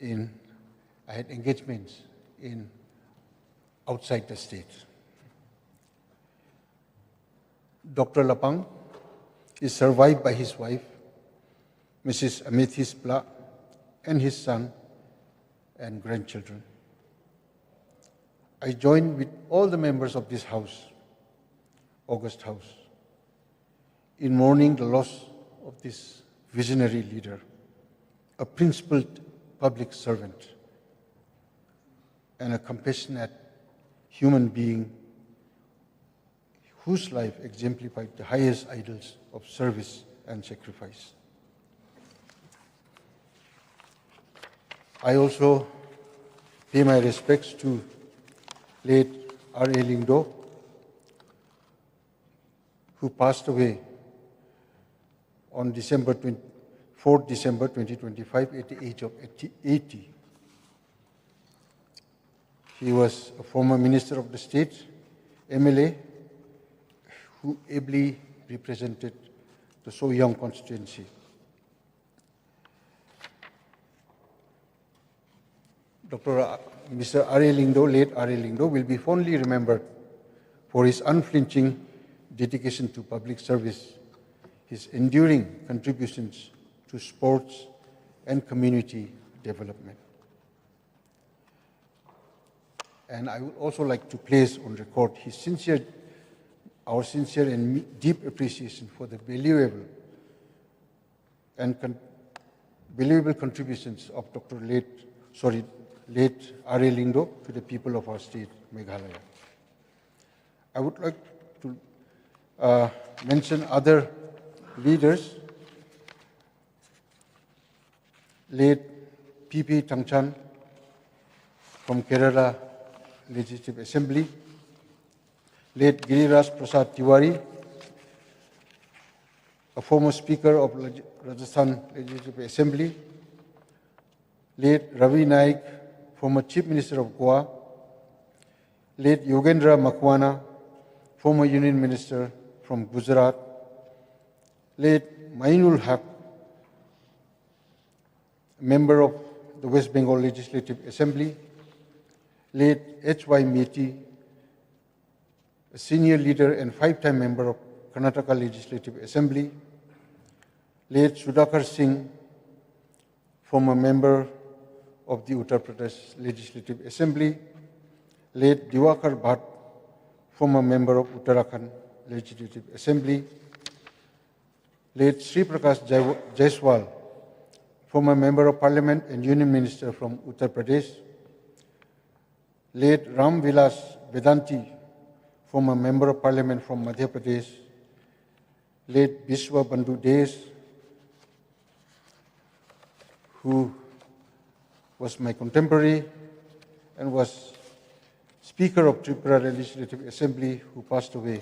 I had engagements outside the state. Dr. Lapang is survived by his wife, Mrs. Amethyst Pla, and his son and grandchildren. I join with all the members of this house, August House, in mourning the loss of this visionary leader, a principled public servant, and a compassionate human being whose life exemplified the highest ideals of service and sacrifice. I also pay my respects to late R.A. Lingdo, who passed away on 4th December 2025 at the age of 80. He was a former minister of the state, MLA, who ably represented the Soyang constituency. Mr. R.A. Lingdo, late R.A. Lingdo, will be fondly remembered for his unflinching dedication to public service, his enduring contributions to sports and community development. And I would also like to place on record our sincere and deep appreciation for the valuable contributions of late R.A. Lingdo to the people of our state, Meghalaya. I would like to mention other leaders. Late P.P. Tangchan from Kerala Legislative Assembly, late Giriraj Prasad Tiwari, a former Speaker of Rajasthan Legislative Assembly, late Ravi Naik, former Chief Minister of Goa, late Yogendra Makwana, former Union Minister from Gujarat, late Mainul Haq, member of the West Bengal Legislative Assembly, late H.Y. Meti, a senior leader and 5-time member of Karnataka Legislative Assembly, late Sudhakar Singh, former member of the Uttar Pradesh Legislative Assembly, late Diwakar Bhatt, former member of Uttarakhand Legislative Assembly, late Sri Prakash Jaiswal, former member of Parliament and Union Minister from Uttar Pradesh, late Ram Vilas Vedanti, former member of Parliament from Madhya Pradesh, late Biswa Bandhu Des, who was my contemporary and was Speaker of Tripura Legislative Assembly, who passed away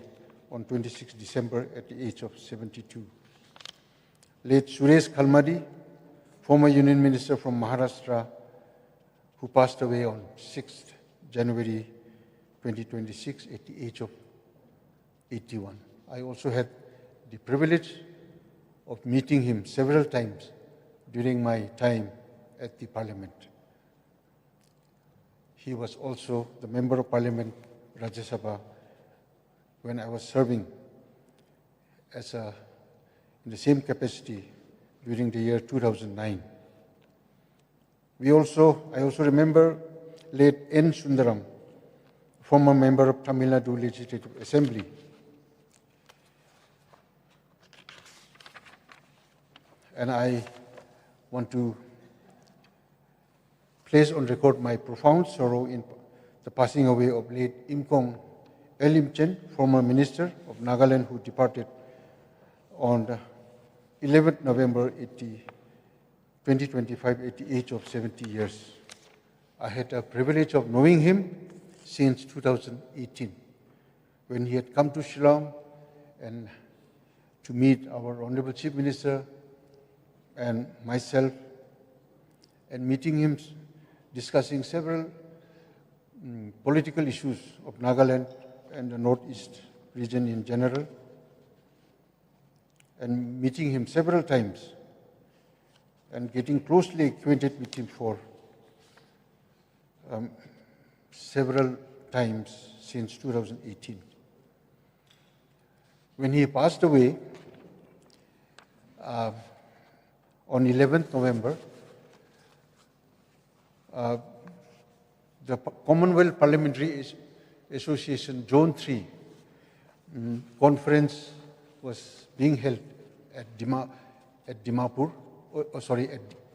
on 26 December at the age of 72. Late Suresh Khalmadi, former Union Minister from Maharashtra, who passed away on 6th January 2026 at the age of 81. I also had the privilege of meeting him several times during my time at the Parliament. He was also the Member of Parliament, Rajya Sabha, when I was serving in the same capacity during the year 2009. I also remember late N. Sundaram, former member of Tamil Nadu Legislative Assembly. And I want to place on record my profound sorrow in the passing away of late Imkong Elimchen, former Minister of Nagaland, who departed on the 11th November 2025 at the age of 70 years. I had the privilege of knowing him since 2018, when he had come to Shillong and to meet our Honorable Chief Minister and myself, and meeting him, discussing several political issues of Nagaland and the Northeast region in general, and meeting him several times and getting closely acquainted with him for several times since 2018. When he passed away on 11th November, the Commonwealth Parliamentary Association Zone 3 conference was being held at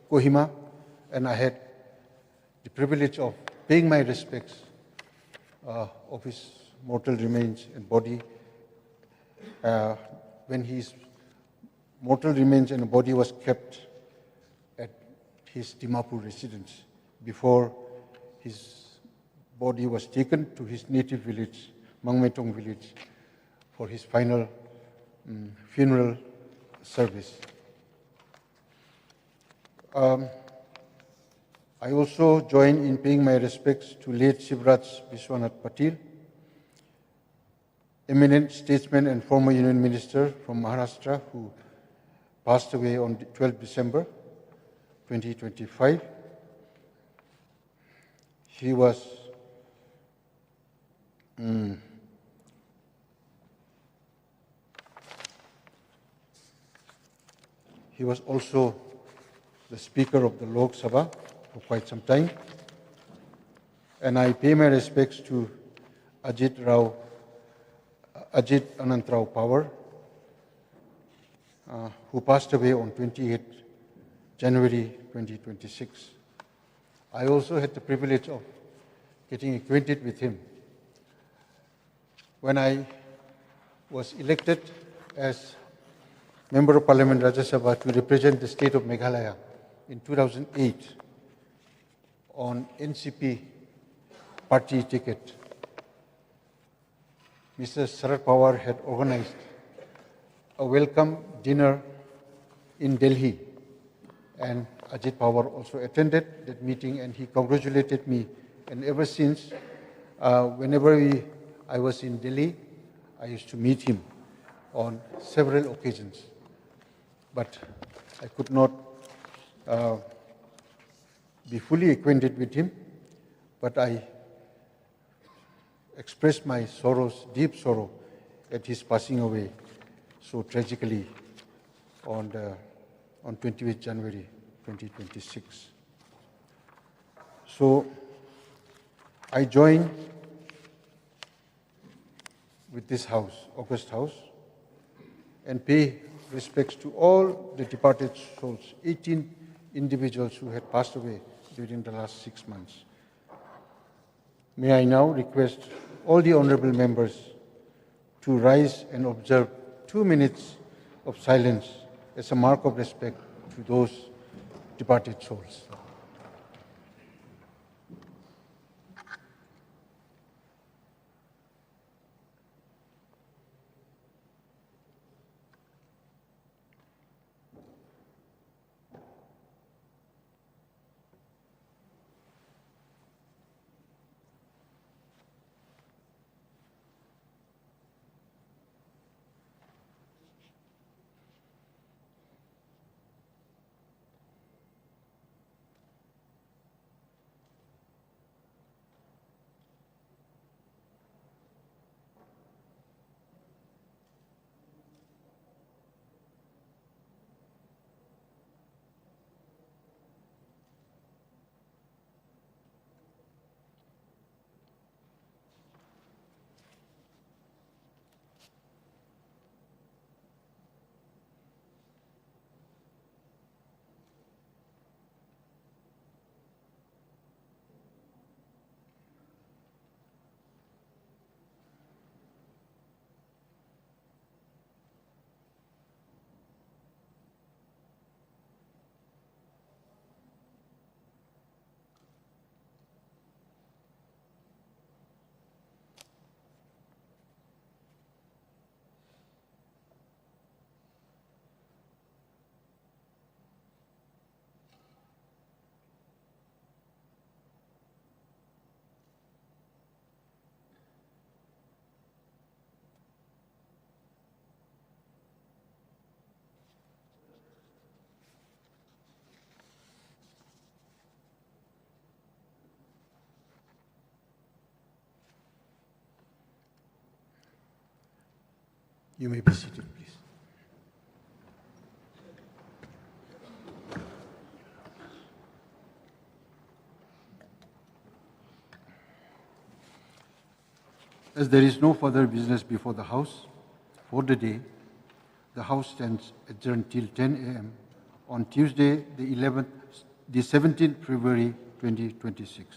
Kohima, and I had the privilege of paying my respects of his mortal remains and body when his mortal remains and body was kept at his Dimapur residence before his body was taken to his native village, Mangmetong village, for his final funeral service. I also join in paying my respects to late Shivraj Biswanath Patil, eminent statesman and former Union Minister from Maharashtra, who passed away on 12 December 2025. He was also the Speaker of the Lok Sabha for quite some time. And I pay my respects to Ajit Anantrao Pawar, who passed away on 28 January 2026. I also had the privilege of getting acquainted with him when I was elected as Member of Parliament Rajya Sabha to represent the state of Meghalaya in 2008 on NCP party ticket. Mr. Sharad Pawar had organized a welcome dinner in Delhi, and Ajit Pawar also attended that meeting, and he congratulated me. And ever since, whenever I was in Delhi, I used to meet him on several occasions. But I could not be fully acquainted with him, but I expressed my sorrows, deep sorrow, at his passing away so tragically on 28 January 2026. So I join with this house, August House, and pay respects to all the departed souls, 18 individuals who had passed away during the last 6 months. May I now request all the honorable members to rise and observe 2 minutes of silence as a mark of respect to those departed souls. You may be seated, please. As there is no further business before the House for the day, the House stands adjourned till 10 a.m. on Tuesday, the 17th February 2026.